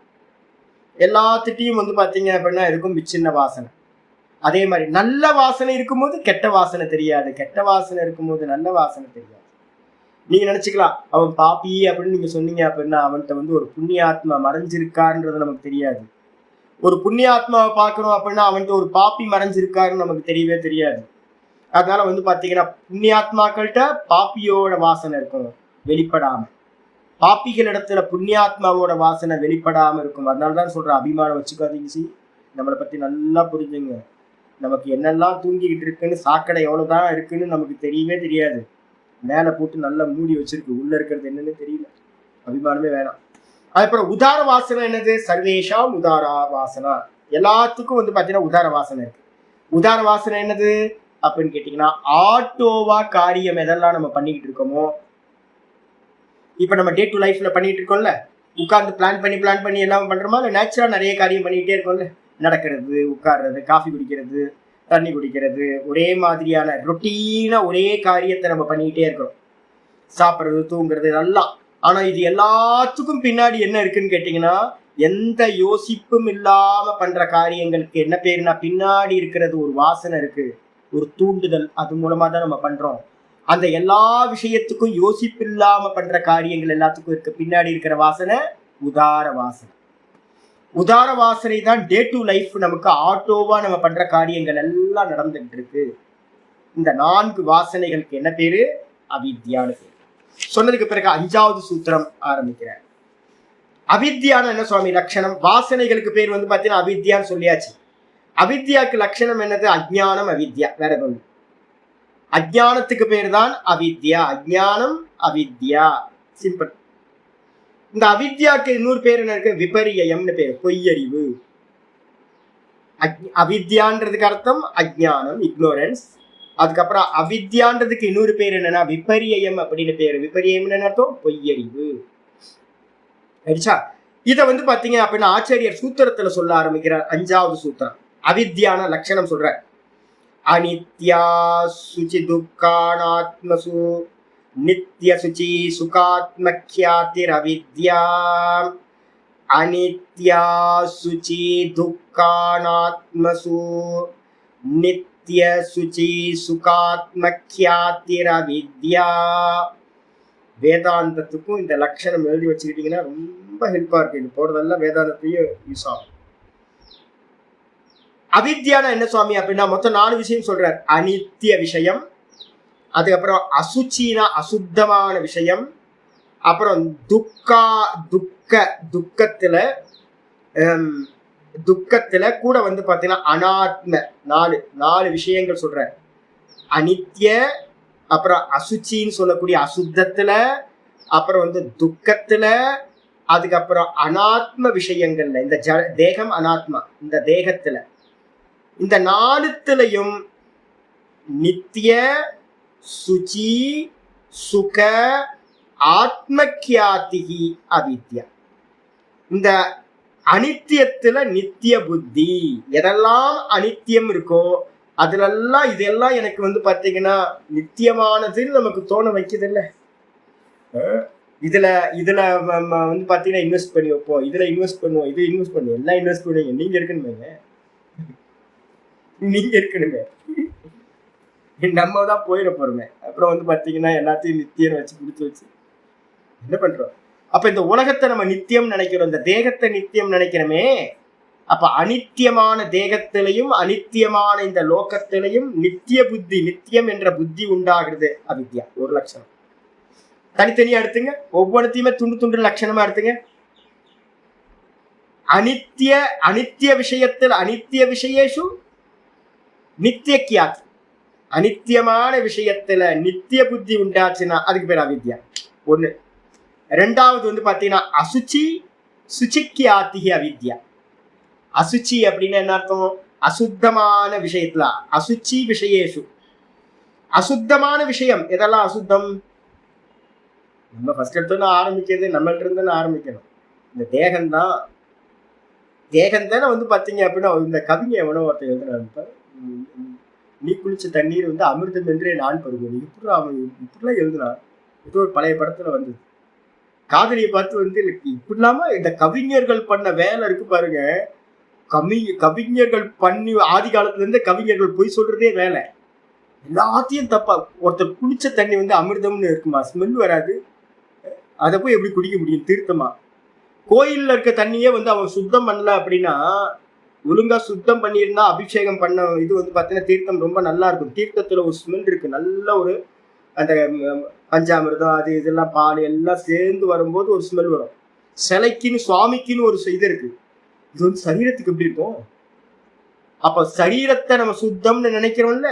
எல்லாத்திட்டையும் வந்து பாத்தீங்க அப்படின்னா இருக்கும் விச்சின்ன வாசனை. அதே மாதிரி நல்ல வாசனை இருக்கும்போது கெட்ட வாசனை தெரியாது, கெட்ட வாசனை இருக்கும்போது நல்ல வாசனை தெரியாது. நீங்க நினைச்சுக்கலாம் அவன் பாப்பி அப்படின்னு நீங்க சொன்னீங்க அப்படின்னா அவன்கிட்ட வந்து ஒரு புண்ணியாத்மா மறைஞ்சிருக்காருன்றது நமக்கு தெரியாது. ஒரு புண்ணியாத்மாவை பார்க்கணும் அப்படின்னா அவன்கிட்ட ஒரு பாப்பி மறைஞ்சிருக்காருன்னு நமக்கு தெரியவே தெரியாது. அதனால வந்து பாத்தீங்கன்னா புண்ணியாத்மாக்கள்கிட்ட பாப்பியோட வாசனை இருக்கும் வெளிப்படாம, பாப்பிகள் இடத்துல புண்ணியாத்மாவோட வாசனை வெளிப்படாம இருக்கும். அதனாலதான் சொல்றேன் அபிமானம் வச்சுக்காதீங்க. சி நம்மளை பத்தி நல்லா புரிஞ்சுங்க. நமக்கு என்னெல்லாம் தூங்கிக்கிட்டு இருக்குன்னு, சாக்கடை எவ்வளவுதான் இருக்குன்னு நமக்கு தெரியவே தெரியாது. மேல போட்டு நல்லா மூடி வச்சிருக்கு, உள்ள இருக்கிறது என்னன்னு தெரியல. அபிமானமே வேணாம். அதுக்கப்புறம் உதார வாசனை என்னது? சர்வேஷாம் உதாரா வாசனா. எல்லாத்துக்கும் வந்து பாத்தீங்கன்னா உதார வாசனை இருக்கு. உதார வாசனை என்னது அப்படின்னு கேட்டீங்கன்னா, ஆட்டோவா காரியம் எதெல்லாம் நம்ம பண்ணிக்கிட்டு இருக்கோமோ, இப்ப நம்ம டே டு லைஃப்ல பண்ணிட்டு இருக்கோம்ல, உட்கார்ந்து பிளான் பண்ணி எல்லாம் பண்றோமா, இல்ல நேச்சுரலா நிறைய காரியம் பண்ணிக்கிட்டே இருக்கோம்ல. நடக்கிறது, உட்கார்றது, காஃபி குடிக்கிறது, தண்ணி குடிக்கிறது, ஒரே மாதிரியான ரொட்டீனா ஒரே காரியத்தை நம்ம பண்ணிக்கிட்டே இருக்கிறோம். சாப்பிட்றது, தூங்குறது எல்லாம். ஆனா இது எல்லாத்துக்கும் பின்னாடி என்ன இருக்குன்னு கேட்டீங்கன்னா, எந்த யோசிப்பும் இல்லாம பண்ற காரியங்களுக்கு என்ன பேருனா, பின்னாடி இருக்கிறது ஒரு வாசனை இருக்கு, ஒரு தூண்டுதல். அது மூலமா தான் நம்ம பண்றோம். அந்த எல்லா விஷயத்துக்கும் யோசிப்பு இல்லாம பண்ற காரியங்கள் எல்லாத்துக்கும் இருக்க பின்னாடி இருக்கிற வாசனை உதார வாசனை. உதார வாசனை தான் டே டு லைஃப் நமக்கு ஆட்டோவா நம்ம பண்ற காரியங்கள் எல்லாம் நடந்துகிட்டு இருக்கு. இந்த 4 வாசனைகளுக்கு என்ன பேரு? அவித்யான்னு பேரு. சொன்னதுக்கு பிறகு 5வது சூத்திரம் ஆரம்பிக்கிறேன். அவித்யான என்ன சுவாமி லட்சணம்? வாசனைகளுக்கு பேர் வந்து பாத்தீங்கன்னா அவித்யான்னு சொல்லியாச்சு. அவித்யாக்கு லட்சணம் என்னது? அஜ்ஞானம், அவித்யா. வேற எதுவும். அஜ்ஞானத்துக்கு பேர் தான் அவித்யா. அஜ்ஞானம், அவித்யா. சிம்பிள். இந்த அவித்யாக்கு இன்னொரு பேர் என்ன இருக்கு? விபரியம்னு பேர், பொய்யறிவு. அவித்யான்றதுக்கு அர்த்தம் அஜ்ஞானம், இக்னோரன்ஸ். அதுக்கப்புறம் அவித்யான்றதுக்கு இன்னொரு பேர் என்னன்னா விபரியம் அப்படின்னு பேரு. விபரியம் என்ன அர்த்தம்? பொய்யறிவு. சரிச்சா? இத வந்து பாத்தீங்க அப்படின்னா ஆச்சாரியர் சூத்திரத்துல சொல்ல ஆரம்பிக்கிறார். 5வது சூத்திரம் அவித்யான லட்சணம் சொல்ற. அனித்யா சுச்சி துக்கானாத்மசு நித்ய சுச்சி சுகாத்மக்யாதிர் அவித்யா. அனித்யா சுச்சி துக்கானாத்மசு நித்ய சுச்சி சுகாத்மக்யாதிர் அவித்யா. வேதாந்தத்துக்கும் இந்த லட்சணம் எழுதி வச்சுக்கிட்டீங்கன்னா ரொம்ப ஹெல்ப்பா இருக்கு. இது போறதெல்லாம் வேதாந்தத்தையும் யூஸ் ஆகும். அவித்யானா என்ன சுவாமி அப்படின்னா மொத்தம் 4 விஷயம் சொல்றார். அனித்திய விஷயம், அதுக்கப்புறம் அசுச்சினா அசுத்தமான விஷயம், அப்புறம் துக்கத்துல கூட வந்து பாத்தீங்கன்னா அனாத்ம 4 விஷயங்கள் சொல்ற. அனித்திய, அப்புறம் அசுச்சின்னு சொல்லக்கூடிய அசுத்தத்துல, அப்புறம் வந்து துக்கத்துல, அதுக்கப்புறம் அனாத்ம விஷயங்கள்ல. இந்த தேகம் அனாத்மா. இந்த தேகத்துல இந்த 4த்துலயும் நித்திய சுச்சி சுக ஆத்மக்யாதிகி அவித்யா. இந்த அனித்தியத்துல நித்திய புத்தி. எதெல்லாம் அனித்தியம் இருக்கோ அதுலெல்லாம் இதெல்லாம் எனக்கு வந்து பாத்தீங்கன்னா நித்தியமானதுன்னு நமக்கு தோண வைக்குது இல்ல. இதுல வந்து பாத்தீங்கன்னா இன்வெஸ்ட் பண்ணி வைப்போம், இதுல இன்வெஸ்ட் பண்ணுவோம், இது இன்வெஸ்ட் பண்ணுவோம், எல்லாம் இன்வெஸ்ட் பண்ணுவீங்க. நீங்க இருக்கணுமே, நீங்க இருக்கணுமே, நம்ம தான் போயிட போறோமே. அப்புறம் வந்து பாத்தீங்கன்னா எல்லாத்தையும் நித்தியம் வச்சு பிடிச்சு வச்சு என்ன பண்றோம்? அப்ப இந்த உலகத்தை நம்ம நித்தியம் நினைக்கிறோம், இந்த தேகத்தை நித்தியம் நினைக்கிறோமே. அப்ப அனித்தியமான தேகத்திலையும் அனித்தியமான இந்த லோகத்திலையும் நித்திய புத்தி, நித்தியம் என்ற புத்தி உண்டாகிறது அவித்யா. ஒரு லட்சணம். தனித்தனியா எடுத்துங்க, ஒவ்வொருத்தையுமே துண்டு லட்சணமா எடுத்துங்க. அனித்திய விஷயத்தில் அனித்திய விஷயேஷு நித்திய கியாத். அனித்தியமான விஷயத்துல நித்திய புத்தி உண்டாச்சுன்னா அதுக்கு பேர் அவித்யா. 1. 2வது வந்து பாத்தீங்கன்னா அசுச்சி சுச்சிக்கியாத்திகி அவித்யா. அசுச்சி அப்படின்னு என்ன அர்த்தம்? அசுத்தமான விஷயத்துல. அசுச்சி விஷயேஷு. அசுத்தமான விஷயம் எதெல்லாம் அசுத்தம்? நம்ம ஃபர்ஸ்ட் எடுத்தோன்னு ஆரம்பிக்கிறது நம்மள்ட்ட இருந்து ஆரம்பிக்கணும். இந்த தேகம்தான். தேகம்தானே வந்து பாத்தீங்க அப்படின்னா இந்த கவிஞ எவனோ ஒருத்தர் எழுதுனா, நீ குளிச்ச தண்ணீர் வந்து அமிர்தம் என்றே நான் பருவம். இப்படிலாம் எழுதுனா. ஏதோ ஒரு பழைய படத்துல வந்து காதலியை பார்த்து வந்து இப்படி இல்லாம இந்த கவிஞர்கள் பண்ண வேலை இருக்கு பாருங்க. கவிஞர்கள் பண்ணி ஆதி காலத்துல இருந்து கவிஞர்கள் போய் சொல்றதே வேலை. எல்லாத்தையும் தப்பா. ஒருத்தர் குளிச்ச தண்ணி வந்து அமிர்தம்னு இருக்குமா? ஸ்மெல் வராது. அதை போய் எப்படி குடிக்க முடியும்? தீர்த்தமா? கோயில்ல இருக்க தண்ணியே வந்து அவன் சுத்தம் பண்ணல அப்படின்னா, ஒழுங்கா சுத்தம் பண்ணியிருந்தா அபிஷேகம் பண்ண இது வந்து பாத்தீங்கன்னா தீர்த்தம் ரொம்ப நல்லா இருக்கும். தீர்த்தத்துல ஒரு ஸ்மெல் இருக்கு. நல்ல ஒரு அந்த பஞ்சாமிர்தம் அது இதெல்லாம் பால் எல்லாம் சேர்ந்து வரும்போது ஒரு ஸ்மெல் வரும். சிலைக்குன்னு சுவாமிக்குன்னு ஒரு இது இருக்கு. இது வந்து சரீரத்துக்கு எப்படி இருக்கும்? அப்ப சரீரத்தை நம்ம சுத்தம்னு நினைக்கிறோம்ல,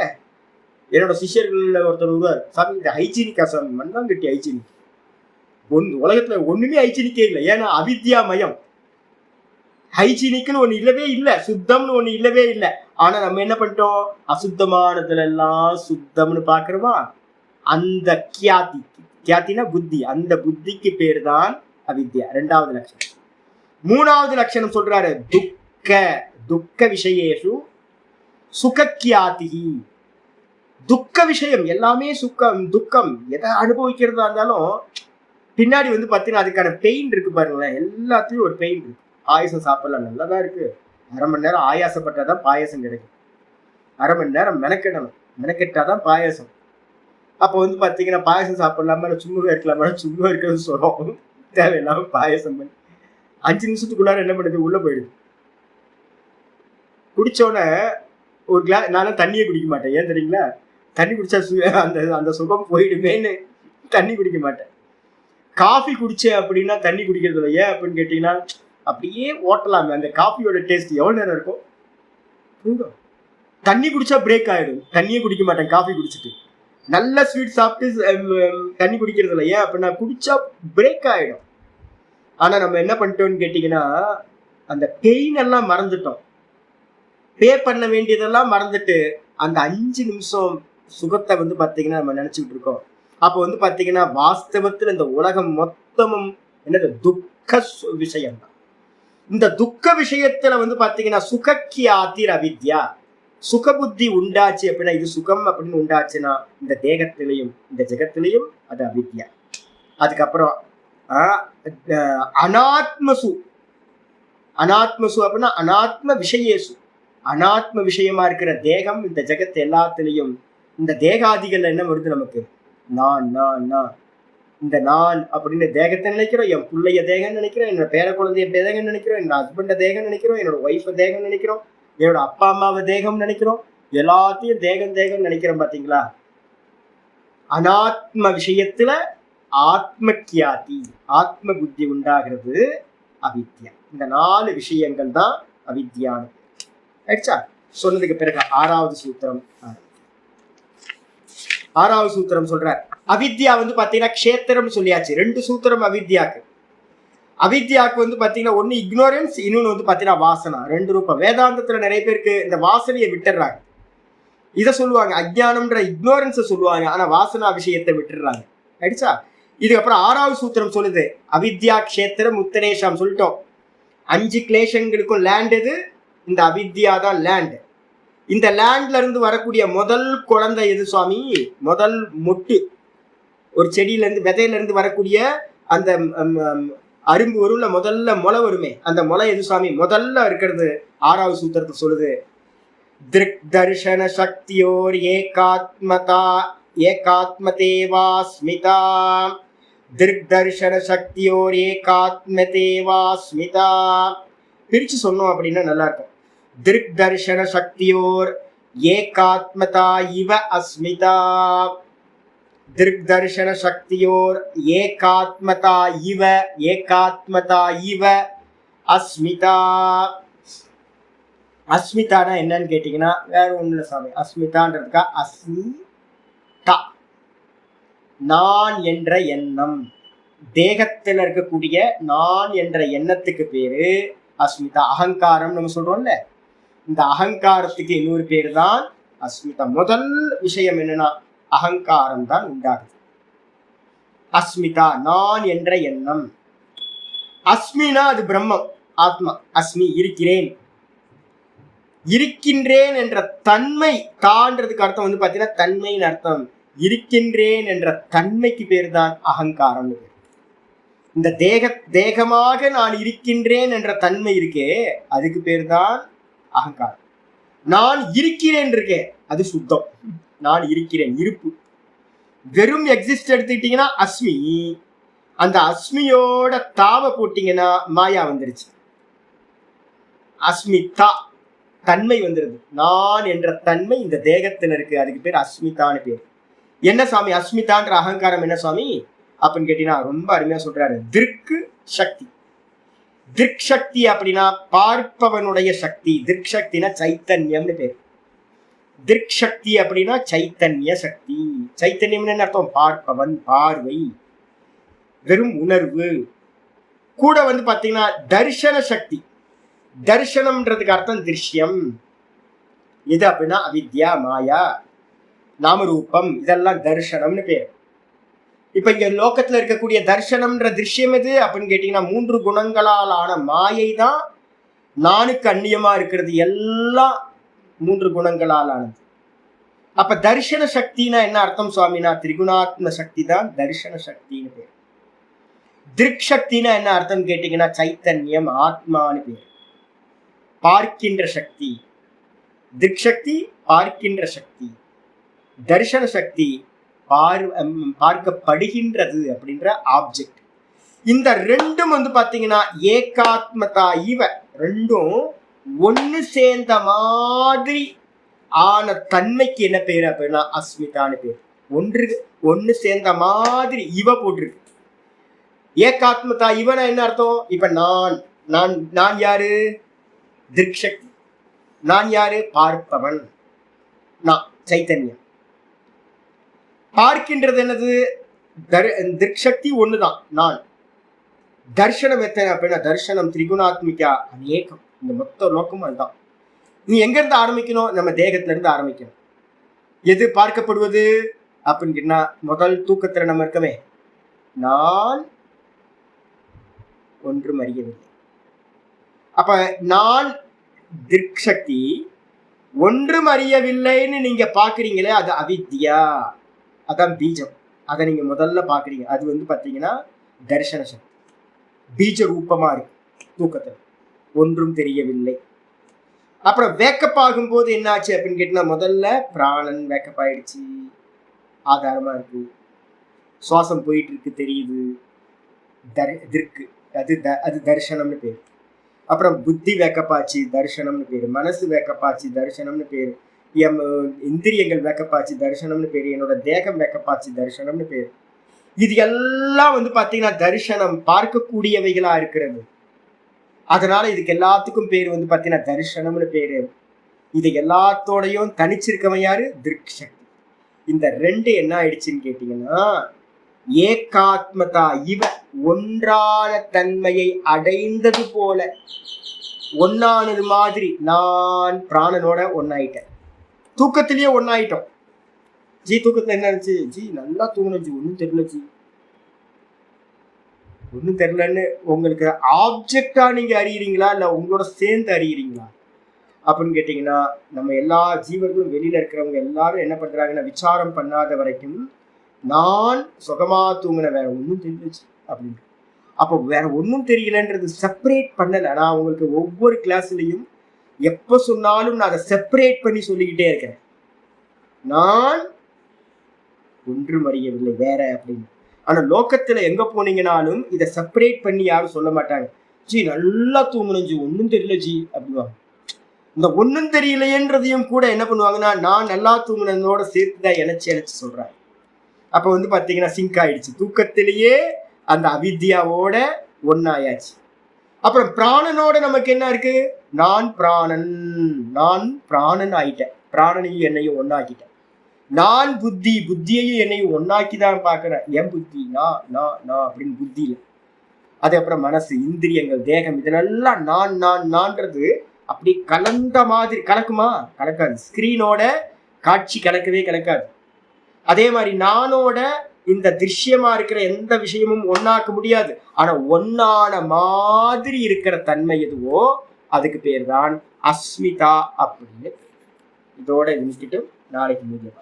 என்னோட சிஷ்யர்கள்ல ஒருத்தர் வருவார், சாமி இந்த ஹைஜீனிக்கா சாமி, மண்ணாங்கட்டி ஹைஜீனிக், உலகத்துல ஒண்ணுமே ஹைஜீனிக்கே இல்லை, ஏன்னா அவித்யாமயம். ஹைஜீனிக்னு ஒண்ணு இல்லவே இல்லை, சுத்தம்னு ஒண்ணு இல்லவே இல்லை. ஆனா நம்ம என்ன பண்ணிட்டோம், அசுத்தமானதுல எல்லாம் சுத்தம்னு பாக்குறோமா. அந்த கியாத்தினா புத்தி, அந்த புத்திக்கு பேர் தான் அவித்யா. ரெண்டாவது லட்சணம். மூணாவது லட்சணம் சொல்றாரு, துக்க விஷயேஷு சுகக்கியாதி. துக்க விஷயம் எல்லாமே சுக்கம் துக்கம், எதை அனுபவிக்கிறதா இருந்தாலும் பின்னாடி பாத்தீங்கன்னா அதுக்கான பெயின் இருக்கு பாருங்களேன். எல்லாத்துலயும் ஒரு பெயின் இருக்கு. பாயசம் சாப்பிடலாம், நல்லதா இருக்கு. அரை மணி நேரம் ஆயாசப்பட்டாதான் பாயசம் கிடைக்கும். அரை மணி நேரம் மெனக்கிடணும், மெனக்கெட்டாதான் பாயசம். அப்போ பாத்தீங்கன்னா பாயசம் சாப்பிடலாமா, சும்மா இருக்கலாமா, சும்மா இருக்கிறது சொல்லும். தேவையில்லாம பாயசம் பண்ணி 5 நிமிஷத்துக்குள்ளார என்ன பண்ணுது, உள்ள போயிடுது. குடிச்சோடனே ஒரு கிளாஸ், நானும் தண்ணியே குடிக்க மாட்டேன். ஏன் தெரியுங்களா, தண்ணி குடிச்சா அந்த அந்த சுகம் போயிடுமேன்னு தண்ணி குடிக்க மாட்டேன். காஃபி குடிச்சேன் அப்படின்னா தண்ணி குடிக்கிறது இல்லை. ஏன் அப்படின்னு கேட்டீங்கன்னா, அப்படியே ஓட்டலாமே, அந்த காஃபியோட டேஸ்ட் எவ்வளவு நேரம் இருக்கும். தண்ணி குடிச்சா பிரேக் ஆயிடும், தண்ணியே குடிக்க மாட்டேன். காஃபி குடிச்சிட்டு நல்ல ஸ்வீட் சாப்பிட்டு தண்ணி குடிக்கிறது இல்லை. ஏன் அப்படின்னா குடிச்சா பிரேக் ஆயிடும். ஆனா நம்ம என்ன பண்ணிட்டோம்னு கேட்டீங்கன்னா, அந்த பெயின் எல்லாம் மறந்துட்டோம், பே பண்ண வேண்டியதெல்லாம் மறந்துட்டு அந்த 5 நிமிஷம் சுகத்தை பாத்தீங்கன்னா நம்ம நினைச்சுக்கிட்டு இருக்கோம். அப்போ பாத்தீங்கன்னா வாஸ்தவத்துல இந்த உலகம் மொத்தமும் என்னது, துக்க விஷயம் தான். இந்த துக்க விஷயத்துல பாத்தீங்கன்னா சுகக்கியாதிர் அவித்யா. சுகபுத்தி உண்டாச்சு அப்படின்னா, இது சுகம் அப்படின்னு உண்டாச்சுன்னா இந்த தேகத்திலையும் இந்த ஜெகத்திலையும் அது அவித்யா. அதுக்கப்புறம் அனாத்மசு. அனாத்மசு அப்படின்னா அனாத்ம விஷயேசு. அனாத்ம விஷயமா இருக்கிற தேகம், இந்த ஜெகத்து எல்லாத்திலையும் இந்த தேகாதிகள் என்ன வருது நமக்கு, நான் நான் நான். இந்த நான் அப்படின்னு தேகத்தை நினைக்கிறோம், என் பிள்ளைய தேகம் நினைக்கிறோம், என்னோட பேர குழந்தைய தேகம் நினைக்கிறோம், என்னோட ஹஸ்பண்ட தேகம் நினைக்கிறோம், என்னோட ஒய்ஃபை தேகம் நினைக்கிறோம், என்னோட அப்பா அம்மாவை தேகம் நினைக்கிறோம், எல்லாத்தையும் தேகம் தேகம் நினைக்கிறோம். பாத்தீங்களா, அனாத்ம விஷயத்துல ஆத்ம கியாதி, ஆத்ம புத்தி உண்டாகிறது அவித்யா. இந்த 4 விஷயங்கள் தான் அவித்யானு. ஆயிடுச்சா? சொன்னதுக்கு பிறகு 6வது சூத்திரம். 6வது சூத்திரம் சொல்ற, அவித்யா பாத்தீங்கன்னா க்ஷேத்திரம் சொல்லியாச்சு. 2 சூத்திரம் அவித்யாக்கு. அவித்யாக்கு பாத்தீங்கன்னா ஒண்ணு இக்னோரன்ஸ், இன்னொன்னு பாத்தீங்கன்னா வாசனா. 2 ரூபம். வேதாந்தத்துல நிறைய பேருக்கு இந்த வாசனையை விட்டுடுறாங்க. இதை சொல்லுவாங்க அஜ்ஞானம்ன்ற இக்னோரன்ஸை சொல்லுவாங்க, ஆனா வாசனா விஷயத்தை விட்டுடுறாங்க. ஆயிடுச்சா? இதுக்கப்புறம் 6வது சூத்திரம் சொல்லுது, அவித்யா க்ஷேத்திரம் உத்தரேஷம் சொல்லிட்டோம். 5 கிளேஷங்களுக்கும் லேண்ட் எது, இந்த அவித்யா தான் லேண்ட். இந்த லேண்ட்ல இருந்து வரக்கூடிய முதல் குழந்தை எது சுவாமி, முதல் மொட்டு, ஒரு செடியில இருந்து விதையில இருந்து வரக்கூடிய அந்த அரும்பு வரும்ல, முதல்ல முளை வருமே, அந்த முளை எது சுவாமி, முதல்ல இருக்கிறது 6வது சூத்திரத்தை சொல்லுது. திருக் தர்ஷன சக்தியோர் ஏகாத்மதா ஏகாத்மதேவா ஸ்மிதா. திருக் தர்ஷன சக்தியோர் ஏகாத்மதேவா ஸ்மிதா. பிரிச்சு சொன்னோம் அப்படின்னா நல்லா இருக்கும். திருக் தர்ஷன சக்தியோர் ஏகாத்மதா இவ அஸ்மிதா. திருக் தர்ஷன சக்தியோர் ஏகாத்மதா இவ, ஏகாத்மதா இவ அஸ்மிதா. அஸ்மிதானா என்னன்னு கேட்டீங்கன்னா வேற ஒண்ணு இல்லை சாமி. அஸ்மிதான்றதுக்கா அஸ்மிதா, நான் என்ற எண்ணம். தேகத்தில் இருக்கக்கூடிய நான் என்ற எண்ணத்துக்கு பேரு அஸ்மிதா. அகங்காரம் நம்ம சொல்றோம்ல, இந்த அகங்காரத்துக்கு இன்னொரு பேரு தான் அஸ்மிதா. முதல் விஷயம் என்னன்னா அகங்காரம் தான் உண்டாகுது. அஸ்மிதா நான் என்ற எண்ணம். அஸ்மினா அது பிரம்மம், ஆத்மா. அஸ்மி இருக்கிறேன், இருக்கின்றேன் என்ற தன்மை. தான்றதுக்கு அர்த்தம் பாத்தீங்கன்னா தன்மைன்னு அர்த்தம். இருக்கின்றேன் என்ற தன்மைக்கு பேர் தான் அகங்காரம். இந்த தேகமாக நான் இருக்கின்றேன் என்ற தன்மை இருக்கே, அதுக்கு பேர் தான் அகங்காரம். நான் இருக்கிறேன் இருக்கேன், அது சுத்தம். நான் இருக்கிறேன், இருப்பு. வெறும் எக்ஸிஸ்ட் எடுத்துக்கிட்டீங்கன்னா அஸ்மி. அந்த அஸ்மியோட தாவை போட்டீங்கன்னா மாயா வந்துருச்சு. அஸ்மிதா தன்மை வந்துருது. நான் என்ற தன்மை இந்த தேகத்துல இருக்கு, அதுக்கு பேர் அஸ்மிதான்னு பேர். என்ன சாமி அஸ்மிதான்ற அகங்காரம் என்ன சாமி அப்படின்னு கேட்டீங்கன்னா ரொம்ப அருமையா சொல்றாரு. திருக்கு சக்தி. திக் சக்தி அப்படின்னா பார்ப்பவனுடைய சக்தி. திக் சக்தினா சைத்தன்யம்னு பேர். திருக் சக்தி அப்படின்னா சைத்தன்ய சக்தி. சைத்தன்யம் என்ன அர்த்தம்? பார்ப்பவன், பார்வை, வெறும் உணர்வு. கூட பாத்தீங்கன்னா தர்ஷன சக்தி. தர்ஷனம்ன்றதுக்கு அர்த்தம் திருஷ்யம். எது அப்படின்னா அவித்யா, மாயா, நாமரூபம், இதெல்லாம் தர்ஷனம்னு பேர். இப்ப இங்க லோகத்துல இருக்கக்கூடிய தர்ஷனம்ன்ற திருஷ்யம் எது அப்படின்னு கேட்டீங்கன்னா 3 குணங்களால் ஆன மாயை தான். நானுக்கு அந்நியமா இருக்கிறது எல்லாம் 3 குணங்களால் ஆனது. அப்ப தர்ஷன சக்தினா என்ன அர்த்தம் சுவாமினா? திரிகுணாத்ம சக்தி தான் தர்ஷன சக்தின்னு பேர். திருக் சக்தினா என்ன அர்த்தம் கேட்டீங்கன்னா சைத்தன்யம், ஆத்மான்னு பேர். பார்க்கின்ற சக்தி. திருக் சக்தி பார்க்கின்ற சக்தி, தர்ஷன சக்தி பார்க்கப்படுகின்றது அப்படின்ற ஆப்ஜெக்ட். இந்த ரெண்டும் பாத்தீங்கன்னா ஏகாத்மதா இவ, ரெண்டும் ஒன்னு சேர்ந்த மாதிரி ஆன தன்மைக்கு என்ன பேரு அப்படின்னா அஸ்மிதான்னு பேர். ஒன்னு சேர்ந்த மாதிரி இவ போட்டிருக்கு. ஏகாத்மதா இவனா என்ன அர்த்தம்? இப்ப நான் யாரு? திருக் சக்தி. நான் யாரு? பார்ப்பவன். நான் சைத்தன்யம். பார்க்கின்றது என்னது? திருக் சக்தி ஒண்ணுதான் நான். தர்ஷனம் எத்தனை அப்படின்னா தர்ஷனம் திரிகுணாத்மிகா, அநேகம். இந்த மொத்த லோகமும் அதுதான். நீ எங்க இருந்து ஆரம்பிக்கணும்? நம்ம தேகத்துல இருந்து ஆரம்பிக்கணும். எது பார்க்கப்படுவது அப்படின்னு கேட்டா முதல் தூக்கத்துல நம்ம இருக்கவே நான் ஒன்றும் அறியவில்லை. அப்ப நான் திருக் சக்தி ஒன்றும் அறியவில்லைன்னு நீங்க பாக்குறீங்களே, அது அவித்யா, அதான் பீஜம். அதை நீங்க முதல்ல பாக்குறீங்க. அது பாத்தீங்கன்னா தர்ஷன சக்தி, பீஜ ரூபமா இருக்கு தூக்கத்துல, ஒன்றும் தெரியவில்லை. அப்புறம் வேக்கப் ஆகும் போது என்ன ஆச்சு அப்படின்னு கேட்டா முதல்ல பிராணன் வேக்கப் ஆயிடுச்சு, ஆதாரமா இருக்கு, சுவாசம் போயிட்டு இருக்கு தெரியுது, அது தர்ஷனம்னு பேரு. அப்புறம் புத்தி வேக்கப்பாச்சு, தர்ஷனம்னு பேரு. மனசு வேக்கப்பாச்சு, தர்ஷனம்னு பேரு. இந்திரியங்கள் வேக்கப்பாச்சு, தர்ஷனம்னு பேரு. என்னோட தேகம் வேக்கப்பாச்சு, தர்ஷனம்னு பேரு. இது எல்லாம் பாத்தீங்கன்னா தர்ஷனம், பார்க்கக்கூடியவைகளா இருக்கிறது. அதனால இதுக்கு எல்லாத்துக்கும் பேரு பாத்தீங்கன்னா தர்ஷனம்னு பேரு. இது எல்லாத்தோடையும் தனிச்சிருக்கவன் யாரு? திருக் சக்தி. இந்த ரெண்டு என்ன ஆயிடுச்சுன்னு கேட்டீங்கன்னா ஏகாத்மதா இவ, ஒன்றான தன்மையை அடைந்தது போல, ஒன்னானது மாதிரி நான் பிராணனோட ஒன்னாயிட்டேன். தூக்கத்திலேயே ஒன்னாயிட்டோம். ஜி தூக்கத்துல என்ன இருந்துச்சு? ஜி நல்லா தூங்கணும் ஜி, ஒன்னும் தெரியல ஜி, ஒன்னும் தெரியலன்னு உங்களுக்கு ஆப்ஜெக்டா நீங்க அறியறீங்களா இல்ல உங்களோட சேர்ந்து அறியறீங்களா அப்படின்னு கேட்டீங்கன்னா நம்ம எல்லா ஜீவர்களும் வெளியில இருக்கிறவங்க எல்லாரும் என்ன பண்றாங்கன்னா விசாரம் பண்ணாத வரைக்கும் நான் சுகமா தூங்கின, வேற ஒன்றும் தெரியலச்சு அப்படின்னு. அப்போ வேற ஒன்றும் தெரியலன்றது செப்பரேட் பண்ணல. நான் உங்களுக்கு ஒவ்வொரு கிளாஸ்லயும் எப்ப சொன்னாலும் நான் அதை செப்பரேட் பண்ணி சொல்லிக்கிட்டே இருக்கிறேன். நான் ஒன்றும் அறியவில்லை வேற அப்படின்னு. ஆனா லோகத்துல எங்க போனீங்கன்னாலும் இதை செப்பரேட் பண்ணி யாரும் சொல்ல மாட்டாங்க. ஜி நல்லா தூங்கணும் ஜி, ஒன்னும் தெரியல ஜி அப்படிவாங்க. இந்த ஒன்னும் தெரியலையன்றதையும் கூட என்ன பண்ணுவாங்கன்னா நான் நல்லா தூங்கினதோட சேர்த்துதான் இணைச்சு சொல்றாங்க. அப்ப பாத்தீங்கன்னா சிங்க் ஆயிடுச்சு. தூக்கத்திலேயே அந்த அவித்யாவோட ஒன்னாயாச்சு. அப்புறம் பிராணனோட நமக்கு என்ன இருக்கு? நான் பிராணன் ஆயிட்டேன். பிராணனையும் என்னையும் ஒன்னாக்கிட்டேன். நான் புத்தியையும் என்னையும் ஒன்னாக்கிதான் பாக்குறேன். என் புத்தி நான் அப்படின்னு புத்தியில. அது அப்புறம் மனசு, இந்திரியங்கள், தேகம், இதெல்லாம் நான்ன்றது அப்படி கலந்த மாதிரி. கலக்குமா? கலக்காது. ஸ்கிரீனோட காட்சி கலக்காது. அதே மாதிரி நானோட இந்த திருஷ்யமா இருக்கிற எந்த விஷயமும் ஒன்னாக்க முடியாது. ஆனா ஒன்னான மாதிரி இருக்கிற தன்மை எதுவோ அதுக்கு பேர் தான் அஸ்மிதா அப்படின்னு. இதோட நிறுத்திட்டு நாளைக்கு மீதியம்.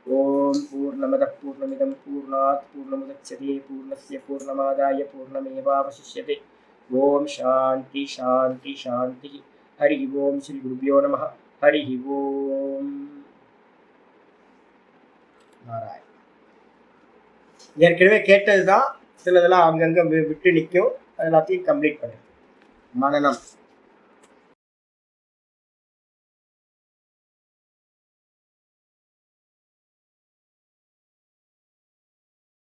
ஓம் பூர்ணமத பூர்ணமிதம் பூர்ணாத் பூர்ணமுதச்யதே பூர்ணஸ்ய பூர்ணமாதாய பூர்ணமேவாவசிஷ்யதே. ஓம் சாந்தி சாந்தி சாந்தி. ஹரி ஓம். ஸ்ரீ குருப்யோ நமः. ஹரி ஓம். நாராயண். ஏற்கனவே கேட்டதுதான், சிலதெல்லாம் அங்கங்க விட்டு நிற்கும். எல்லாத்தையும் கம்ப்ளீட் பண்ணுறது மனனம்.